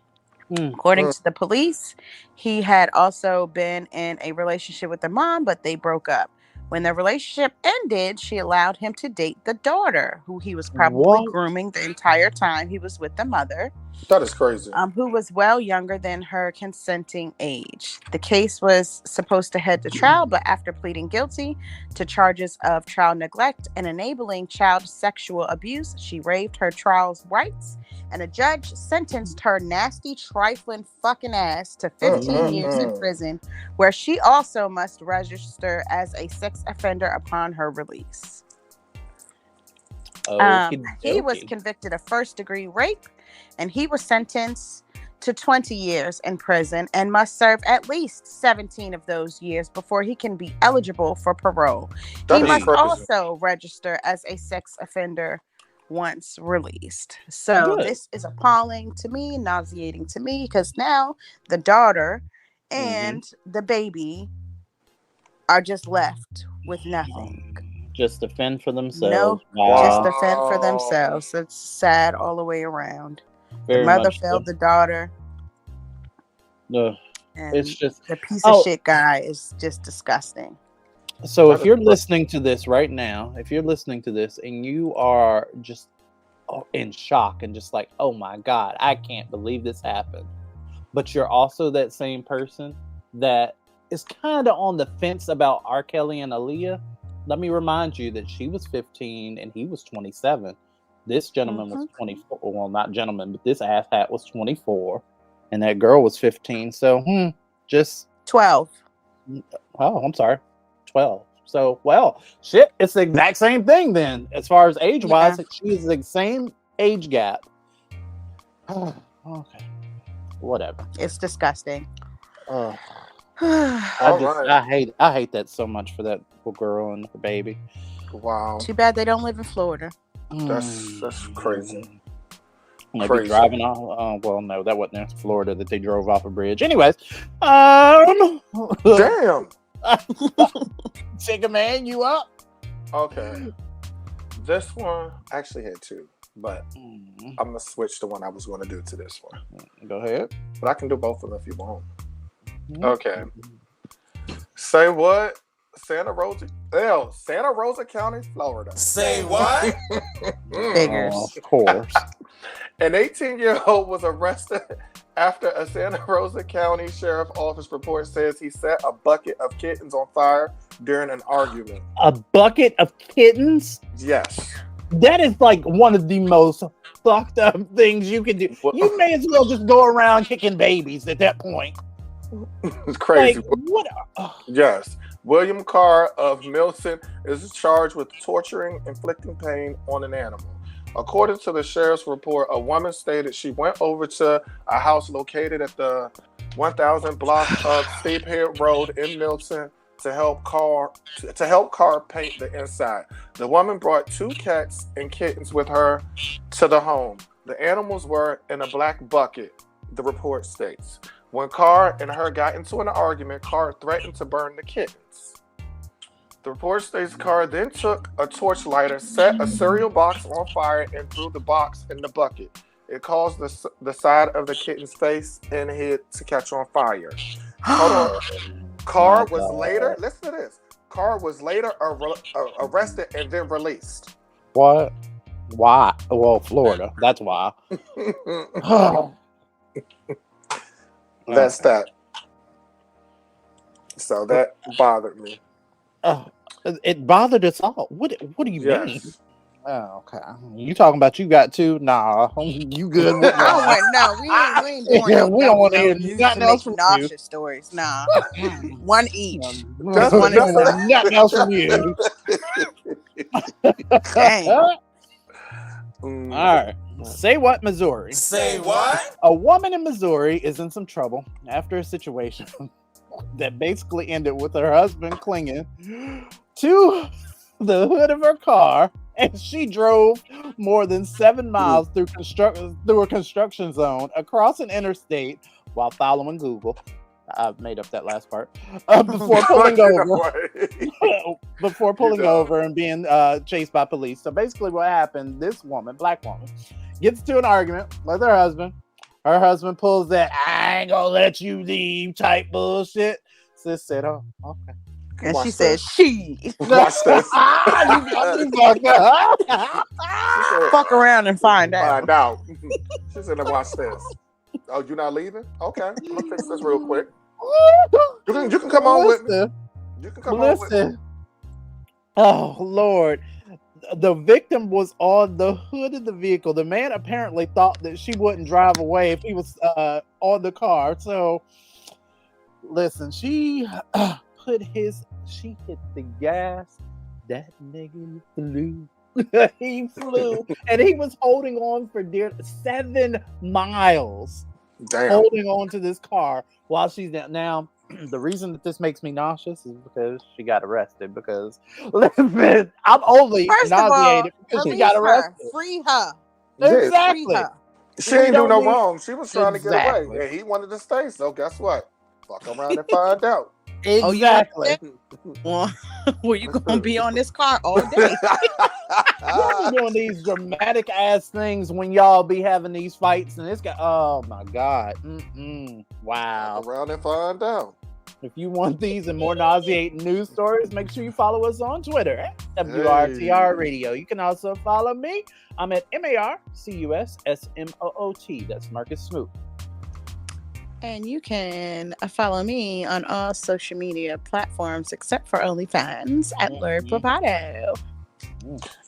Speaker 11: According to the police, he had also been in a relationship with the mom, but they broke up. When the relationship ended, she allowed him to date the daughter, who he was probably grooming the entire time he was with the mother.
Speaker 3: That is crazy.
Speaker 11: Who was well younger than her consenting age. The case was supposed to head to trial, but after pleading guilty to charges of child neglect and enabling child sexual abuse, she waived her trial's rights, and a judge sentenced her nasty, trifling fucking ass to 15 years in prison, where she also must register as a sex offender upon her release. He was convicted of first-degree rape, and he was sentenced to 20 years in prison and must serve at least 17 of those years before he can be eligible for parole. He must also register as a sex offender once released. So this is appalling to me, nauseating to me, because now the daughter and the baby are just left with nothing.
Speaker 2: Just to fend for themselves.
Speaker 11: Just to fend for themselves. It's sad all the way around. The mother failed the daughter.
Speaker 2: And it's just
Speaker 11: the piece of shit guy is just disgusting.
Speaker 2: So if you're listening to this right now, and you are just in shock and just like, oh my God, I can't believe this happened. But you're also that same person that is kind of on the fence about R. Kelly and Aaliyah. Let me remind you that she was 15 and he was 27. This gentleman was 24. Well, not gentleman, but this asshat was 24. and that girl was 15. So just
Speaker 11: 12.
Speaker 2: Oh, I'm sorry, 12. So shit, it's the exact same thing then, as far as age wise.
Speaker 11: Yeah.
Speaker 2: She is the same age gap. Okay, whatever.
Speaker 11: It's disgusting.
Speaker 2: I hate that so much for that little girl and her baby.
Speaker 3: Wow.
Speaker 11: Too bad they don't live in Florida.
Speaker 3: That's crazy.
Speaker 2: Like
Speaker 3: Crazy.
Speaker 2: driving off. Well, no, that wasn't in Florida that they drove off a bridge. Anyways, damn. Take a man, you up?
Speaker 3: Okay. This one I actually had two, but I'm gonna switch the one I was gonna do to this one.
Speaker 2: Go ahead.
Speaker 3: But I can do both of them if you want. Okay. Say what? Santa Rosa County, Florida.
Speaker 12: Say what?
Speaker 11: Figures.
Speaker 2: Of course.
Speaker 3: An 18-year-old was arrested after a Santa Rosa County Sheriff Office report says he set a bucket of kittens on fire during an argument.
Speaker 2: A bucket of kittens?
Speaker 3: Yes.
Speaker 2: That is like one of the most fucked up things you can do. You may as well just go around kicking babies at that point.
Speaker 3: It's crazy.
Speaker 2: Like, what?
Speaker 3: Yes. William Carr of Milton is charged with torturing, inflicting pain on an animal. According to the sheriff's report, a woman stated she went over to a house located at the 1000 block of Steephead Road in Milton to help Carr paint the inside. The woman brought 2 cats and kittens with her to the home. The animals were in a black bucket, the report states. When Carr and her got into an argument, Carr threatened to burn the kittens. The report states Carr then took a torch lighter, set a cereal box on fire, and threw the box in the bucket. It caused the side of the kitten's face and head to catch on fire. Hold on. Carr was later, listen to this, Carr was later arrested and then released.
Speaker 2: What? Why? Well, Florida. That's why.
Speaker 3: That's that. So that bothered me.
Speaker 2: It bothered us all. What do you mean?
Speaker 3: Yes.
Speaker 2: Oh, okay. You talking about you got 2? Nah, you good with
Speaker 11: No, we ain't doing
Speaker 2: Yeah, we don't want to hear nothing else from you.
Speaker 11: nauseous stories. Nah. One each.
Speaker 3: That's
Speaker 11: one
Speaker 2: nothing else from you.
Speaker 11: Dang.
Speaker 2: All right. Say what, Missouri?
Speaker 12: Say what?
Speaker 2: A woman in Missouri is in some trouble after a situation that basically ended with her husband clinging to the hood of her car, and she drove more than 7 miles through a construction zone across an interstate while following Google. I made up that last part. Before pulling over and being chased by police. So basically what happened, this woman, black woman, gets into an argument with her husband. Her husband pulls that "I ain't gonna let you leave" type bullshit. Sis said, "Oh, okay."
Speaker 11: And she said, "She
Speaker 3: watch this."
Speaker 11: Fuck around and find out.
Speaker 3: She said, "Watch this." Oh, you not leaving? Okay, I'm gonna fix this real quick. You can come on with me. You can come on with me.
Speaker 2: Oh Lord. The victim was on the hood of the vehicle. The man apparently thought that she wouldn't drive away if he was on the car. So, listen, she hit the gas. That nigga flew. He flew, and he was holding on for 7 miles.
Speaker 3: Damn.
Speaker 2: Holding on to this car while she's down. Now, the reason that this makes me nauseous is because she got arrested. Because listen, I'm only nauseated because she got arrested.
Speaker 11: Free her.
Speaker 2: Exactly.
Speaker 11: Free her.
Speaker 3: She ain't do no wrong. She was trying to get away, and he wanted to stay. So guess what? Fuck around and find out.
Speaker 2: Exactly.
Speaker 11: Well, you gonna be on this car all day?
Speaker 2: Y'all be doing these dramatic ass things when y'all be having these fights, and this guy. Oh my god! Wow.
Speaker 3: Fuck around and find out.
Speaker 2: If you want these and more nauseating news stories, make sure you follow us on Twitter at WRTR Radio. You can also follow me. I'm at MarcusSmoot. That's Marcus Smoot.
Speaker 11: And you can follow me on all social media platforms except for OnlyFans at Lord Bravado.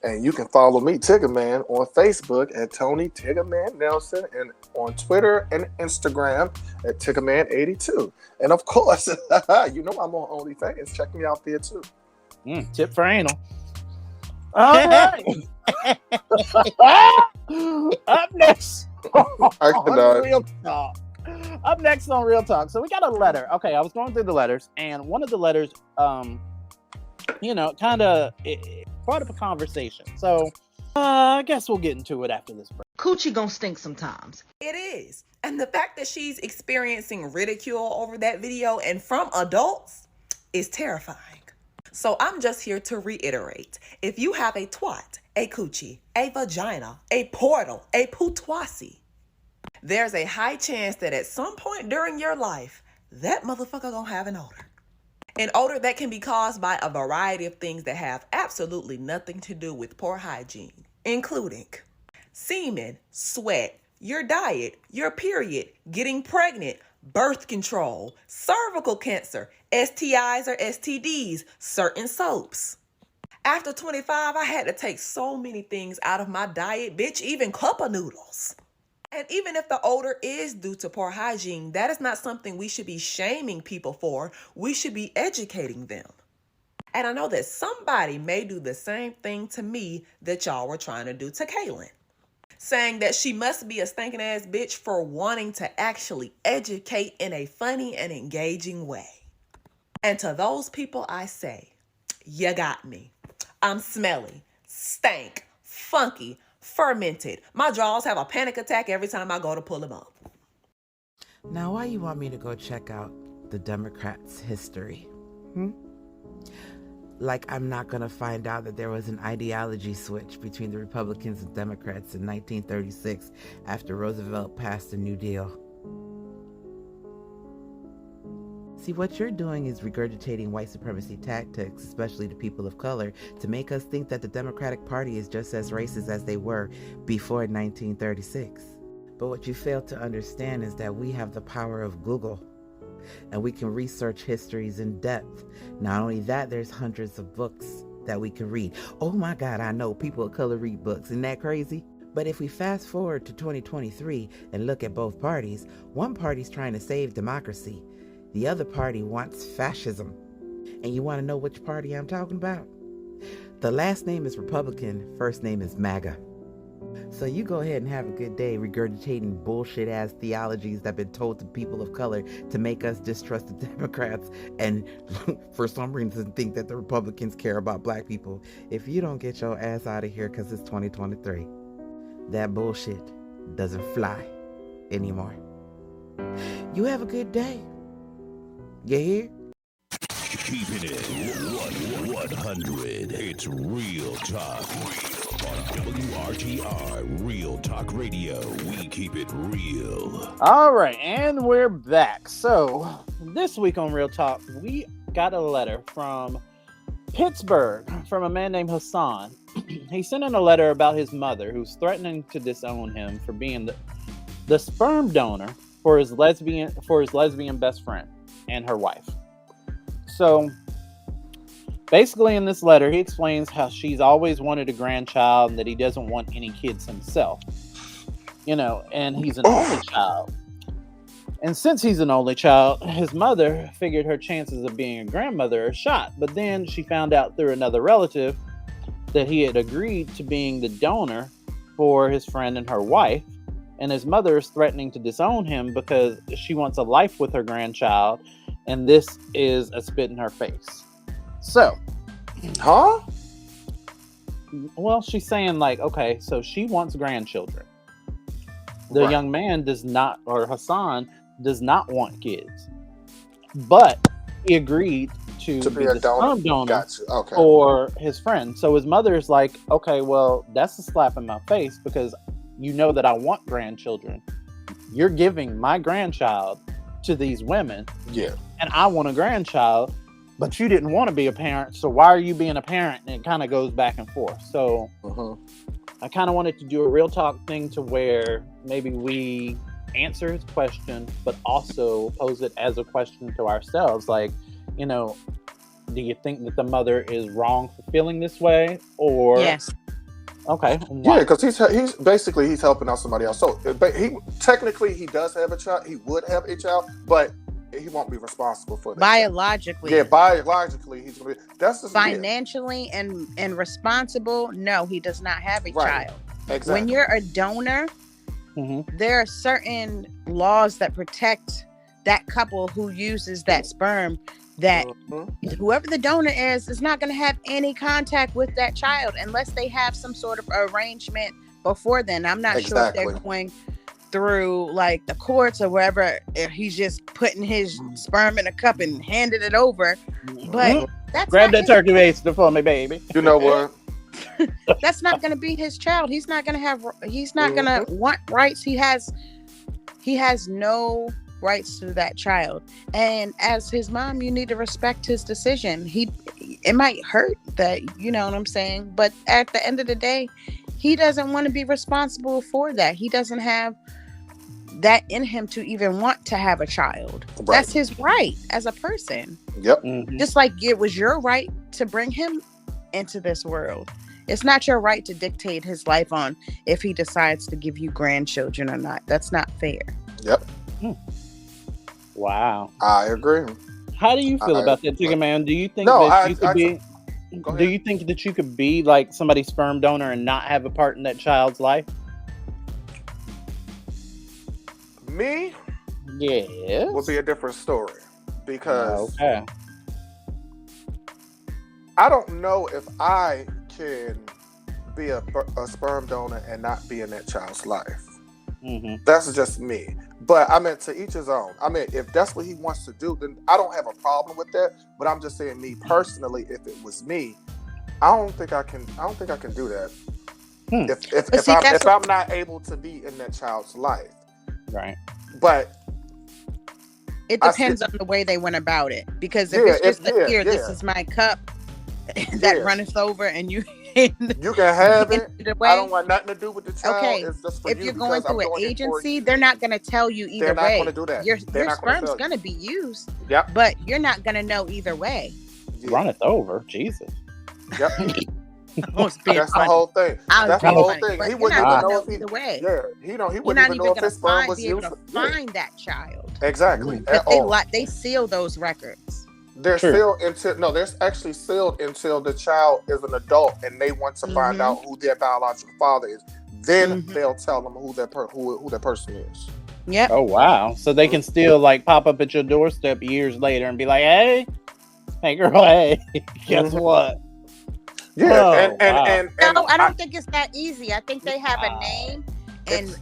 Speaker 3: And you can follow me, Tiggerman, on Facebook at Tony Tiggerman Nelson, and on Twitter and Instagram at Tiggerman82. And of course, you know I'm on OnlyFans. Check me out there too.
Speaker 2: Tip for anal. All right. Up next on Real Talk. Up next on Real Talk. So we got a letter. Okay, I was going through the letters, and one of the letters, kind of part of a conversation. So I guess we'll get into it after this break.
Speaker 5: Coochie gonna stink sometimes. It is. And the fact that she's experiencing ridicule over that video and from adults is terrifying. So I'm just here to reiterate. If you have a twat, a coochie, a vagina, a portal, a putwasi, there's a high chance that at some point during your life, that motherfucker gonna have an odor. An odor that can be caused by a variety of things that have absolutely nothing to do with poor hygiene, including semen, sweat, your diet, your period, getting pregnant, birth control, cervical cancer, STIs or STDs, certain soaps. After 25, I had to take so many things out of my diet, bitch, even cup of noodles. And even if the odor is due to poor hygiene, that is not something we should be shaming people for. We should be educating them. And I know that somebody may do the same thing to me that y'all were trying to do to Kaylin. Saying that she must be a stinking ass bitch for wanting to actually educate in a funny and engaging way. And to those people I say, you got me. I'm smelly, stank, funky, fermented. My jaws have a panic attack every time I go to pull them up.
Speaker 7: Now, why you want me to go check out the Democrats' history? Like I'm not going to find out that there was an ideology switch between the Republicans and Democrats in 1936 after Roosevelt passed the New Deal. See, what you're doing is regurgitating white supremacy tactics, especially to people of color, to make us think that the Democratic Party is just as racist as they were before 1936. But what you fail to understand is that we have the power of Google, and we can research histories in depth. Not only that, there's hundreds of books that we can read. Oh my God, I know people of color read books. Isn't that crazy? But if we fast forward to 2023 and look at both parties, one party's trying to save democracy. The other party wants fascism. And you want to know which party I'm talking about? The last name is Republican, first name is MAGA. So you go ahead and have a good day regurgitating bullshit-ass theologies that have been told to people of color to make us distrust the Democrats and for some reason think that the Republicans care about black people. If you don't get your ass out of here because it's 2023, that bullshit doesn't fly anymore. You have a good day. You hear?
Speaker 1: Keeping it 100. It's Real Talk. On WRTR, Real Talk Radio. We keep it real.
Speaker 2: All right, and we're back. So this week on Real Talk, we got a letter from Pittsburgh from a man named Hassan. He sent in a letter about his mother, who's threatening to disown him for being the sperm donor for his lesbian best friend and her wife. So basically in this letter, he explains how she's always wanted a grandchild and that he doesn't want any kids himself. And he's an only child. And since he's an only child, his mother figured her chances of being a grandmother are shot. But then she found out through another relative that he had agreed to being the donor for his friend and her wife. And his mother is threatening to disown him because she wants a life with her grandchild. And this is a spit in her face. So.
Speaker 3: Huh?
Speaker 2: Well, she's saying okay, so she wants grandchildren. The young man does not, or Hassan does not want kids. But he agreed to be the sperm donor for his friend. So his mother's like, okay, well, that's a slap in my face because you know that I want grandchildren. You're giving my grandchild to these women.
Speaker 3: Yeah.
Speaker 2: And I want a grandchild, but you didn't want to be a parent. So why are you being a parent? And it kind of goes back and forth. So I kind of wanted to do a real talk thing to where maybe we answer his question, but also pose it as a question to ourselves. do you think that the mother is wrong for feeling this way, or
Speaker 11: Yes.
Speaker 2: Okay.
Speaker 3: Yeah, because he's basically he's helping out somebody else. So he technically he does have a child. He would have a child, but he won't be responsible for that.
Speaker 11: Biologically.
Speaker 3: Yeah, biologically he's gonna be. That's just
Speaker 11: financially and responsible. No, he does not have a child.
Speaker 3: Exactly.
Speaker 11: When you're a donor, there are certain laws that protect that couple who uses that sperm. That whoever the donor is not going to have any contact with that child unless they have some sort of arrangement before then. I'm not sure if they're going through like the courts or wherever, if he's just putting his sperm in a cup and handing it over. But that's
Speaker 2: grab that turkey baster for me, baby.
Speaker 3: You know what?
Speaker 11: That's not going to be his child. He's not going to have. He's not going to want rights. He has no rights to that child, and as his mom you need to respect his decision. It might hurt that, you know what I'm saying, but at the end of the day he doesn't want to be responsible for that. He doesn't have that in him to even want to have a child. That's his right as a person. Just like it was your right to bring him into this world. It's not your right to dictate his life on if he decides to give you grandchildren or not. That's not fair.
Speaker 2: Wow.
Speaker 3: I agree.
Speaker 2: How do you feel about that, Tigger Man? Do you think that you could be? Do you think that you could be like somebody's sperm donor and not have a part in that child's life?
Speaker 3: Me?
Speaker 2: Yes.
Speaker 3: Would be a different story because I don't know if I can be a sperm donor and not be in that child's life. That's just me. But I mean, to each his own. I mean, if that's what he wants to do, then I don't have a problem with that. But I'm just saying, me personally, if it was me, I don't think I can do that. If I'm not able to be in that child's life,
Speaker 2: right?
Speaker 3: But
Speaker 11: it depends on the way they went about it. Because if it's just this is my cup that runneth over, and you
Speaker 3: can have it. I don't want nothing to do with the child.
Speaker 11: Okay,
Speaker 3: it's just for
Speaker 11: if
Speaker 3: you
Speaker 11: you're going through an agency, they're not going to tell you either
Speaker 3: they're
Speaker 11: way.
Speaker 3: Not going to do that.
Speaker 11: Your sperm's going to be used.
Speaker 3: Yep.
Speaker 11: But you're not going to know either way.
Speaker 2: Runneth over, Jesus.
Speaker 3: Yep. That's the whole thing. That's the whole thing. He wouldn't even know
Speaker 11: either way.
Speaker 3: Yeah, he wouldn't even know if his sperm was used.
Speaker 11: Find that child.
Speaker 3: Exactly.
Speaker 11: But they seal those records.
Speaker 3: They're sealed they're actually sealed until the child is an adult and they want to find out who their biological father is. Then they'll tell them who that person is.
Speaker 11: Yep.
Speaker 2: Oh wow! So they can still like pop up at your doorstep years later and be like, "Hey girl, hey, guess what?"
Speaker 3: Yeah, and
Speaker 11: no, I don't think it's that easy. I think they have a name and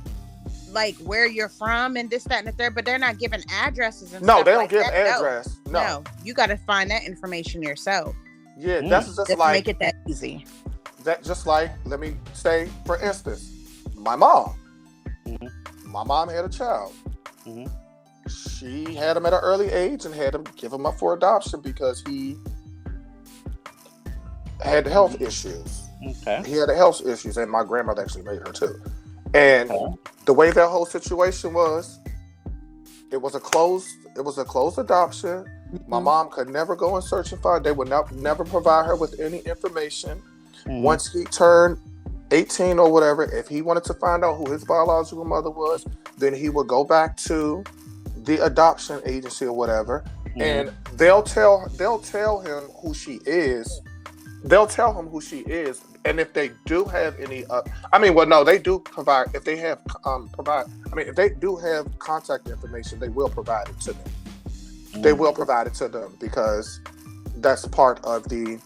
Speaker 11: like where you're from and this, that, and the third, but they're not giving addresses and stuff.
Speaker 3: No, they don't
Speaker 11: like
Speaker 3: give
Speaker 11: that.
Speaker 3: address.
Speaker 11: No, you got to find that information yourself.
Speaker 3: Yeah, that's just like
Speaker 11: make it that easy.
Speaker 3: That just like, let me say, for instance, my mom. My mom had a child. She had him at an early age and had him give him up for adoption because he had health issues. He had health issues, and my grandmother actually made her too. And the way that whole situation was, it was a closed adoption. My mom could never go and search and find. They would never provide her with any information. Once he turned 18 or whatever, if he wanted to find out who his biological mother was, then he would go back to the adoption agency or whatever, and they'll tell him who she is. They'll tell him who she is, and if they do have any, they do provide. If they have if they do have contact information, they will provide it to them. They will provide it to them because that's part of the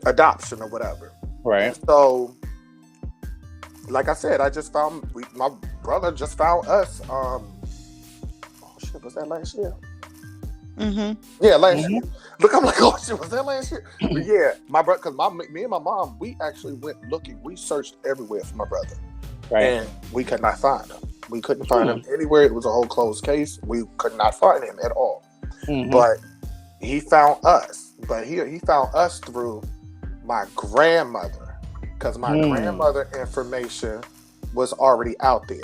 Speaker 3: adoption or whatever.
Speaker 2: Right.
Speaker 3: And so, like I said, I just found my brother just found us. Was that last year? Yeah, last year. Look, I'm like, oh shit, was that last year? But yeah, my brother, because me and my mom, we actually went looking. We searched everywhere for my brother, and we could not find him. We couldn't find him anywhere. It was a whole closed case. We could not find him at all. But he found us. But he found us through my grandmother, because my grandmother information was already out there.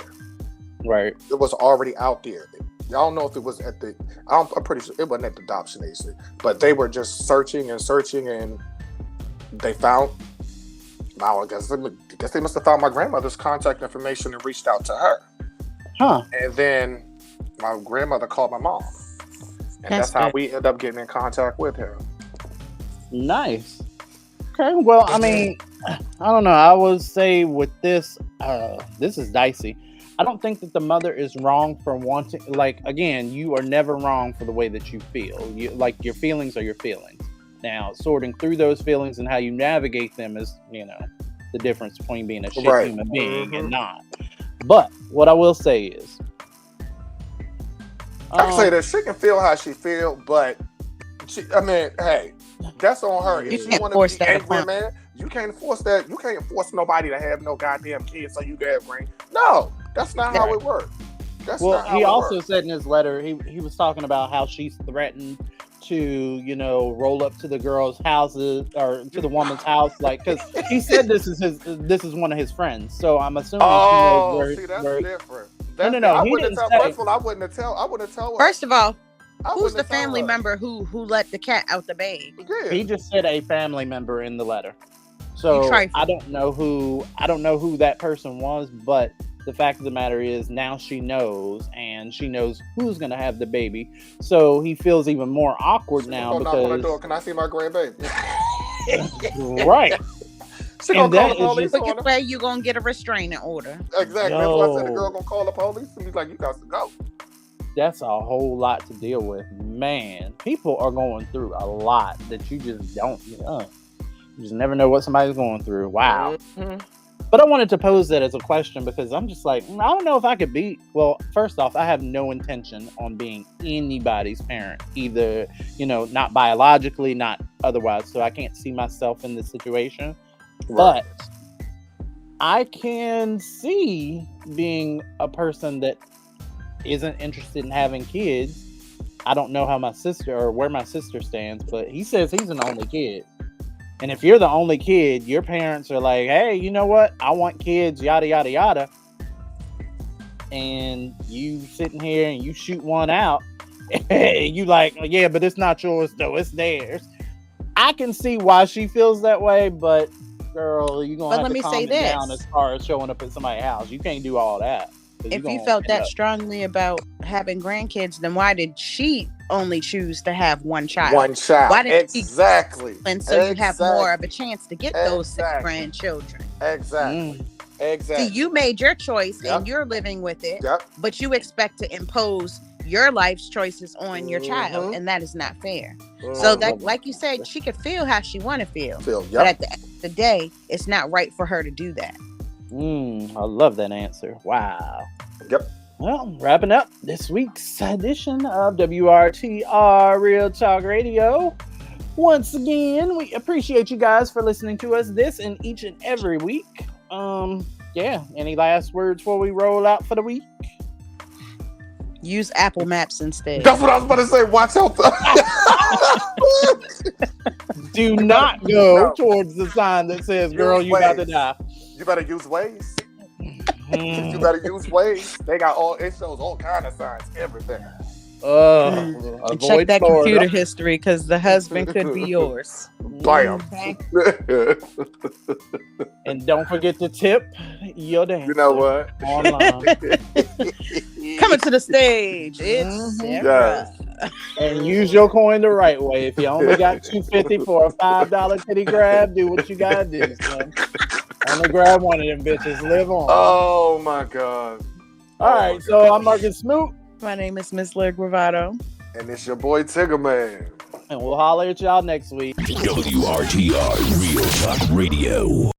Speaker 2: Right.
Speaker 3: It was already out there. I don't know if it was at the. I'm pretty sure it wasn't at the adoption agency, but they were just searching, and they found. Now I guess they must have found my grandmother's contact information and reached out to her.
Speaker 2: Huh.
Speaker 3: And then my grandmother called my mom, and that's how we ended up getting in contact with her.
Speaker 2: Nice. Okay. Well, I mean, I don't know. I would say with this, this is dicey. I don't think that the mother is wrong for wanting. Like, again, you are never wrong for the way that you feel. Your feelings are your feelings. Now, sorting through those feelings and how you navigate them is, the difference between being a shit human being and not. But what I will say is,
Speaker 3: I can say that she can feel how she feel, but hey, that's on her. If you want to be angry, man, you can't force that. You can't force nobody to have no goddamn kids so you can have brain. No, that's not how it works.
Speaker 2: He also said in his letter, he was talking about how she's threatened to, roll up to the girl's houses or to the woman's house, like, because he said this is one of his friends. So I'm assuming.
Speaker 3: That's different. No. I wouldn't tell. First of all, I wouldn't tell her.
Speaker 11: First of all, who's the family member who let the cat out the bag?
Speaker 2: Yeah. He just said a family member in the letter. So I don't know who that person was, but the fact of the matter is now she knows, and she knows who's gonna have the baby. So he feels even more awkward now because. Knock on the door.
Speaker 3: Can I see my grandbaby?
Speaker 2: Right.
Speaker 3: She gonna call the police.
Speaker 11: Which way you gonna get a restraining order?
Speaker 3: Exactly. That's why I said the girl gonna call the police and be like, "You got to go."
Speaker 2: That's a whole lot to deal with, man. People are going through a lot that you just don't. You just never know what somebody's going through. Wow. Mm-hmm. But I wanted to pose that as a question because I'm just like, I don't know if I could be. Well, first off, I have no intention on being anybody's parent, either, not biologically, not otherwise. So I can't see myself in this situation. Right. But I can see being a person that isn't interested in having kids. I don't know how my sister or where my sister stands, but he says he's an only kid. And if you're the only kid, your parents are like, hey, you know what? I want kids, yada, yada, yada. And you sitting here and you shoot one out. You like, yeah, but it's not yours, though. It's theirs. I can see why she feels that way, but girl, you're going to have to calm it down as far as showing up at somebody's house. You can't do all that.
Speaker 11: If you felt that strongly about having grandkids, then why did she only choose to have one child? Why did
Speaker 3: exactly?
Speaker 11: And so you have more of a chance to get those 6 grandchildren.
Speaker 3: Exactly. Exactly.
Speaker 11: See, you made your choice and you're living with it, but you expect to impose your life's choices on your child, and that is not fair. So that, like you said, she could feel how she want to feel, but at the end of the day, it's not right for her to do that.
Speaker 2: I love that answer. Wow.
Speaker 3: Yep.
Speaker 2: Well, wrapping up this week's edition of WRTR Real Talk Radio. Once again, we appreciate you guys for listening to us this and each and every week. Any last words before we roll out for the week?
Speaker 11: Use Apple Maps instead.
Speaker 3: That's what I was about to say. Watch out.
Speaker 2: Do not go towards the sign that says, girl, you about to die.
Speaker 3: You better use Waze. You better use Waze. They got it shows all kind of signs, everything.
Speaker 11: Check that computer history because the husband could be yours.
Speaker 3: Bam.
Speaker 2: And don't forget to tip your dancer.
Speaker 3: You know what?
Speaker 2: Online.
Speaker 11: Coming to the stage. It's Sarah.
Speaker 2: And use your coin the right way. If you only got $2.50 for a $5 kitty grab, do what you gotta do, son. Only grab one of them bitches. Live on.
Speaker 3: Oh my God.
Speaker 2: All right, so I'm Marcus Smoot.
Speaker 11: My name is Miss Lyric Bravado.
Speaker 3: And it's your boy Tigger Man.
Speaker 2: And we'll holler at y'all next week.
Speaker 1: WRTR Real Talk Radio.